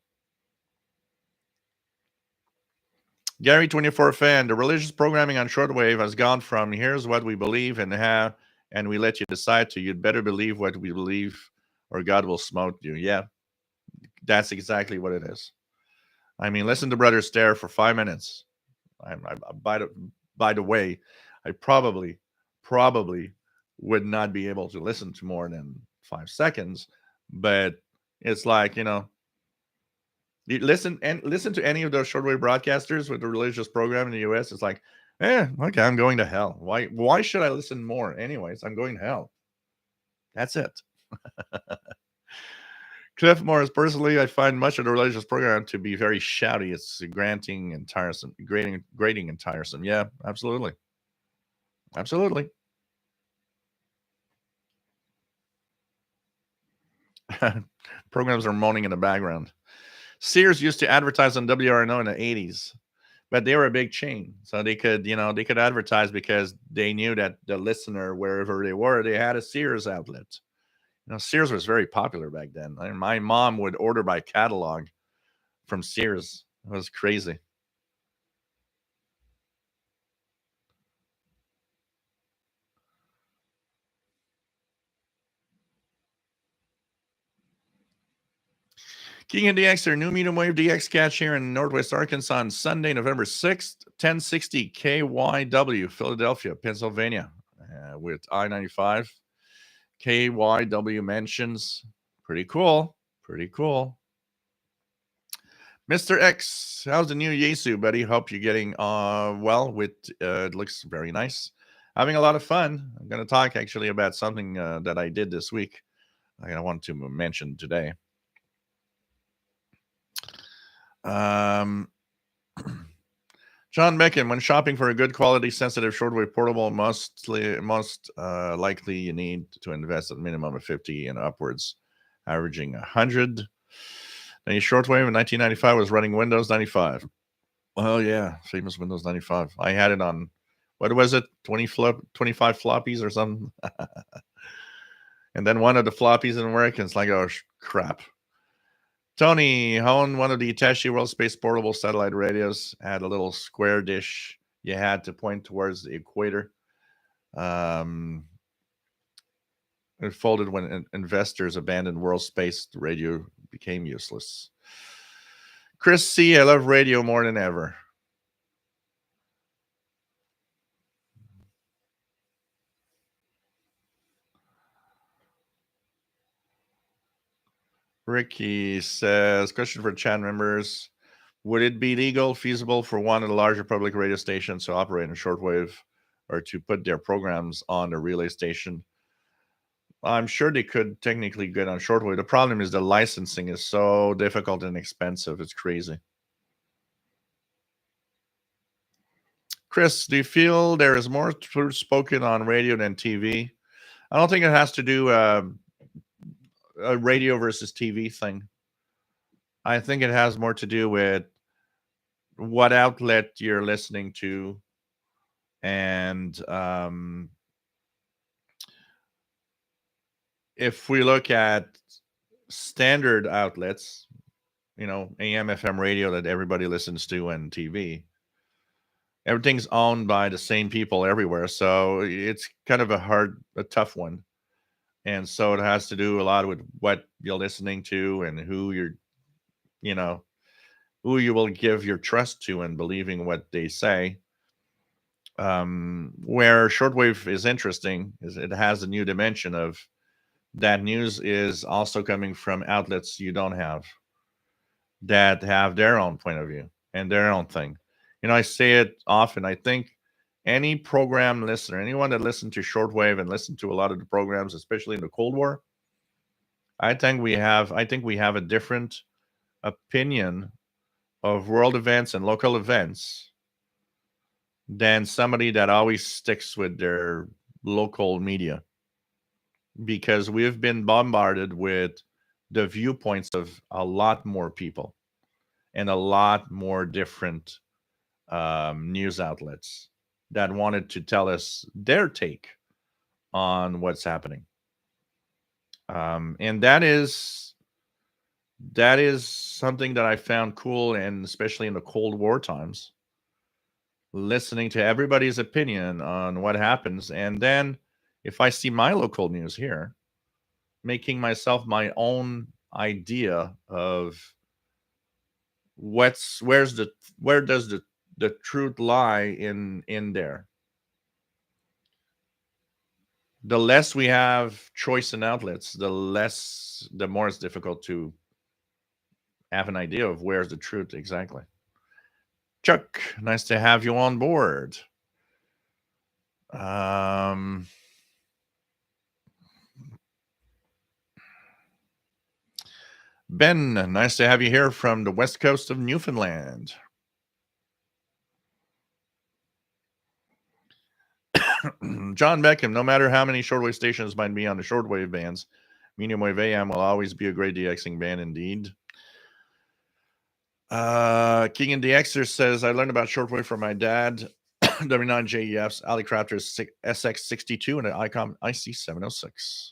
Speaker 1: Gary 24 fan, the religious programming on shortwave has gone from here's what we believe and we let you decide to you'd better believe what we believe or God will smote you. Yeah, that's exactly what it is. I mean, listen to Brother Stare for 5 minutes. By the way, I probably would not be able to listen to more than 5 seconds, but it's like, you listen to any of those shortwave broadcasters with the religious program in the US. It's like, okay, I'm going to hell. Why should I listen more? Anyways, I'm going to hell. That's it. Cliff Morris, personally, I find much of the religious program to be very shouty. It's grating and tiresome. Grating and tiresome. Yeah, absolutely. Absolutely. Programs are moaning in the background. Sears used to advertise on WRNO in the 80s, but they were a big chain. So they could advertise because they knew that the listener, wherever they were, they had a Sears outlet. Sears was very popular back then. My mom would order by catalog from Sears. It was crazy. King of DX, their new medium wave DX catch here in Northwest Arkansas on Sunday, November 6th, 1060 KYW, Philadelphia, Pennsylvania, with I-95. KYW mentions. Pretty cool. Pretty cool. Mr. X, how's the new Yesu, buddy? Hope you're getting well. It looks very nice. Having a lot of fun. I'm going to talk actually about something that I did this week. I want to mention today. John Meckin, when shopping for a good quality sensitive shortwave portable, most likely you need to invest at a minimum of 50 and upwards, averaging 100. Now, your shortwave in 1995 was running Windows 95. Oh yeah, famous Windows 95. I had it on, what was it, 25 floppies or something. And then one of the floppies didn't work, and it's like, oh crap. Tony owned one of the Hitachi World Space Portable satellite radios. Had a little square dish you had to point towards the equator. It folded when investors abandoned world space. The radio became useless. Chris C., I love radio more than ever. Ricky says, question for chat members. Would it be legal, feasible for one of the larger public radio stations to operate in shortwave or to put their programs on a relay station? I'm sure they could technically get on shortwave. The problem is the licensing is so difficult and expensive. It's crazy. Chris, do you feel there is more truth spoken on radio than TV? I don't think it has to do a radio versus TV thing. I think it has more to do with what outlet you're listening to and if we look at standard outlets, AM, FM radio that everybody listens to and TV, everything's owned by the same people everywhere. So it's kind of a tough one. And so it has to do a lot with what you're listening to and you know, who you will give your trust to and believing what they say. Where shortwave is interesting is it has a new dimension of that news is also coming from outlets you don't have that have their own point of view and their own thing. I say it often. I think any program listener, anyone that listened to shortwave and listened to a lot of the programs, especially in the Cold War, I think we have a different opinion of world events and local events than somebody that always sticks with their local media, because we've been bombarded with the viewpoints of a lot more people and a lot more different news outlets that wanted to tell us their take on what's happening. And that is something that I found cool, and especially in the Cold War times, listening to everybody's opinion on what happens. And then if I see my local news here, making myself my own idea of where does the truth lie in there. The less we have choice in outlets, the more it's difficult to have an idea of where's the truth exactly. Chuck, nice to have you on board. Ben, nice to have you here from the west coast of Newfoundland. John Beckham, no matter how many shortwave stations might be on the shortwave bands, medium wave AM will always be a great DXing band indeed. Keegan DXer says, I learned about shortwave from my dad, W9JEF's Ali Crafter's SX62 and an ICOM IC706.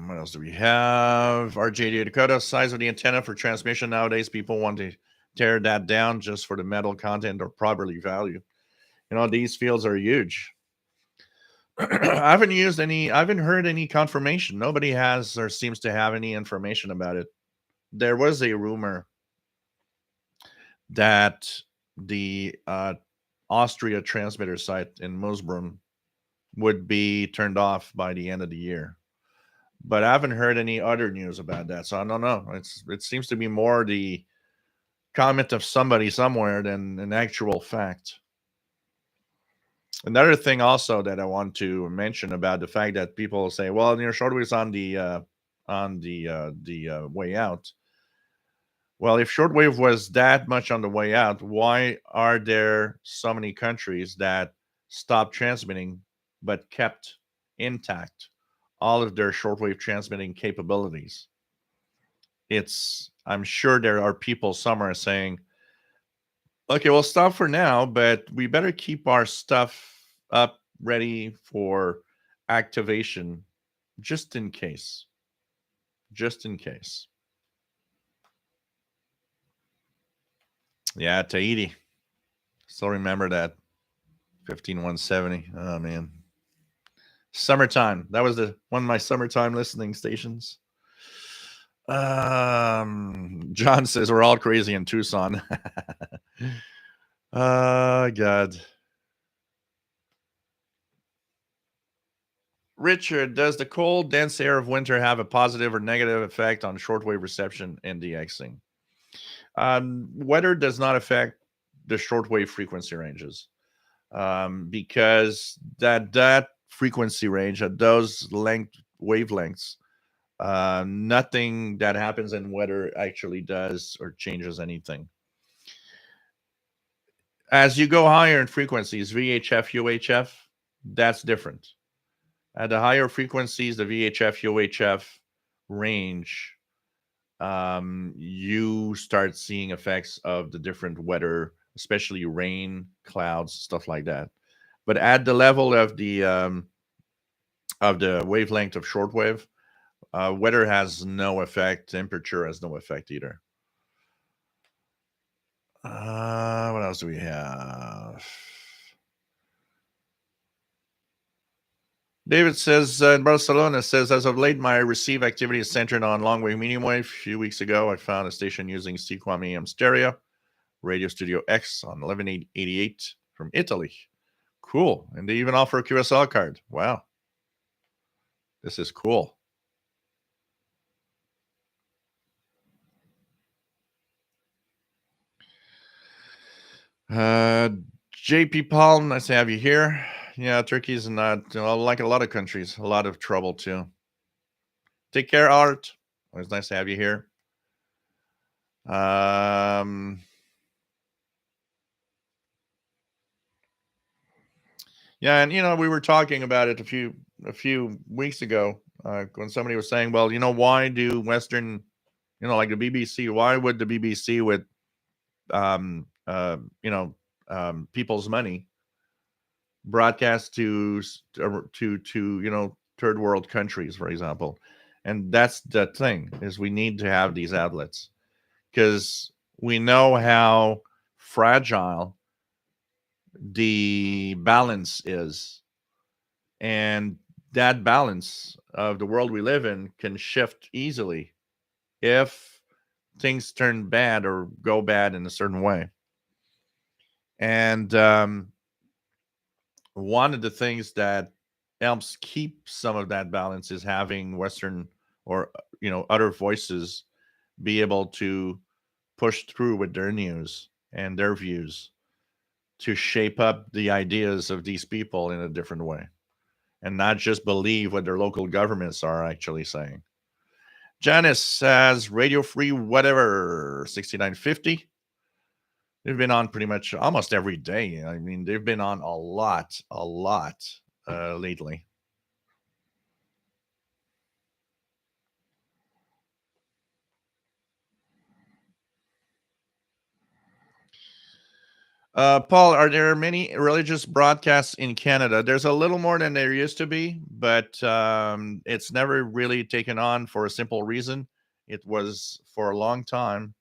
Speaker 1: What else do we have? RJ Dakota, size of the antenna for transmission. Nowadays, people want to tear that down just for the metal content or properly value. These fields are huge. I haven't heard any confirmation. Nobody has or seems to have any information about it. There was a rumor that the Austria transmitter site in Moosbrunn would be turned off by the end of the year, but I haven't heard any other news about that. So I don't know. It seems to be more the comment of somebody somewhere than an actual fact. Another thing also that I want to mention about the fact that people say, well, shortwave's on the way out. Well, if shortwave was that much on the way out, why are there so many countries that stopped transmitting but kept intact all of their shortwave transmitting capabilities? I'm sure there are people somewhere saying, okay, we'll stop for now, but we better keep our stuff up ready for activation just in case. Just in case. Yeah, Tahiti. Still remember that 15170. Oh man. Summertime. That was one of my summertime listening stations. John says we're all crazy in Tucson. God. Richard, does the cold, dense air of winter have a positive or negative effect on shortwave reception and DXing? Weather does not affect the shortwave frequency ranges, because that frequency range at those wavelengths, nothing that happens in weather actually does or changes anything. As you go higher in frequencies, VHF, UHF, that's different. At the higher frequencies, the VHF, UHF range you start seeing effects of the different weather, especially rain, clouds, stuff like that. But at the level of the wavelength of shortwave, weather has no effect. Temperature has no effect either. What else do we have? David says in Barcelona says as of late my receive activity is centered on long wave medium wave. A few weeks ago I found a station using Sequam AM stereo, Radio Studio X on 1188 from Italy. Cool, and they even offer a QSL card. Wow, this is cool. Uh, JP Paul, nice to have you here. Yeah, Turkey's not like a lot of countries, a lot of trouble too. Take care, Art. Always nice to have you here. Yeah, and we were talking about it a few weeks ago when somebody was saying, well, why do Western, like the BBC, why would the BBC with um, uh, you know people's money broadcast to third world countries, for example? And that's the thing, is we need to have these outlets because we know how fragile the balance is, and that balance of the world we live in can shift easily if things turn bad or go bad in a certain way. And one of the things that helps keep some of that balance is having Western or other voices be able to push through with their news and their views to shape up the ideas of these people in a different way, and not just believe what their local governments are actually saying. Janice says Radio Free whatever 6950. They've been on pretty much almost every day. I mean, they've been on a lot lately. Paul, are there many religious broadcasts in Canada? There's a little more than there used to be, but it's never really taken on for a simple reason. It was for a long time.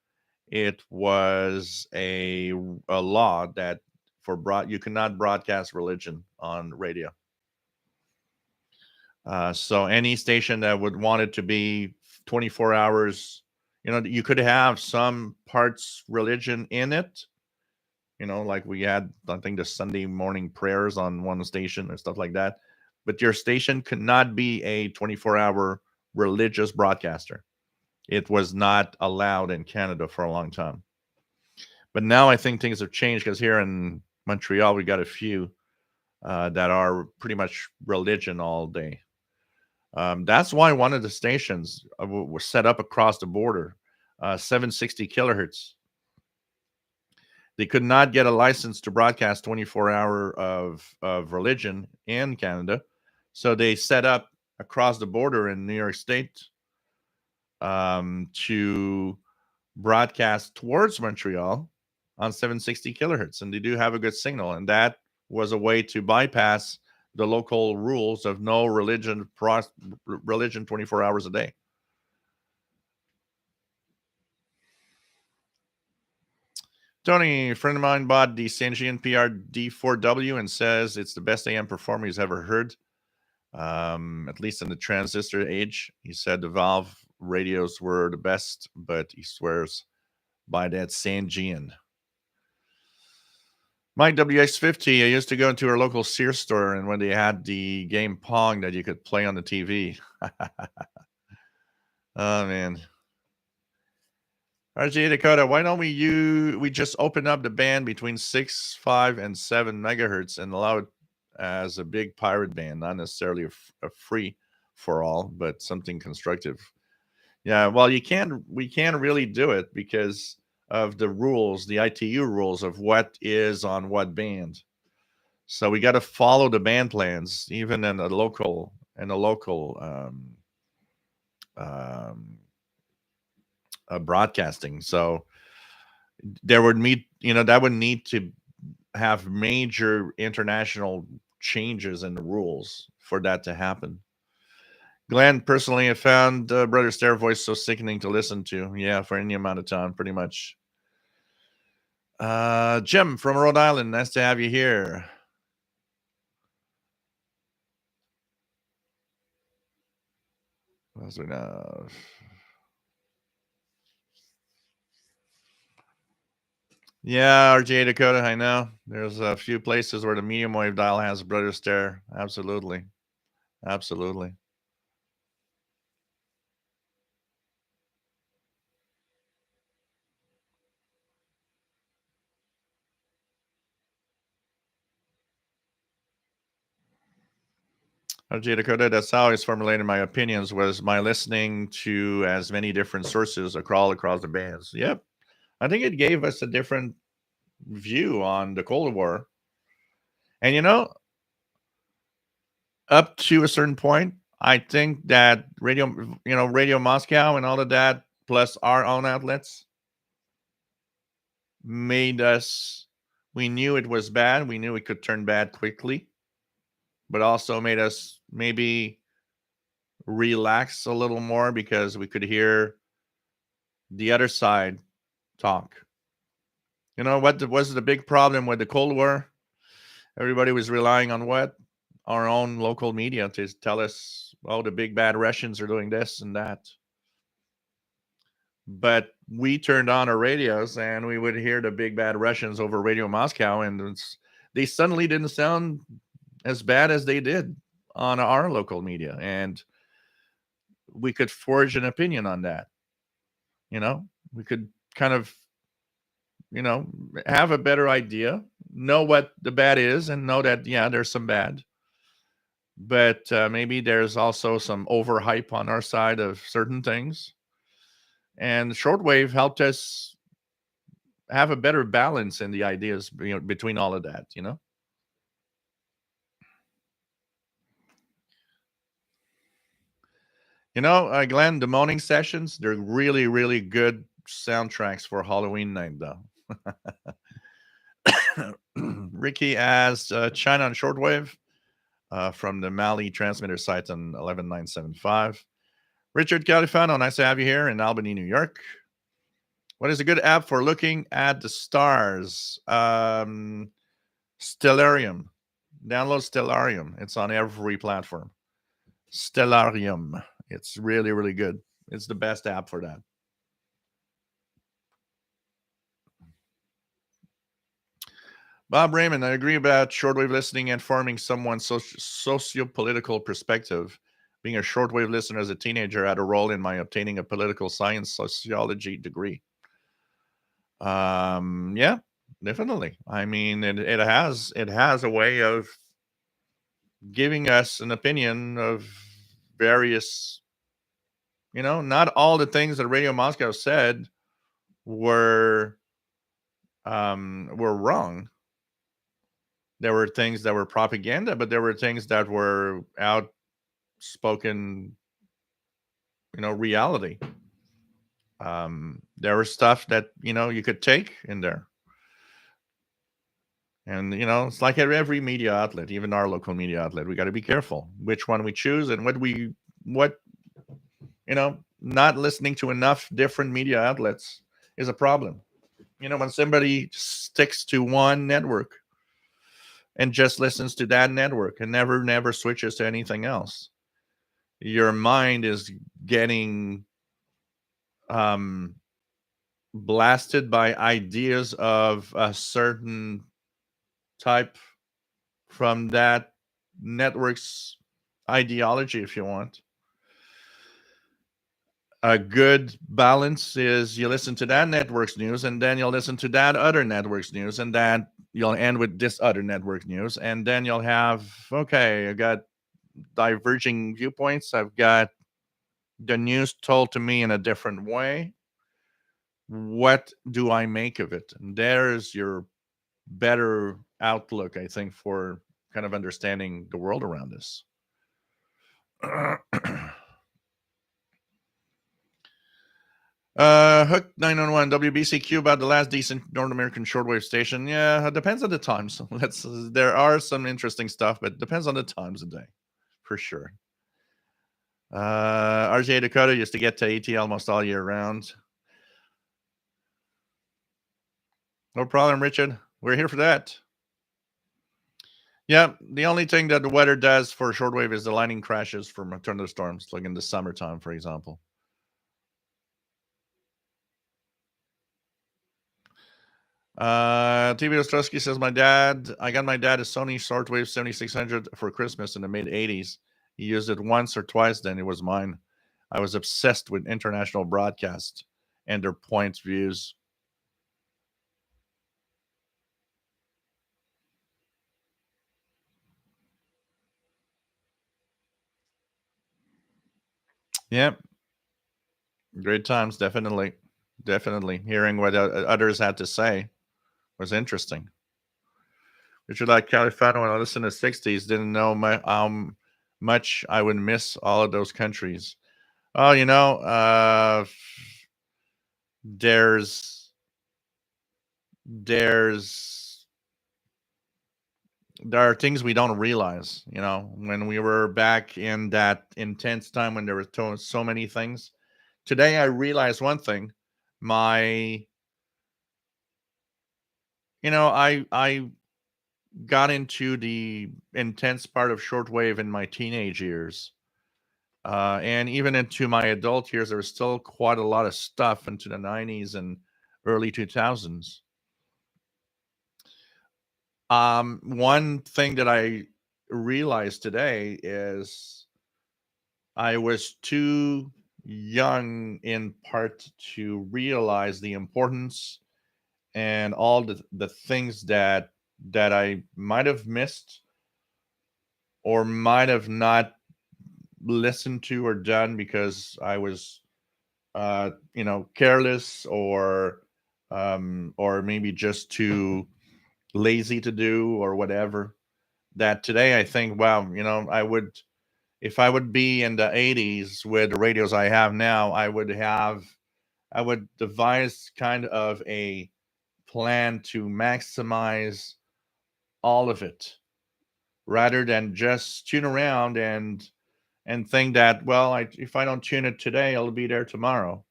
Speaker 1: It was a law that you cannot broadcast religion on radio. So any station that would want it to be 24 hours, you could have some parts religion in it. Like we had, I think, the Sunday morning prayers on one station and stuff like that. But your station could not be a 24-hour religious broadcaster. It was not allowed in Canada for a long time. But now I think things have changed because here in Montreal, we got a few that are pretty much religion all day. That's why one of the stations was set up across the border, 760 kilohertz. They could not get a license to broadcast 24-hour of religion in Canada. So they set up across the border in New York State to broadcast towards Montreal on 760 kilohertz. And they do have a good signal. And that was a way to bypass the local rules of no religion 24 hours a day. Tony, a friend of mine, bought the Sanjian PR D4W and says it's the best AM performer he's ever heard, at least in the transistor age. He said the Valve radios were the best, but he swears by that Sanjian. My WX50, I used to go into our local Sears store, and when they had the game Pong that you could play on the TV. Oh, man. RJ Dakota, why don't we just open up the band between 6, 5, and 7 megahertz and allow it as a big pirate band, not necessarily a free for all, but something constructive. Yeah, well, we can't really do it because of the rules, the ITU rules of what is on what band. So we got to follow the band plans, even in a local um, broadcasting. So there would meet, that would need to have major international changes in the rules for that to happen. Glenn, personally, I found Brother Stair voice so sickening to listen to. Yeah, for any amount of time, pretty much. Jim from Rhode Island, nice to have you here. What else? Yeah, RGA Dakota, I know. There's a few places where the medium wave dial has a Brother Stair. Absolutely. Absolutely. RGA Dakota, that's how I always formulated my opinions, was my listening to as many different sources across the bands. Yep. I think it gave us a different view on the Cold War. And up to a certain point, I think that Radio Moscow and all of that, plus our own outlets, made us. We knew it was bad. We knew it could turn bad quickly, but also made us maybe relax a little more because we could hear the other side talk. What was the big problem with the Cold War? Everybody was relying on what? Our own local media to tell us, oh, the big bad Russians are doing this and that. But we turned on our radios and we would hear the big bad Russians over Radio Moscow, and they suddenly didn't sound as bad as they did on our local media. And we could forge an opinion on that. We could kind of, have a better idea, know what the bad is, and know that, yeah, there's some bad. But maybe there's also some overhype on our side of certain things. And shortwave helped us have a better balance in the ideas, between all of that. Glenn, the morning sessions, they're really, really good soundtracks for Halloween night, though. Ricky asked China on shortwave from the Mali transmitter site on 11975. Richard Califano, nice to have you here in Albany, New York. What is a good app for looking at the stars? Stellarium. Download Stellarium. It's on every platform. Stellarium. It's really, really good. It's the best app for that. Bob Raymond, I agree about shortwave listening and forming someone's socio-political perspective. Being a shortwave listener as a teenager had a role in my obtaining a political science sociology degree. Yeah, definitely. I mean, it has a way of giving us an opinion of various. Not all the things that Radio Moscow said were wrong. There were things that were propaganda, but there were things that were outspoken, reality. There was stuff that you could take in there. And it's like every media outlet, even our local media outlet, we got to be careful which one we choose and what not listening to enough different media outlets is a problem. When somebody sticks to one network and just listens to that network and never switches to anything else, your mind is getting blasted by ideas of a certain type from that network's ideology, if you want. A good balance is you listen to that network's news and then you'll listen to that other network's news, and then you'll end with this other network news, and then you'll have, okay, I got diverging viewpoints. I've got the news told to me in a different way. What do I make of it? And there's your better outlook, I think, for kind of understanding the world around us. Hook 911 WBCQ about the last decent North American shortwave station. Yeah, it depends on the times. There are some interesting stuff, but it depends on the times of day, for sure. RJ Dakota used to get to AT almost all year round. No problem, Richard. We're here for that. Yeah, the only thing that the weather does for shortwave is the lightning crashes from thunderstorms, like in the summertime, for example. TV Ostrowski says, I got my dad a Sony Shortwave 7600 for Christmas in the mid 80s. He used it once or twice, then it was mine. I was obsessed with international broadcast and their point views. Yep. Great times, definitely. Definitely. Hearing what others had to say was interesting. Richard like Califano when I listened to the 60s, didn't know how much I would miss all of those countries. Oh, there's there's there are things we don't realize, when we were back in that intense time when there were so many things. Today I realized one thing. My I got into the intense part of shortwave in my teenage years. And even into my adult years, there was still quite a lot of stuff into the 90s and early 2000s. One thing that I realized today is I was too young in part to realize the importance and all the things that I might have missed or might have not listened to or done because I was careless or maybe just too lazy to do or whatever. That today I think, wow, I would, if I would be in the 80s with the radios I have now, I would devise kind of a plan to maximize all of it rather than just tune around and think that, well, if I don't tune it today, it'll be there tomorrow,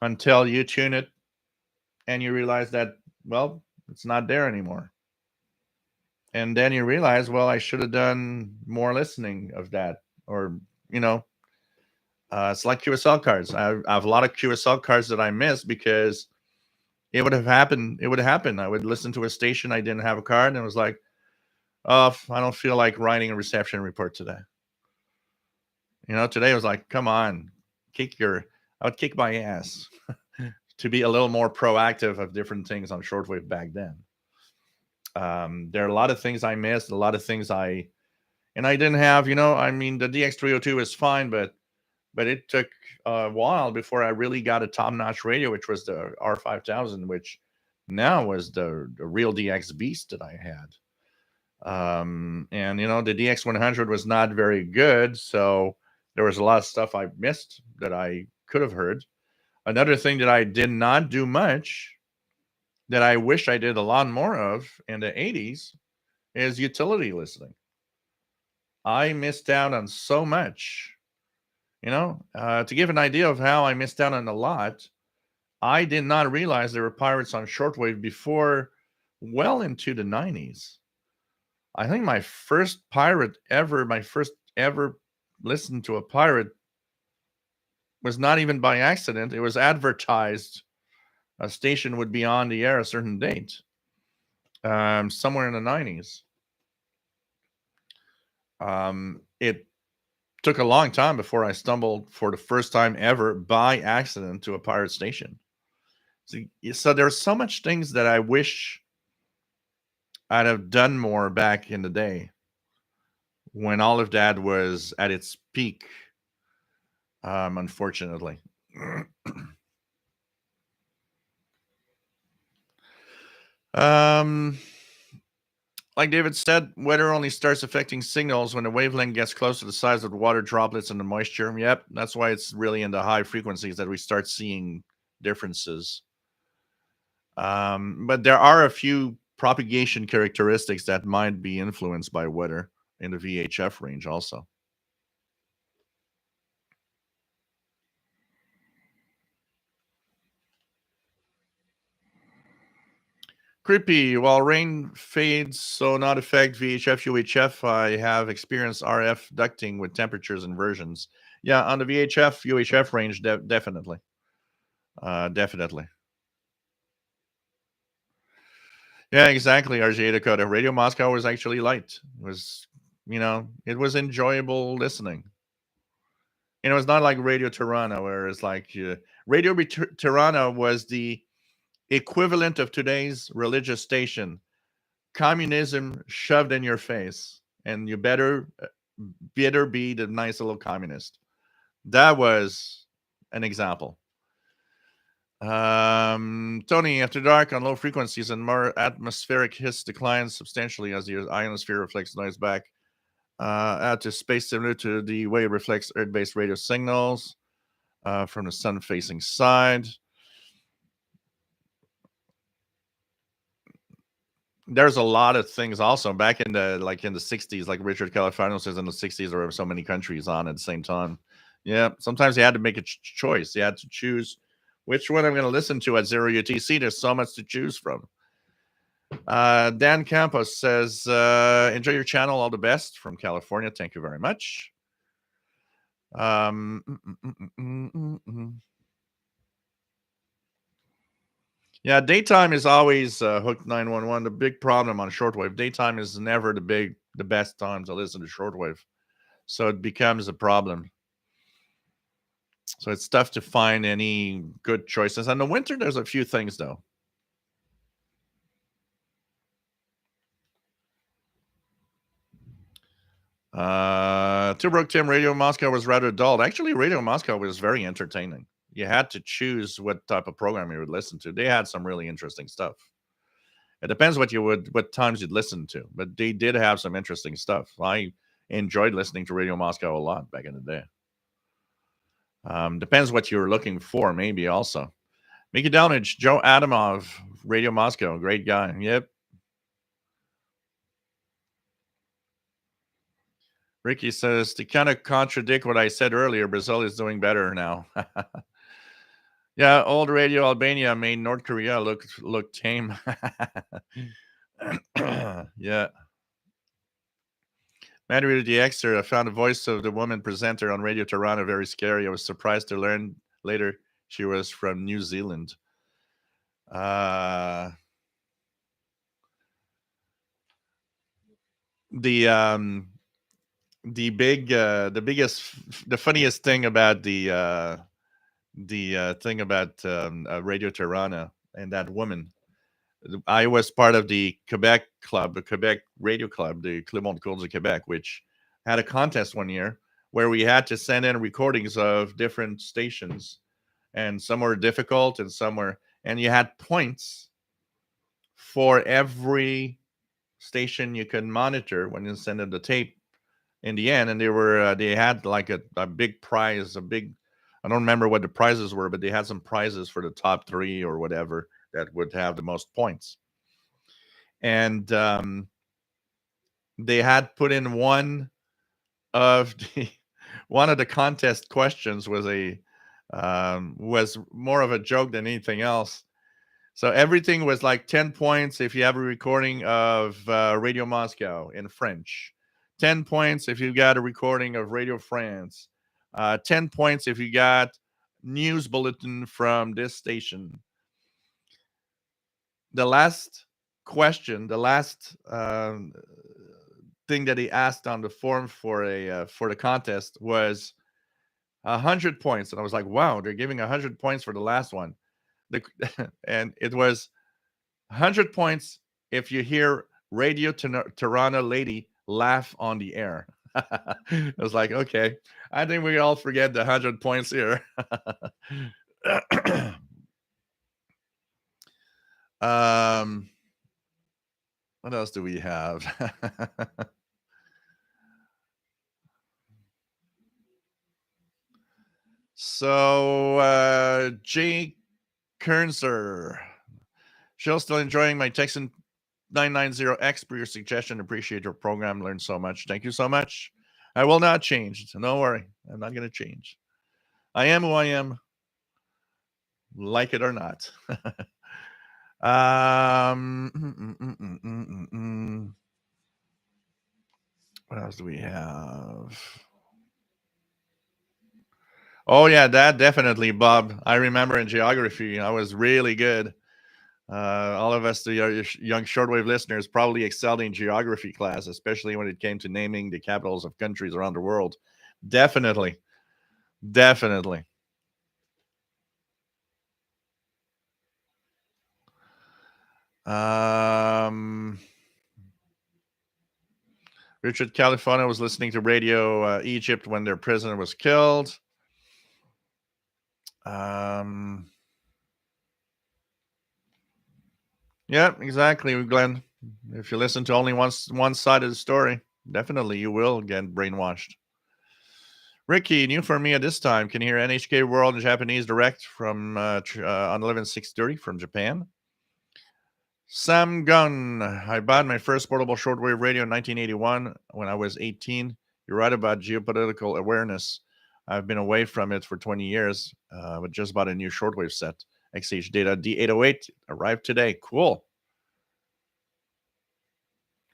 Speaker 1: until you tune it and you realize that, well, it's not there anymore. And then you realize, well, I should have done more listening of that. Or, you know, it's like QSL cards. I have a lot of QSL cards that I missed because it would have happened. It would happen. I would listen to a station. I didn't have a card, and it was like, oh, I don't feel like writing a reception report today. Today was like, come on, I would kick my ass to be a little more proactive of different things on shortwave back then. There are a lot of things I missed, a lot of things and I didn't have, I mean, the DX302 is fine, but it took a while before I really got a top-notch radio, which was the R5000, which now was the real DX beast that I had. And the DX100 was not very good, so there was a lot of stuff I missed that I could have heard. Another thing that I did not do much, that I wish I did a lot more of in the 80s, is utility listening. I missed out on so much. To give an idea of how I missed out on a lot, I did not realize there were pirates on shortwave before well into the 90s. I think my first ever listened to a pirate was not even by accident. It was advertised. A station would be on the air a certain date, somewhere in the 90s. It took a long time before I stumbled for the first time ever by accident to a pirate station. So there's so much things that I wish I'd have done more back in the day when all of that was at its peak, unfortunately. Like David said, weather only starts affecting signals when the wavelength gets close to the size of the water droplets and the moisture. Yep, that's why it's really in the high frequencies that we start seeing differences. But there are a few propagation characteristics that might be influenced by weather in the VHF range also. Creepy. While rain fades, so not affect VHF, UHF, I have experienced RF ducting with temperatures inversions. Yeah, on the VHF, UHF range, definitely. Definitely. Yeah, exactly. RGA Dakota. Radio Moscow was actually light. It was, it was enjoyable listening. It's not like Radio Tirana, where it's like Radio Tirana was the equivalent of today's religious station. Communism shoved in your face, and you better be the nice little communist. That was an example. Tony, after dark on low frequencies and more atmospheric hiss declines substantially as the ionosphere reflects noise back out to space, similar to the way it reflects Earth-based radio signals from the sun-facing side. There's a lot of things also back in the 60s, like Richard Califano says, in the 60s there were so many countries on at the same time. Yeah, sometimes you had to make a choice. You had to choose which one I'm going to listen to at 0 UTC. There's so much to choose from. Dan Campos says, enjoy your channel, all the best from California. Thank you very much. Yeah, daytime is always hooked 911. The big problem on shortwave, daytime is never the best time to listen to shortwave. So it becomes a problem. So it's tough to find any good choices. In the winter, there's a few things though. Tobruk Tim, Radio Moscow was rather dull. Actually, Radio Moscow was very entertaining. You had to choose what type of program you would listen to. They had some really interesting stuff. It depends what times you'd listen to, but they did have some interesting stuff. I enjoyed listening to Radio Moscow a lot back in the day. Depends what you're looking for, maybe also. Mickey Downage, Joe Adamov, Radio Moscow, great guy. Yep. Ricky says, to kind of contradict what I said earlier, Brazil is doing better now. Yeah, old Radio Albania made North Korea look tame. Yeah. Manuel DXer, I found the voice of the woman presenter on Radio Toronto very scary. I was surprised to learn later she was from New Zealand. The funniest thing about the thing about Radio Tirana and that woman. I was part of the Quebec club, the Quebec Radio Club, the Clément Cours de Québec, which had a contest one year where we had to send in recordings of different stations, and some were difficult and some were, and you had points for every station you could monitor when you send in the tape in the end. And they had like a big prize, I don't remember what the prizes were, but they had some prizes for the top 3 or whatever that would have the most points. And they had put in one of the contest questions was more of a joke than anything else. So everything was like 10 points if you have a recording of Radio Moscow in French, 10 points if you got a recording of Radio France, 10 points if you got news bulletin from this station. The last question, the last thing that he asked on the form for the contest was 100 points, and I was like, wow, they're giving 100 points for the last one. And it was 100 points if you hear Radio Tirana lady laugh on the air. I was like, okay, I think we all forget the 100 points here. What else do we have? So Jake Kernser. Shell still enjoying my Texan 990X for your suggestion. Appreciate your program. Learned so much. Thank you so much. I will not change. So don't worry. I'm not going to change. I am who I am, like it or not. What else do we have? Oh, yeah, that definitely, Bob. I remember in geography, I was really good. All of us, the young shortwave listeners, probably excelled in geography class, especially when it came to naming the capitals of countries around the world. Definitely. Definitely. Richard California was listening to Radio Egypt when their prisoner was killed. Yeah, exactly, Glenn. If you listen to only one side of the story, definitely you will get brainwashed. Ricky, new for me at this time. Can you hear NHK World in Japanese direct from on 11/6/30 from Japan? Sam Gunn. I bought my first portable shortwave radio in 1981 when I was 18. You're right about geopolitical awareness. I've been away from it for 20 years, but just bought a new shortwave set. XH Data D808 arrived today. Cool.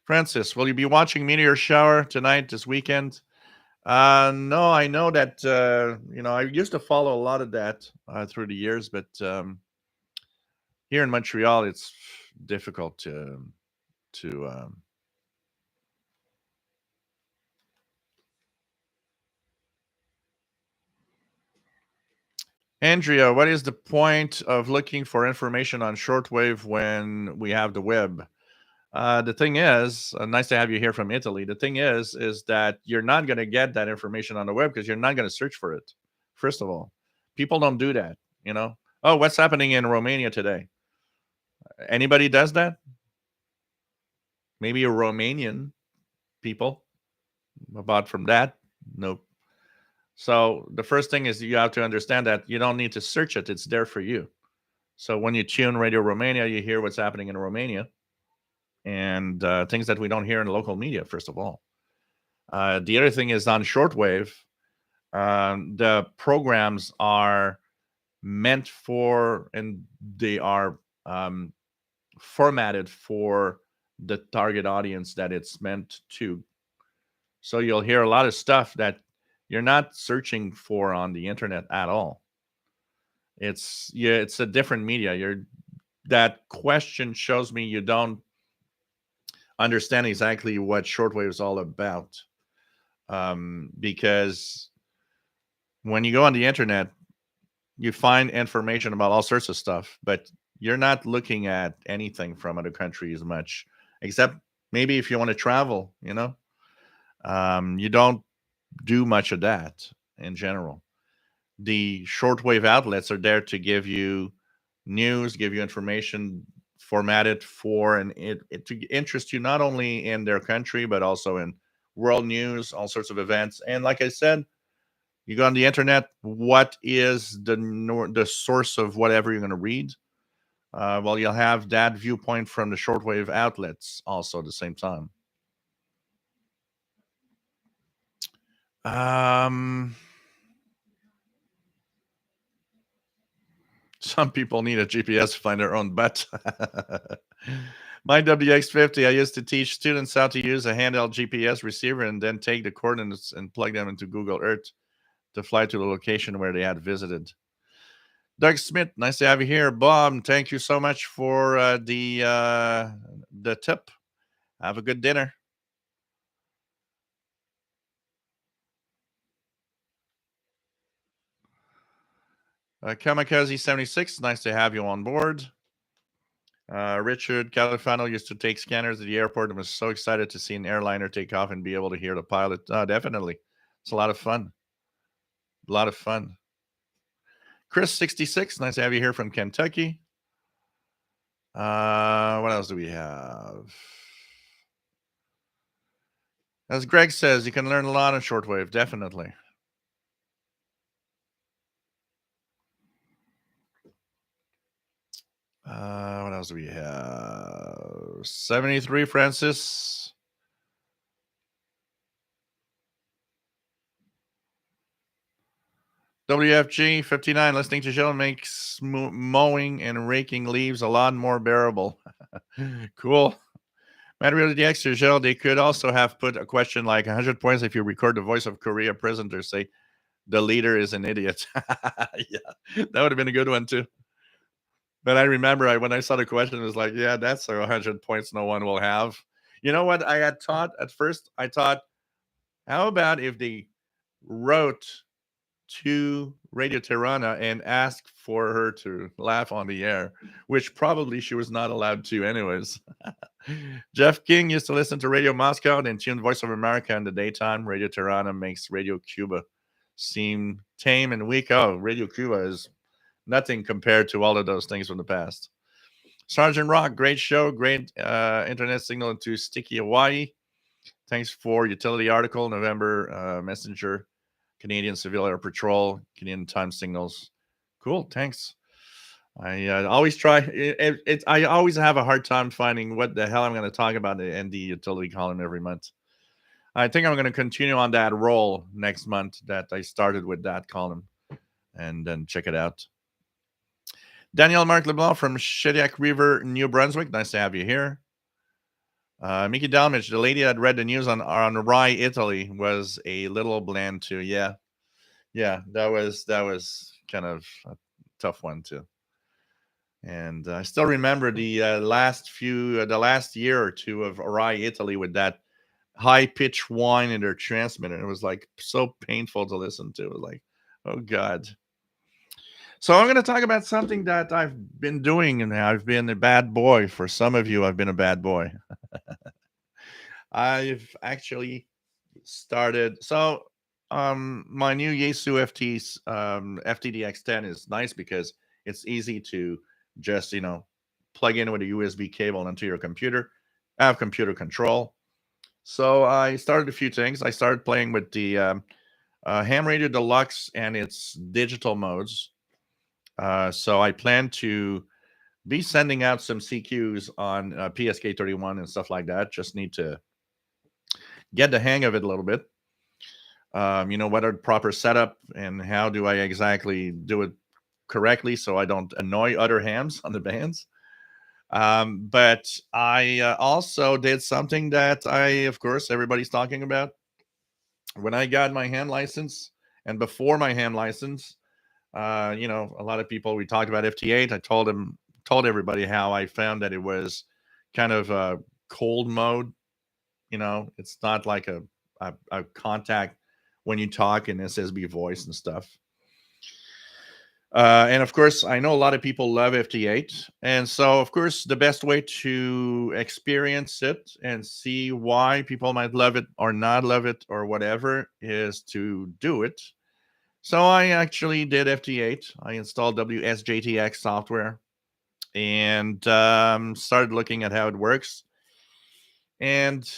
Speaker 1: Francis, will you be watching Meteor Shower tonight, this weekend? No, I know that, I used to follow a lot of that through the years, but here in Montreal, it's difficult to Andrea, what is the point of looking for information on shortwave when we have the web? The thing is, nice to have you here from Italy. The thing is that you're not going to get that information on the web because you're not going to search for it. First of all, people don't do that. Oh, what's happening in Romania today? Anybody does that? Maybe a Romanian people. Apart from that, nope. So the first thing is you have to understand that you don't need to search it. It's there for you. So when you tune Radio Romania, you hear what's happening in Romania and things that we don't hear in local media, first of all. The other thing is on shortwave, the programs are meant for, and they are formatted for the target audience that it's meant to. So you'll hear a lot of stuff that you're not searching for on the internet at all. It's a different media. That question shows me you don't understand exactly what shortwave is all about. Because when you go on the internet, you find information about all sorts of stuff, but you're not looking at anything from other countries much, except maybe if you want to travel, you don't do much of that in general. The shortwave outlets are there to give you news, give you information formatted for, and it to interest you not only in their country, but also in world news, all sorts of events. And like I said, you go on the internet, what is the source of whatever you're going to read? Well, you'll have that viewpoint from the shortwave outlets also at the same time. Some people need a GPS to find their own butt. My WX50, I used to teach students how to use a handheld GPS receiver and then take the coordinates and plug them into Google Earth to fly to the location where they had visited. Doug Smith, nice to have you here. Bob, thank you so much for the tip. Have a good dinner. Kamikaze 76, nice to have you on board. Richard Califano used to take scanners at the airport and was so excited to see an airliner take off and be able to hear the pilot. Definitely. It's a lot of fun. A lot of fun. Chris 66, nice to have you here from Kentucky. What else do we have? As Greg says, you can learn a lot on shortwave, definitely. What else do we have? 73, Francis. WFG 59, listening to Jill makes mowing and raking leaves a lot more bearable. Cool. Mario the Extra Jill, they could also have put a question like 100 points if you record the voice of Korea presenter, say, the leader is an idiot. Yeah, that would have been a good one too. But I remember when I saw the question, it was like, yeah, that's 100 points no one will have. You know what I had thought at first? I thought, how about if they wrote to Radio Tirana and asked for her to laugh on the air, which probably she was not allowed to, anyways. Jeff King used to listen to Radio Moscow and tune Voice of America in the daytime. Radio Tirana makes Radio Cuba seem tame and weak. Oh, Radio Cuba is nothing compared to all of those things from the past. Sergeant Rock, great show, great internet signal into sticky Hawaii. Thanks for utility article, November Messenger, Canadian Civil Air Patrol, Canadian time signals. Cool, thanks. I always try. I always have a hard time finding what the hell I'm going to talk about in the utility column every month. I think I'm going to continue on that roll next month that I started with that column, and then check it out. Daniel Mark LeBlanc from Shediac River, New Brunswick. Nice to have you here. Mickey Dalmich, the lady that read the news on Rye, Italy, was a little bland too. Yeah, that was kind of a tough one too. And I still remember the last year or two of Rye, Italy, with that high pitched whine in their transmitter. It was like so painful to listen to. It was like, oh God. So I'm going to talk about something that I've been doing, and I've been a bad boy. For some of you, I've been a bad boy. I've actually started. So my new Yaesu FTDX10 is nice because it's easy to just plug in with a USB cable into your computer. I have computer control. So I started a few things. I started playing with the Ham Radio Deluxe and its digital modes. So I plan to be sending out some CQs on PSK31 and stuff like that. Just need to get the hang of it a little bit. What are the proper setup and how do I exactly do it correctly so I don't annoy other hams on the bands. But I also did something that of course, everybody's talking about. When I got my ham license and before my ham license, a lot of people, we talked about FT8. I told everybody how I found that it was kind of a cold mode. It's not like a contact when you talk in SSB voice and stuff. And of course, I know a lot of people love FT8. And so, of course, the best way to experience it and see why people might love it or not love it or whatever is to do it. So I actually did FT8. I installed WSJTX software and started looking at how it works. And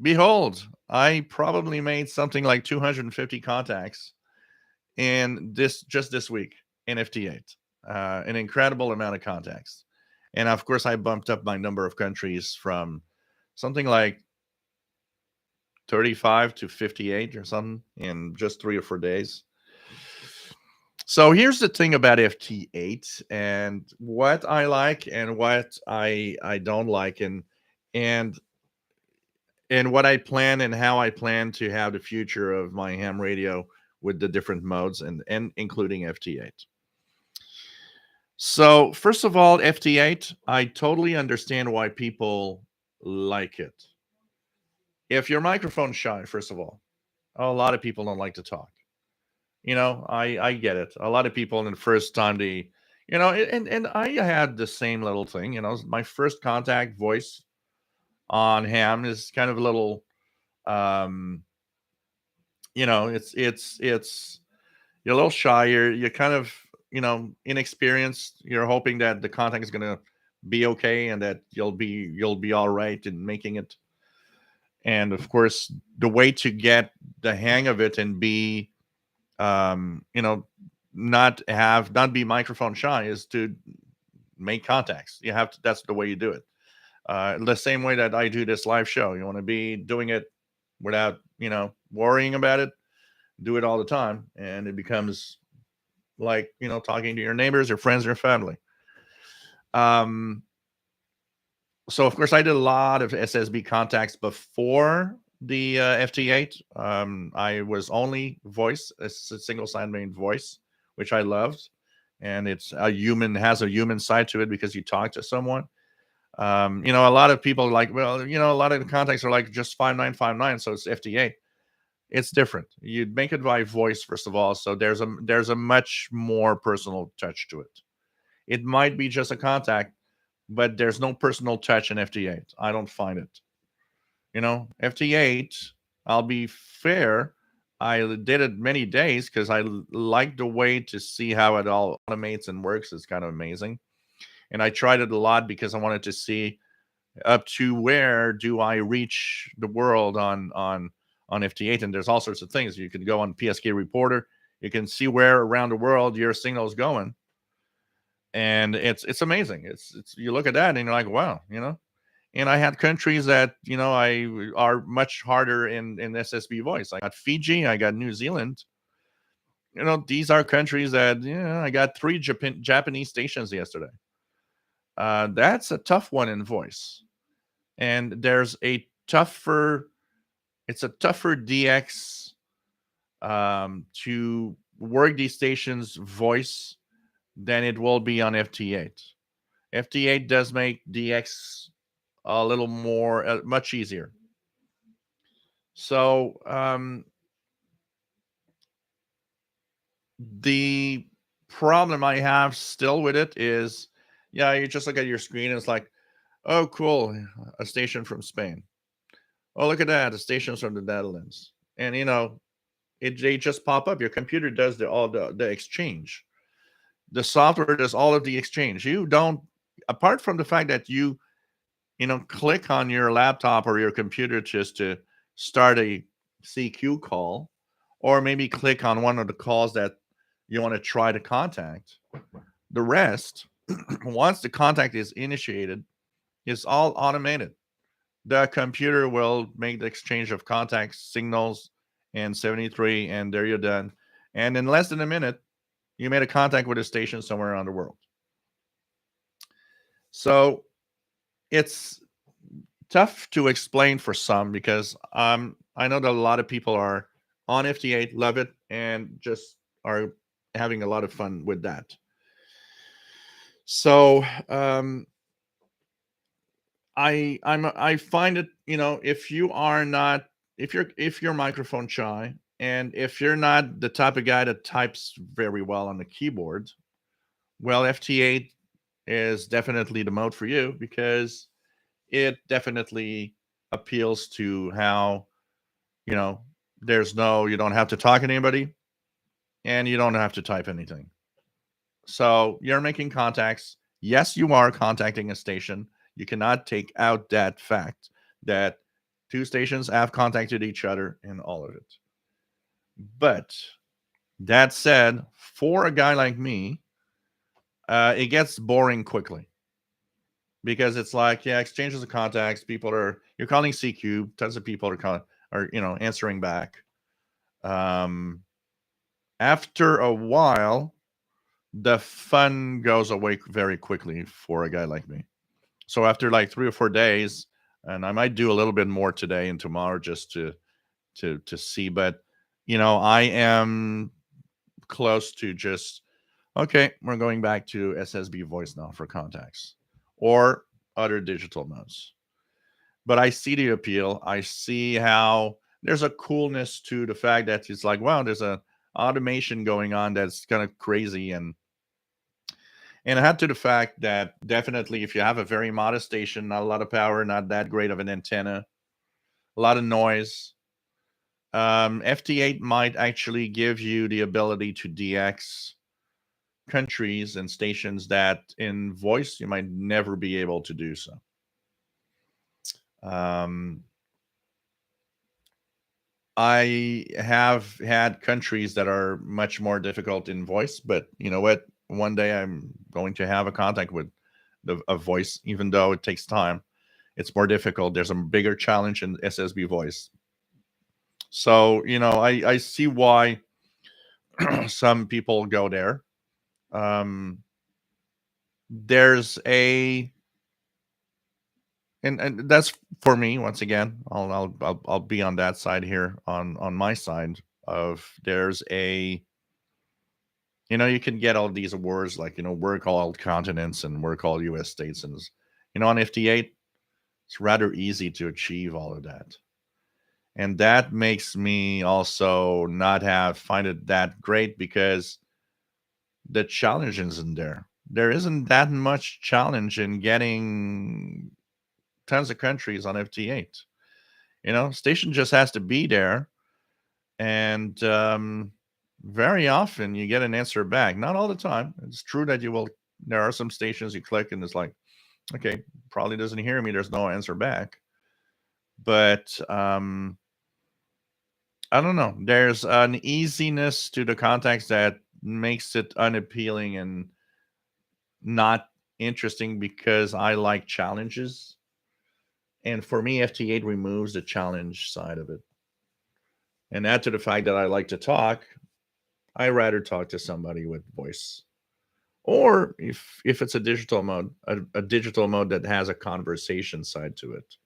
Speaker 1: behold, I probably made something like 250 contacts in this week in FT8. An incredible amount of contacts. And of course, I bumped up my number of countries from something like 35 to 58 or something in just 3 or 4 days. So here's the thing about FT8 and what I like and what I don't like and what I plan and how I plan to have the future of my ham radio with the different modes and including FT8. So first of all, FT8, I totally understand why people like it. If you're microphone shy, first of all, a lot of people don't like to talk. I get it. A lot of people in the first time and I had the same little thing. My first contact voice on ham is kind of a little, it's you're a little shy. You're kind of inexperienced. You're hoping that the contact is gonna be okay and that you'll be all right in making it. And of course, the way to get the hang of it and be not be microphone shy is to make contacts. You have to. That's the way you do it. The same way that I do this live show. You want to be doing it without worrying about it. Do it all the time, and it becomes like talking to your neighbors, your friends, your family. Um, so of course I did a lot of SSB contacts before the FT8. I was only voice, a single sideband voice, which I loved, and it's a human has a human side to it because you talk to someone. A lot of people like, well, a lot of the contacts are like just 5959, so it's FT8. It's different. You'd make it by voice first of all, so there's a much more personal touch to it. It might be just a contact, but there's no personal touch in FT8. I don't find it. FT8, I'll be fair, I did it many days because I like the way to see how it all automates and works. It's kind of amazing. And I tried it a lot because I wanted to see up to where do I reach the world on FT8. And there's all sorts of things. You can go on PSK Reporter. You can see where around the world your signal is going. And it's amazing. It's you look at that and you're like, wow, And I had countries that I are much harder in SSB voice. I got Fiji, I got New Zealand. These are countries that I got 3 Japanese stations yesterday. That's a tough one in voice, and there's a tougher. It's a tougher DX to work these stations voice than it will be on FT8. FT8 does make DX a little more, much easier. So the problem I have still with it is, you just look at your screen and it's like, oh, cool, a station from Spain. Oh, look at that, a station from the Netherlands. And they just pop up. Your computer does all the exchange. The software does all of the exchange. You don't, apart from the fact that you click on your laptop or your computer just to start a CQ call, or maybe click on one of the calls that you want to try to contact. The rest, once the contact is initiated, is all automated. The computer will make the exchange of contact signals and 73, and there you're done. And in less than a minute, you made a contact with a station somewhere around the world. So it's tough to explain for some because I know that a lot of people are on FT8, love it, and just are having a lot of fun with that. So I find it, if you're microphone shy, and if you're not the type of guy that types very well on the keyboard, well, FT8 is definitely the mode for you because it definitely appeals to how, you don't have to talk to anybody and you don't have to type anything. So you're making contacts. Yes, you are contacting a station. You cannot take out that fact that 2 stations have contacted each other and all of it. But that said, for a guy like me, it gets boring quickly because it's like, exchanges of contacts. You're calling CQ. Tons of people are answering back. After a while, the fun goes away very quickly for a guy like me. So after like 3 or 4 days, and I might do a little bit more today and tomorrow just to see, but I am close to just, okay, we're going back to SSB voice now for contacts or other digital modes. But I see the appeal. I see how there's a coolness to the fact that it's like, wow, there's a automation going on that's kind of crazy, and add to the fact that definitely if you have a very modest station, not a lot of power, not that great of an antenna, a lot of noise, FT8 might actually give you the ability to DX countries and stations that in voice you might never be able to do so. I have had countries that are much more difficult in voice, but you know what? One day I'm going to have a contact with a voice, even though it takes time. It's more difficult. There's a bigger challenge in SSB voice. So, I see why some people go there. Um, there's a and that's for me. Once again, I'll be on that side here, on my side of, there's a, you can get all these awards, like, we're called continents and we're called US states, and on FT8 it's rather easy to achieve all of that. And that makes me also not have find it that great, because the challenge isn't there. There isn't that much challenge in getting tons of countries on FT8. Station just has to be there, and very often you get an answer back. Not all the time. It's true that you will. There are some stations you click and it's like, okay, probably doesn't hear me. There's no answer back. But I don't know. There's an easiness to the context that makes it unappealing and not interesting, because I like challenges. And for me, FT8 removes the challenge side of it. And add to the fact that I like to talk, I rather talk to somebody with voice. Or if it's a digital mode, a digital mode that has a conversation side to it.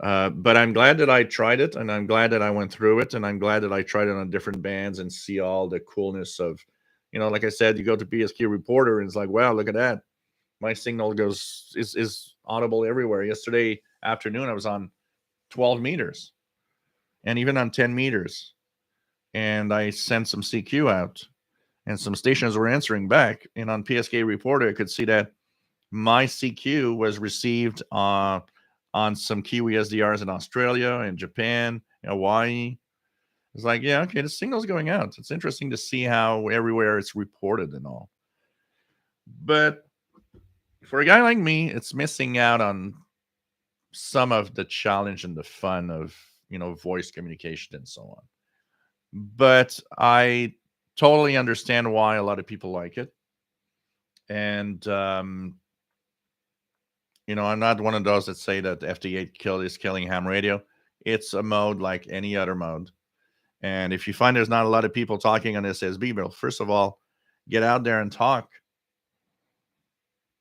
Speaker 1: But I'm glad that I tried it, and I'm glad that I went through it, and I'm glad that I tried it on different bands and see all the coolness of, like I said, you go to PSQ Reporter and it's like, wow, look at that. My signal is audible everywhere. Yesterday afternoon, I was on 12 meters and even on 10 meters. And I sent some CQ out, and some stations were answering back. And on PSK Reporter, I could see that my CQ was received on some Kiwi SDRs in Australia and Japan, Hawaii. It's like, yeah, okay, the signal's going out. It's interesting to see how everywhere it's reported and all. But for a guy like me, it's missing out on some of the challenge and the fun of, voice communication and so on. But I totally understand why a lot of people like it. And I'm not one of those that say that FT8 is killing ham radio. It's a mode like any other mode. And if you find there's not a lot of people talking on SSB, well, first of all, get out there and talk.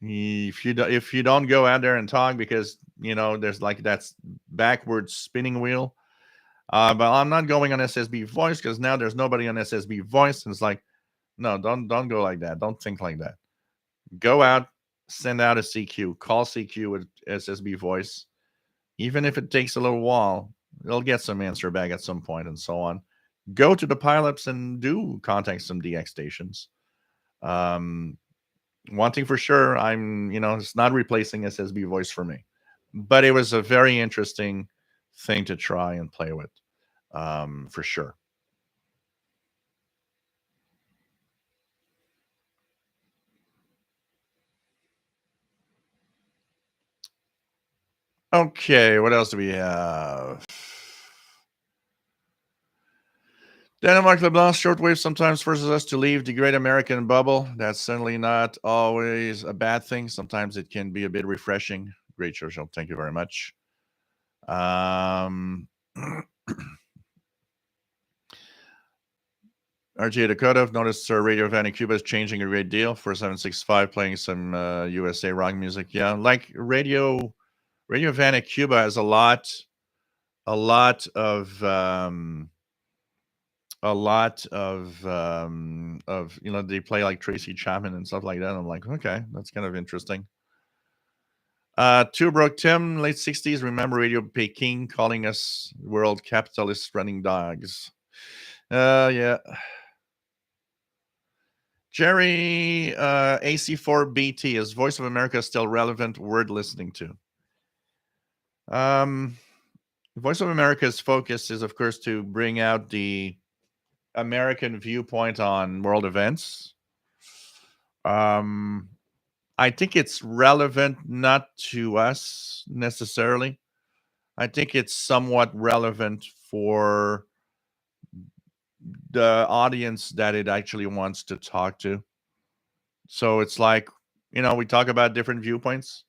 Speaker 1: If you don't go out there and talk, because there's like that backwards spinning wheel. But I'm not going on SSB voice, because now there's nobody on SSB voice, and it's like, no, don't go like that. Don't think like that. Go out, send out a CQ, call CQ with SSB voice. Even if it takes a little while, they'll get some answer back at some point, and so on. Go to the pileups and do contact some DX stations. One thing for sure, it's not replacing SSB voice for me, but it was a very interesting thing to try and play with, for sure. Okay, what else do we have? Denmark LeBlanc, shortwave sometimes forces us to leave the great American bubble. That's certainly not always a bad thing. Sometimes it can be a bit refreshing. Great show. Thank you very much. RGA Dakota, I've noticed Radio Havana Cuba is changing a great deal. 4765 playing some USA rock music. Yeah, like Radio Havana Cuba has a lot of they play like Tracy Chapman and stuff like that. I'm like, okay, that's kind of interesting. Two Broke Tim, late 60s, remember Radio Peking calling us world capitalist running dogs. Yeah. Jerry, AC4BT, is Voice of America still relevant? Word listening to. Voice of America's focus is, of course, to bring out the American viewpoint on world events. I think it's relevant not to us necessarily. I think it's somewhat relevant for the audience that it actually wants to talk to. So it's like, We talk about different viewpoints.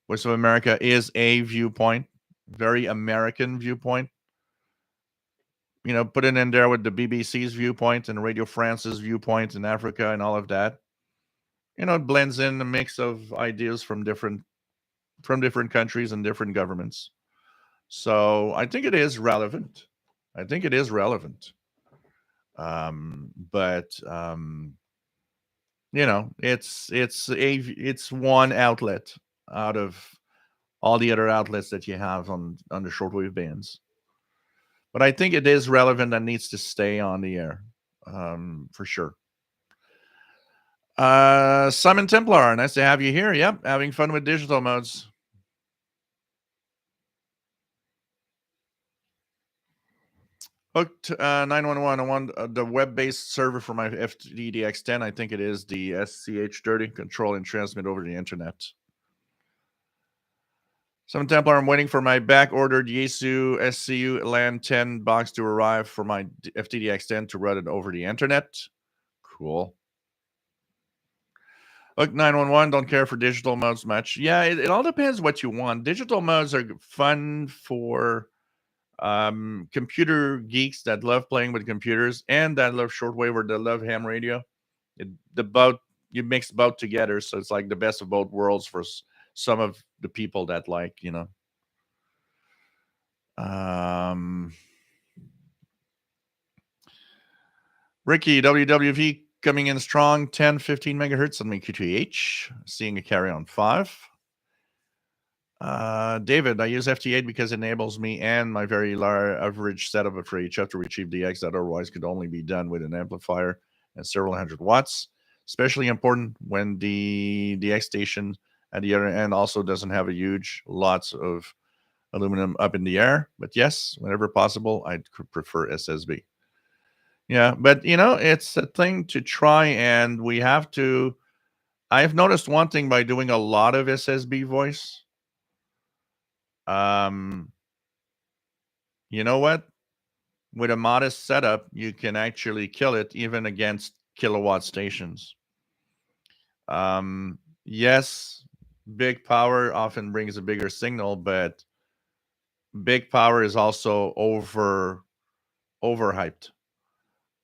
Speaker 1: Voice of America is a viewpoint, very American viewpoint. Put it in there with the BBC's viewpoint and Radio France's viewpoint in Africa and all of that. It blends in a mix of ideas from different countries and different governments. So I think it is relevant. I think it is relevant. But it's one outlet out of all the other outlets that you have on the shortwave bands. But I think it is relevant and needs to stay on the air, for sure. Simon Templar, nice to have you here. Yep, having fun with digital modes. Hooked 911. I want the web-based server for my FTDX10. I think it is the SCH30. Control and transmit over the internet. Simon Templar, I'm waiting for my back-ordered Yaesu SCU LAN 10 box to arrive for my FTDX10 to run it over the internet. Cool. Look, 911, don't care for digital modes much. Yeah, it all depends what you want. Digital modes are fun for computer geeks that love playing with computers and that love shortwave or that love ham radio. You mix both together, so it's like the best of both worlds for some of the people that Ricky, WWV coming in strong, 10, 15 megahertz on my QTH, seeing a carry on 5. David, I use FT8 because it enables me and my very large average setup for HF to retrieve DX that otherwise could only be done with an amplifier and several hundred watts. Especially important when the DX station at the other end also doesn't have a huge lots of aluminum up in the air. But yes, whenever possible, I'd prefer SSB. Yeah, but it's a thing to try, and we have to. I've noticed one thing by doing a lot of SSB voice. You know what? With a modest setup, you can actually kill it even against kilowatt stations. Yes, big power often brings a bigger signal, but big power is also overhyped.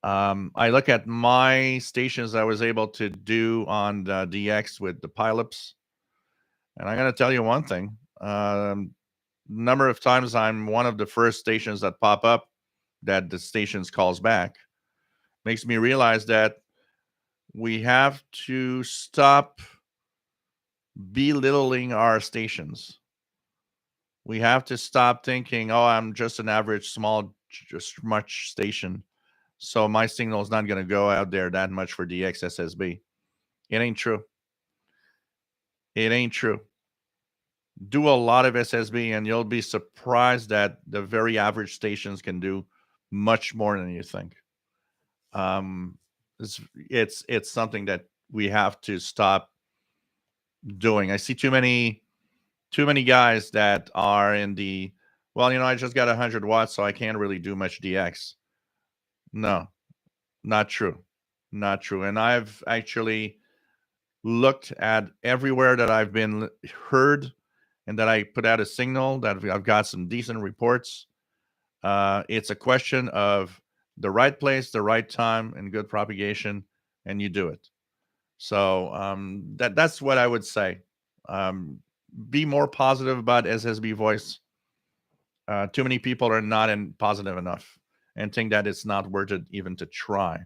Speaker 1: I look at my stations I was able to do on the DX with the pileups, and I got to tell you one thing. Number of times I'm one of the first stations that pop up that the stations calls back makes me realize that we have to stop belittling our stations. We have to stop thinking, oh, I'm just an average small just much station, so my signal is not going to go out there that much for DX SSB. It ain't true. It ain't true. Do a lot of SSB and you'll be surprised that the very average stations can do much more than you think. It's something that we have to stop doing. I see too many guys that are in the, well, I just got 100 watts, so I can't really do much DX. No, not true. Not true. And I've actually looked at everywhere that I've been heard and that I put out a signal that I've got some decent reports. It's a question of the right place, the right time, and good propagation, and you do it. So that's what I would say. Be more positive about SSB voice. Too many people are not positive enough and think that it's not worth it even to try.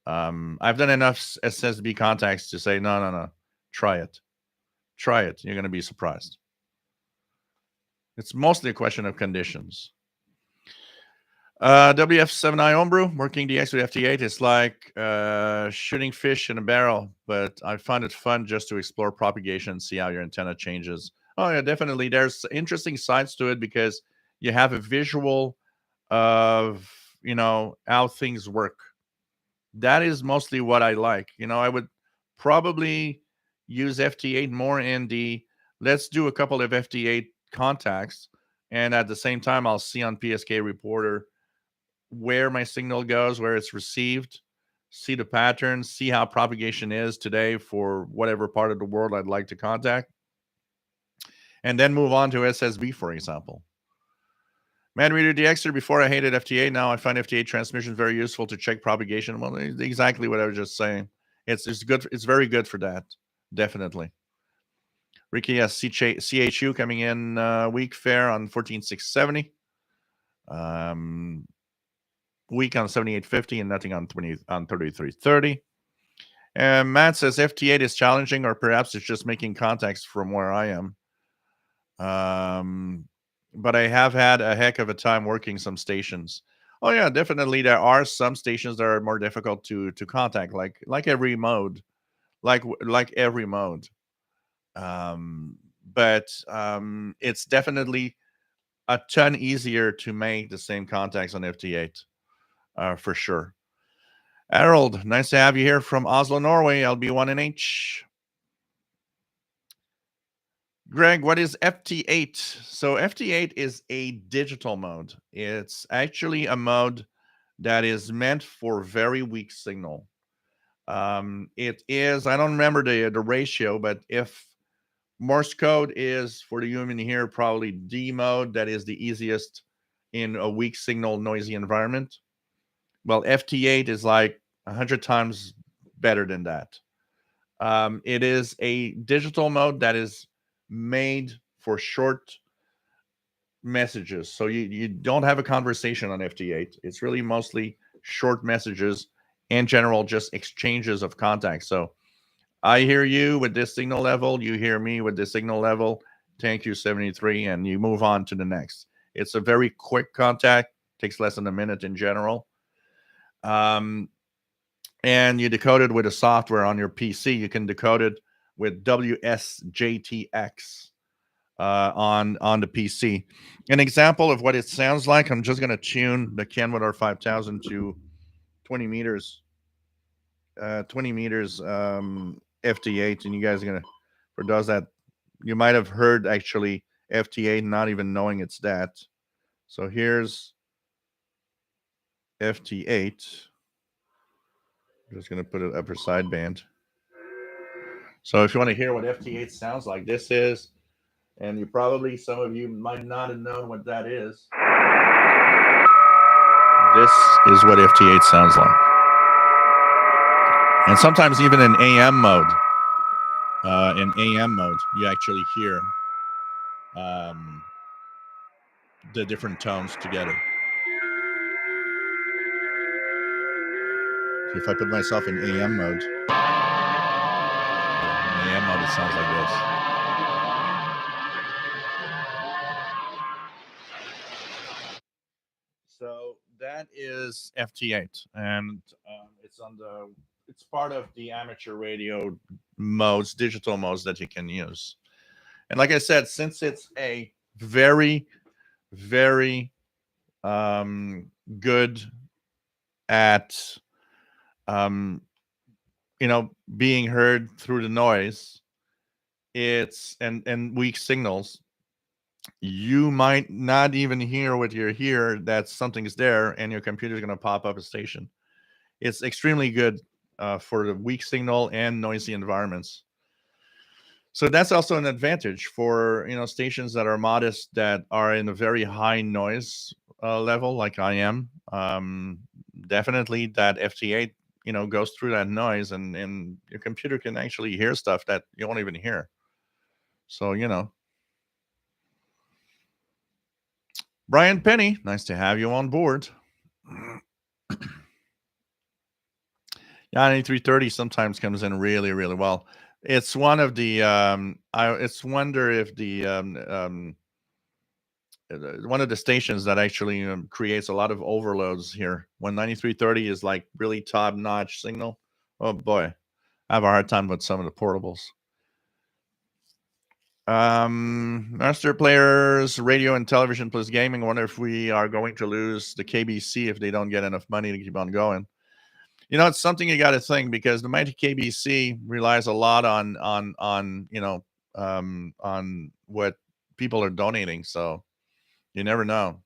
Speaker 1: I've done enough SSB contacts to say, no, try it. Try it. You're going to be surprised. It's mostly a question of conditions. WF7i Homebrew, working DX with FT8 is like shooting fish in a barrel, but I find it fun just to explore propagation and see how your antenna changes. Oh, yeah, definitely. There's interesting sides to it because you have a visual of, how things work. That is mostly what I like. I would probably use FT8 more in the, let's do a couple of FT8 contacts, and at the same time, I'll see on PSK Reporter where my signal goes, where it's received, see the patterns, see how propagation is today for whatever part of the world I'd like to contact, and then move on to SSB, for example. Man Reader DXer, before I hated FT8, now I find FT8 transmissions very useful to check propagation. Well, exactly what I was just saying. It's good. It's very good for that, definitely. Ricky, yes, CHU coming in week fair on 14,670. Week on 7850 and nothing on 3330. And Matt says FT8 is challenging, or perhaps it's just making contacts from where I am. But I have had a heck of a time working some stations. Oh yeah, definitely there are some stations that are more difficult to contact, like every mode, like every mode. But it's definitely a ton easier to make the same contacts on FT8, for sure. Harold, nice to have you here from Oslo, Norway. LB1NH. Greg, what is FT8? So FT8 is a digital mode. It's actually a mode that is meant for very weak signal. It is, I don't remember the ratio, but if Morse code is, for the human here, probably D mode, that is the easiest in a weak signal, noisy environment. Well, FT8 is like 100 times better than that. It is a digital mode that is made for short messages. So you don't have a conversation on FT8. It's really mostly short messages, in general, just exchanges of contacts. So I hear you with this signal level, you hear me with this signal level, thank you 73, and you move on to the next. It's a very quick contact, takes less than a minute in general. And you decode it with a software on your PC. You can decode it with WSJTX on the PC. An example of what it sounds like, I'm just going to tune the Kenwood R5000 to 20 meters. 20 meters FT8, and you guys are going to, for those that, you might have heard actually FT8 not even knowing it's that. So here's FT8. I'm just going to put it upper sideband. So if you want to hear what FT8 sounds like, this is, and you probably, some of you might not have known what that is. This is what FT8 sounds like. And sometimes even in AM mode, you actually hear the different tones together. So if I put myself in AM mode, it sounds like this. So that is FT8, and it's part of the amateur radio modes, digital modes that you can use. And like I said, since it's a very, very good at being heard through the noise, it's and weak signals, you might not even hear with your ear that something's there, and your computer's going to pop up a station. It's extremely good for the weak signal and noisy environments. So that's also an advantage for stations that are modest, that are in a very high noise level, like I am. Definitely that FT8 goes through that noise, and your computer can actually hear stuff that you won't even hear. So Brian Penny, nice to have you on board. Yeah, 9330 sometimes comes in really, really well. It's one of the it's wonder if the one of the stations that actually creates a lot of overloads here. When 9330 is like really top notch signal, oh boy, I have a hard time with some of the portables. Master Players, Radio and Television Plus Gaming. I wonder if we are going to lose the KBC if they don't get enough money to keep on going. It's something you got to think, because the mighty KBC relies a lot on what people are donating. So you never know.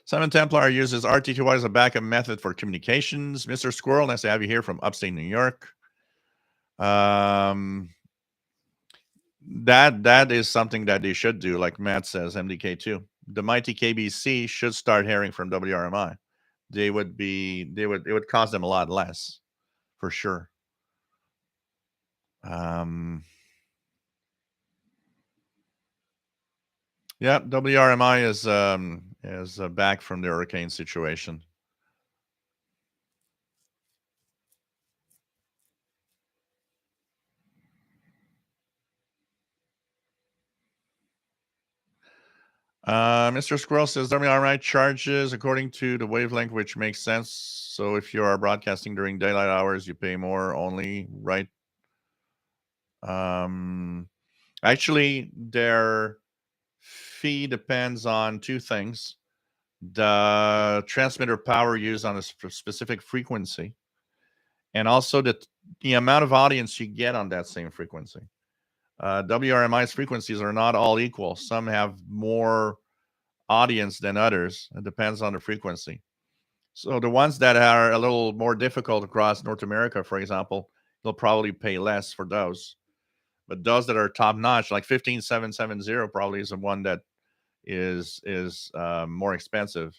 Speaker 1: Simon Templar uses RTTY as a backup method for communications. Mr. Squirrel, nice to have you here from upstate New York. That is something that they should do, like Matt says, MDK2. The mighty KBC should start hearing from WRMI. It would cost them a lot less, for sure. Yeah, WRMI is back from the hurricane situation. Mr. Squirrel says WRMI charges according to the wavelength, which makes sense. So if you are broadcasting during daylight hours, you pay more only, right? Actually, their fee depends on two things: the transmitter power used on a specific frequency, and also the amount of audience you get on that same frequency. WRMI's frequencies are not all equal. Some have more audience than others. It depends on the frequency. So the ones that are a little more difficult across North America, for example, they'll probably pay less for those. But those that are top notch, like 15770, probably is the one that is more expensive.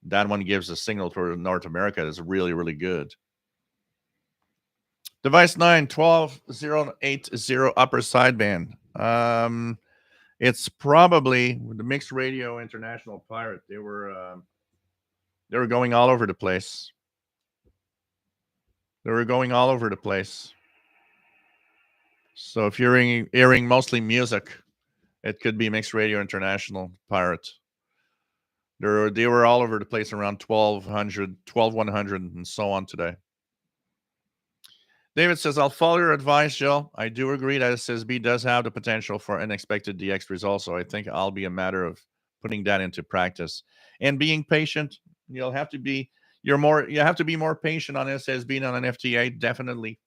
Speaker 1: That one gives a signal for North America that's really, really good. Device 9, 12080 upper sideband. It's probably the Mixed Radio International Pirate. They were going all over the place. They were going all over the place. So if you're hearing mostly music, it could be Mixed Radio International Pirate. They were all over the place around 1200, 12100, and so on today. David says, I'll follow your advice, Joe. I do agree that SSB does have the potential for unexpected DX results. So I think I'll be a matter of putting that into practice and being patient. You have to be more patient on SSB than on an FTA, definitely.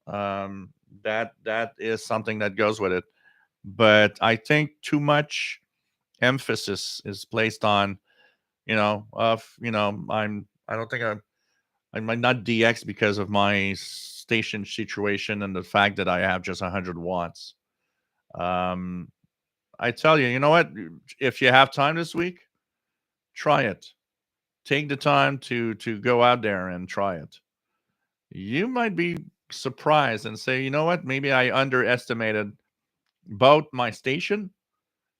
Speaker 1: That is something that goes with it. But I think too much emphasis is placed on, I don't think I might not DX because of my station situation and the fact that I have just 100 watts. I tell you, you know what? If you have time this week, try it. Take the time to go out there and try it. You might be surprised and say, you know what? Maybe I underestimated both my station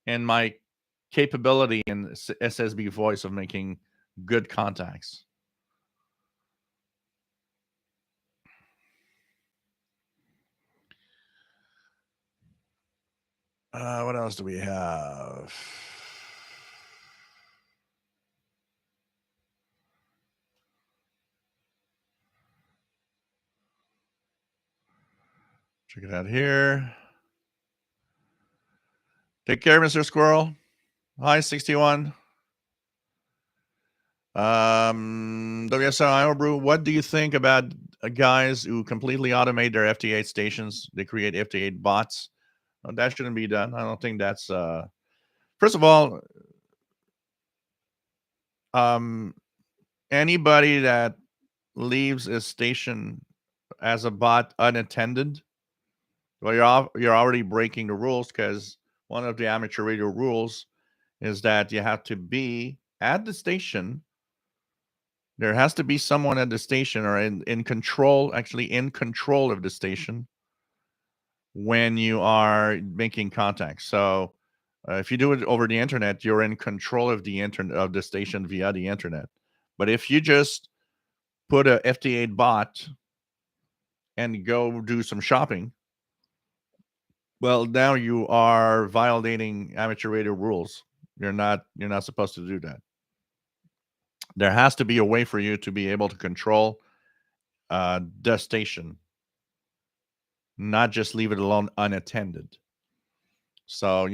Speaker 1: and my capability in SSB voice of making good contacts. What else do we have? Check it out here. Take care, Mr. Squirrel. Hi, 61. WSI Brew, what do you think about guys who completely automate their FT8 stations? They create FT8 bots. That shouldn't be done. I don't think that's first of all, anybody that leaves a station as a bot unattended, well, you're already breaking the rules, because one of the amateur radio rules is that you have to be at the station. There has to be someone at the station or in control, actually in control of the station when you are making contact. So if you do it over the internet, you're in control of the station via the internet. But if you just put a FT8 bot and go do some shopping, well, now you are violating amateur radio rules. You're not supposed to do that. There has to be a way for you to be able to control the station, not just leave it alone unattended. So,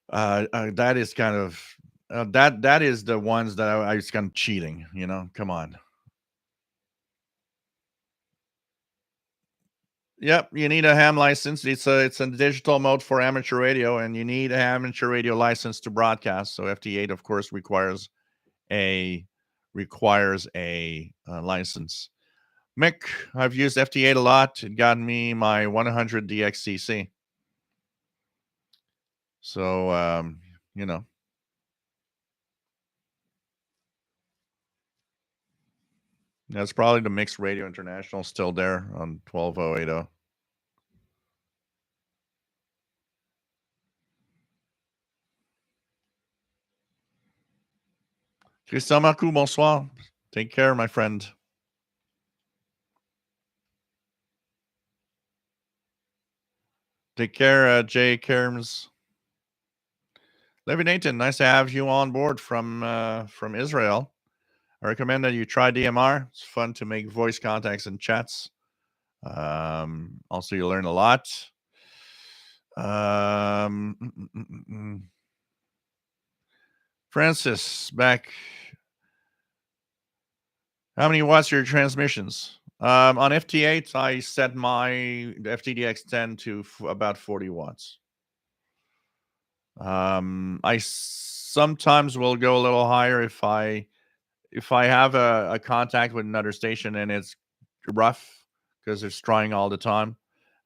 Speaker 1: that is kind of that is the ones that I was kind of cheating. Come on. Yep, you need a ham license. It's a digital mode for amateur radio, and you need a amateur radio license to broadcast. So FT8, of course, a requires a license. Mick, I've used FT8 a lot. It got me my 100 DXCC. So you know, that's probably the Mixed Radio International still there on 12080. Christian Marcoux, bonsoir. Take care, my friend. Take care, Jay Kerms. Levy Nathan, nice to have you on board from Israel. I recommend that you try DMR. It's fun to make voice contacts and chats. Also, you learn a lot. Francis, back. How many watts are your transmissions? On FT8, I set my FTDX10 to about 40 watts. I sometimes will go a little higher if I have a contact with another station and it's rough because it's trying all the time.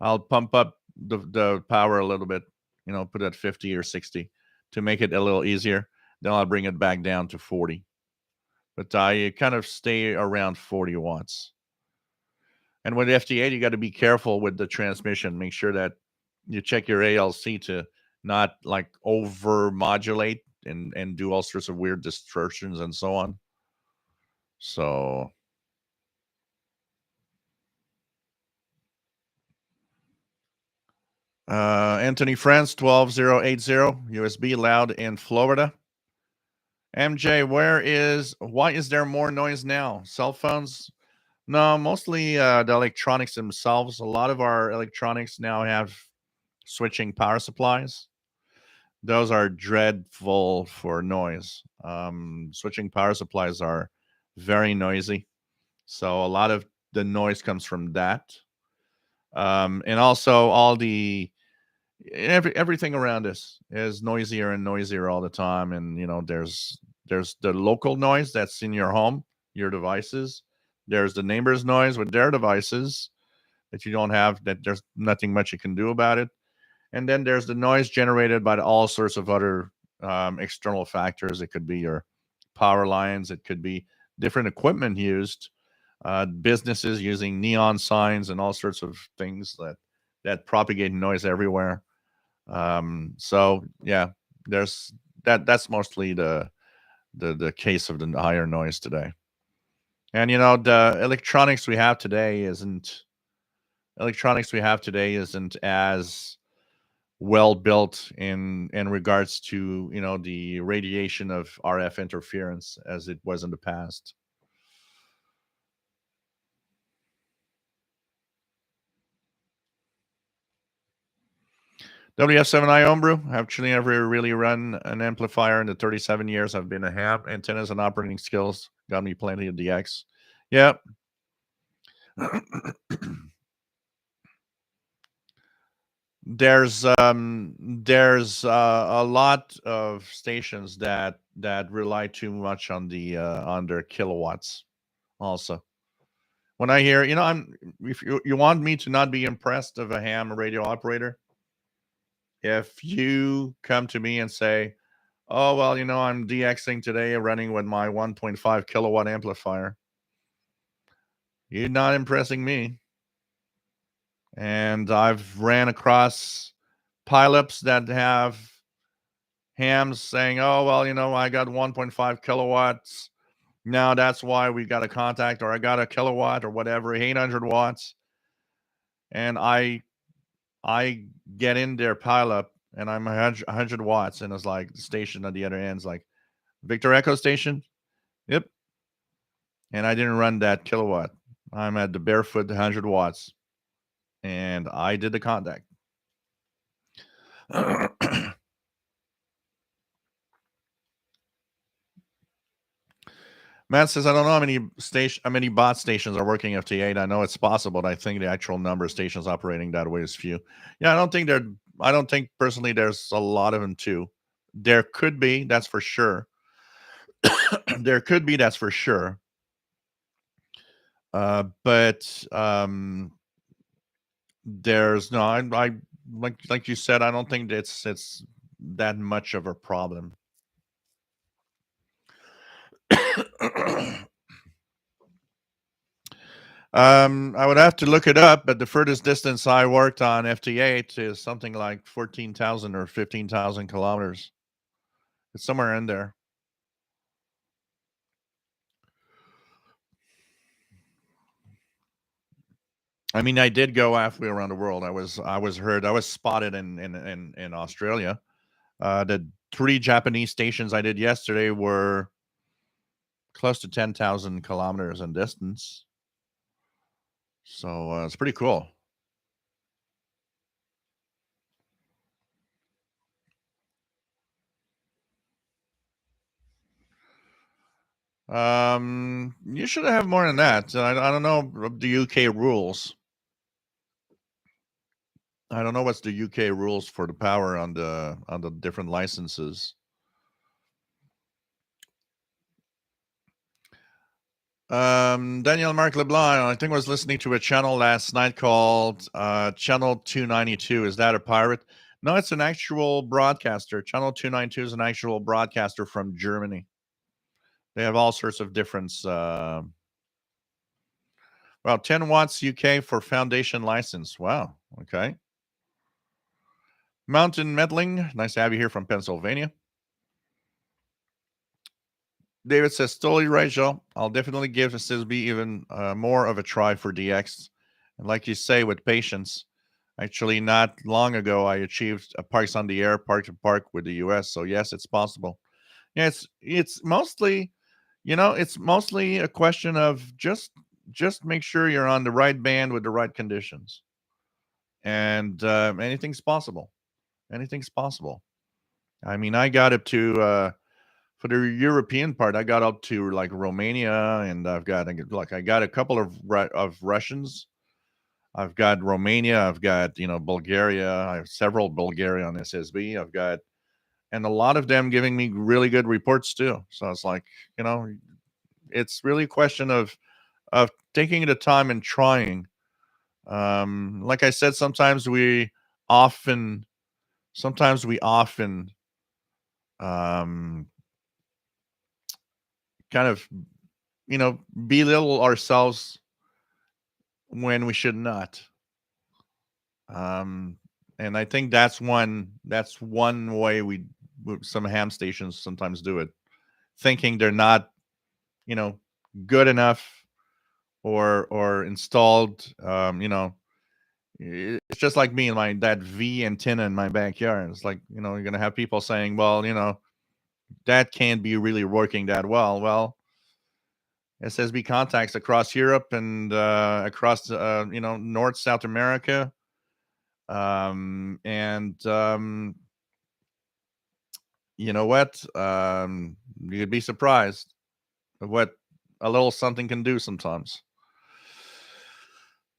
Speaker 1: I'll pump up the power a little bit, put it at 50 or 60 to make it a little easier. Then I'll bring it back down to 40. But I kind of stay around 40 watts. And with FT8, you got to be careful with the transmission. Make sure that you check your ALC to not like over modulate and do all sorts of weird distortions and so on. So Anthony France 12080 USB loud in Florida. MJ, why is there more noise now? Cell phones? No, mostly the electronics themselves. A lot of our electronics now have switching power supplies. Those are dreadful for noise. Switching power supplies are very noisy. So a lot of the noise comes from that. And also everything around us is noisier and noisier all the time. And there's the local noise that's in your home, your devices. There's the neighbor's noise with their devices that you don't have, that there's nothing much you can do about it. And then there's the noise generated by all sorts of other external factors. It could be your power lines. It could be different equipment used, businesses using neon signs and all sorts of things that propagate noise everywhere. So yeah, there's that's mostly the case of the higher noise today. And the electronics we have today isn't as well built in regards to the radiation of RF interference as it was in the past. WF7i Homebrew. I've actually never really run an amplifier in the 37 years I've been a ham. Antennas and operating skills got me plenty of DX. Yep. There's a lot of stations that rely too much on their kilowatts. Also, when I hear, if you want me to not be impressed of a ham radio operator, if you come to me and say, oh, well, I'm DXing today running with my 1.5 kilowatt amplifier, you're not impressing me. And I've ran across pileups that have hams saying, oh, well, I got 1.5 kilowatts. Now that's why we got a contact, or I got a kilowatt or whatever, 800 watts. And I get in their pileup and I'm 100 watts. And it's like the station at the other end is like, Victor Echo station? Yep. And I didn't run that kilowatt. I'm at the barefoot 100 watts. And I did the contact. Matt says, I don't know how many bot stations are working FT8. I know it's possible, but I think the actual number of stations operating that way is few. Yeah, I don't think personally there's a lot of them too. There could be, that's for sure. There could be, that's for sure. But there's no, I like you said, I don't think it's that much of a problem. I would have to look it up, but the furthest distance I worked on FT8 is something like 14,000 or 15,000 kilometers. It's somewhere in there. I mean, I did go halfway around the world. I was spotted in Australia. The 3 Japanese stations I did yesterday were close to 10,000 kilometers in distance. So it's pretty cool. You should have more than that. I don't know the UK rules. I don't know what's the UK rules for the power on the different licenses. Daniel Mark LeBlanc, I think I was listening to a channel last night called Channel 292. Is that a pirate? No, it's an actual broadcaster. Channel 292 is an actual broadcaster from Germany. They have all sorts of different. Well, 10 watts UK for foundation license. Wow. Okay. Mountain Meddling. Nice to have you here from Pennsylvania. David says, totally right, Joe. I'll definitely give the CISB even more of a try for DX. And like you say, with patience. Actually, not long ago, I achieved a parks on the air, park to park with the US. So yes, it's possible. Yeah, it's mostly, it's mostly a question of just make sure you're on the right band with the right conditions, and anything's possible. Anything's possible. I mean, I got up to for the European part, I got up to like Romania, and I got a couple of Russians. I've got Romania. I've got Bulgaria. I have several Bulgaria on SSB. I've got and a lot of them giving me really good reports too. So it's like it's really a question of taking the time and trying. Like I said, often sometimes we often um, kind of belittle ourselves when we should not. And I think that's one way some ham stations sometimes do it, thinking they're not you know good enough or installed. It's just like me and my that V antenna in my backyard. It's like you're gonna have people saying, well, that can't be really working that well. Well, SSB contacts across Europe and across North South America, and you know what? You'd be surprised of what a little something can do sometimes.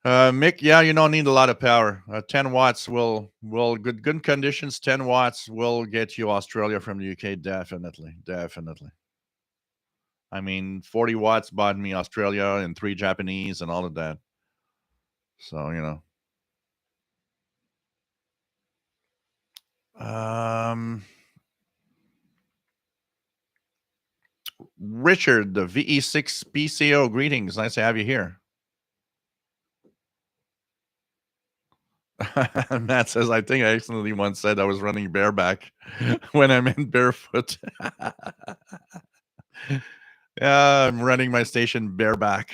Speaker 1: Mick, yeah, you don't need a lot of power. 10 watts will good conditions. 10 watts will get you Australia from the UK. Definitely. I mean, 40 watts bought me Australia and 3 Japanese and all of that. So Richard, the VE6 PCO, greetings. Nice to have you here. Matt says, I think I accidentally once said I was running bareback when I meant barefoot. Yeah, I'm running my station bareback.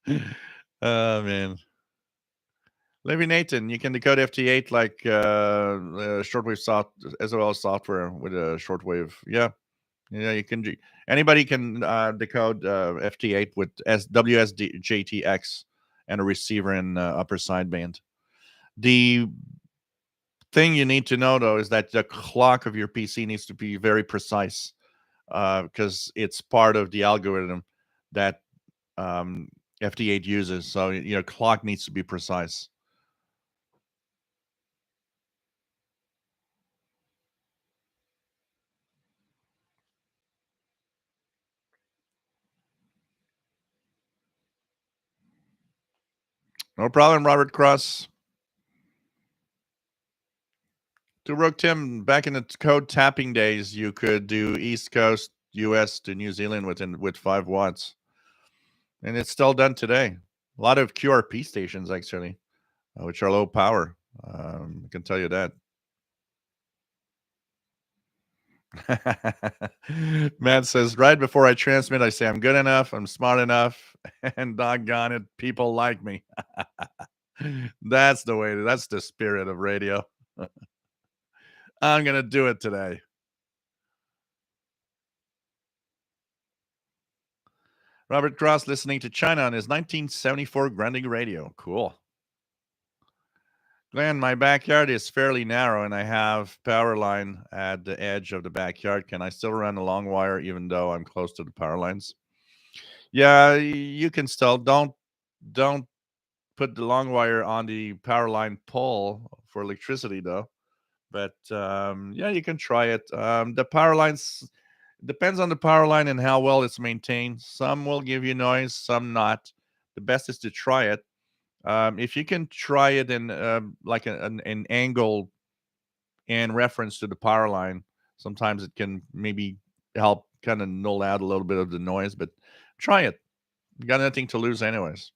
Speaker 1: Oh, man. Levy Nathan, you can decode FT8 like shortwave as well as software with a shortwave. Yeah, you can. Anybody can decode FT8 with WSJTX and a receiver in upper sideband. The thing you need to know though is that the clock of your PC needs to be very precise. because it's part of the algorithm that um, FT8 uses. So your clock needs to be precise. No problem, Robert Cross. To Rook Tim, back in the code tapping days, you could do East Coast US to New Zealand with 5 watts. And it's still done today. A lot of QRP stations actually, which are low power. I can tell you that. Matt says, right before I transmit, I say I'm good enough, I'm smart enough, and doggone it, people like me. That's the way, that's the spirit of radio. I'm going to do it today. Robert Cross listening to China on his 1974 Grundig radio. Cool. Glenn, my backyard is fairly narrow and I have power line at the edge of the backyard. Can I still run a long wire even though I'm close to the power lines? Yeah, you can still. Don't put the long wire on the power line pole for electricity though. But yeah, you can try it. The power lines depends on the power line and how well it's maintained. Some will give you noise, some not. The best is to try it. If you can try it in like an angle in reference to the power line, sometimes it can maybe help kind of null out a little bit of the noise. But try it. You got nothing to lose, anyways.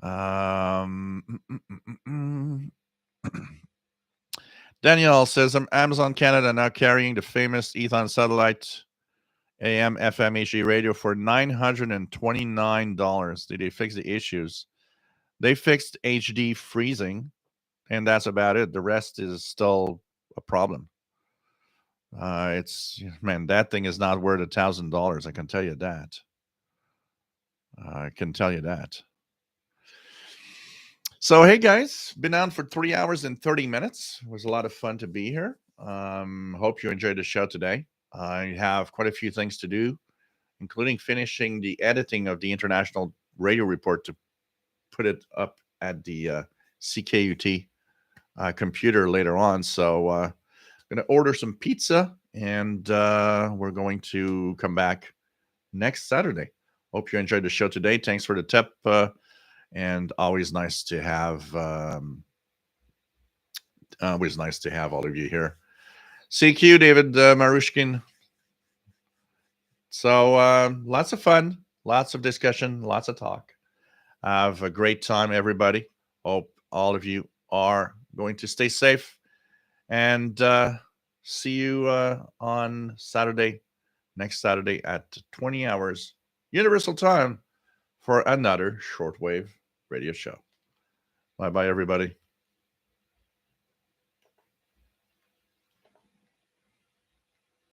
Speaker 1: Um, mm, mm, mm, mm. Danielle says Amazon Canada now carrying the famous Ethon satellite AM FM HD radio for $929. Did they fix the issues? They fixed HD freezing, and that's about it. The rest is still a problem. It's man, that thing is not worth $1,000. I can tell you that. I can tell you that. So, hey guys, been on for 3 hours and 30 minutes. It was a lot of fun to be here. Hope you enjoyed the show today. I have quite a few things to do, including finishing the editing of the International Radio Report to put it up at the CKUT computer later on. So, I'm going to order some pizza and we're going to come back next Saturday. Hope you enjoyed the show today. Thanks for the tip. And always nice to have all of you here. CQ, David Marushkin. So lots of fun, lots of discussion, lots of talk. Have a great time, everybody. Hope all of you are going to stay safe, and see you on Saturday, next Saturday at 20 hours Universal Time for another Shortwave radio show. Bye-bye, everybody.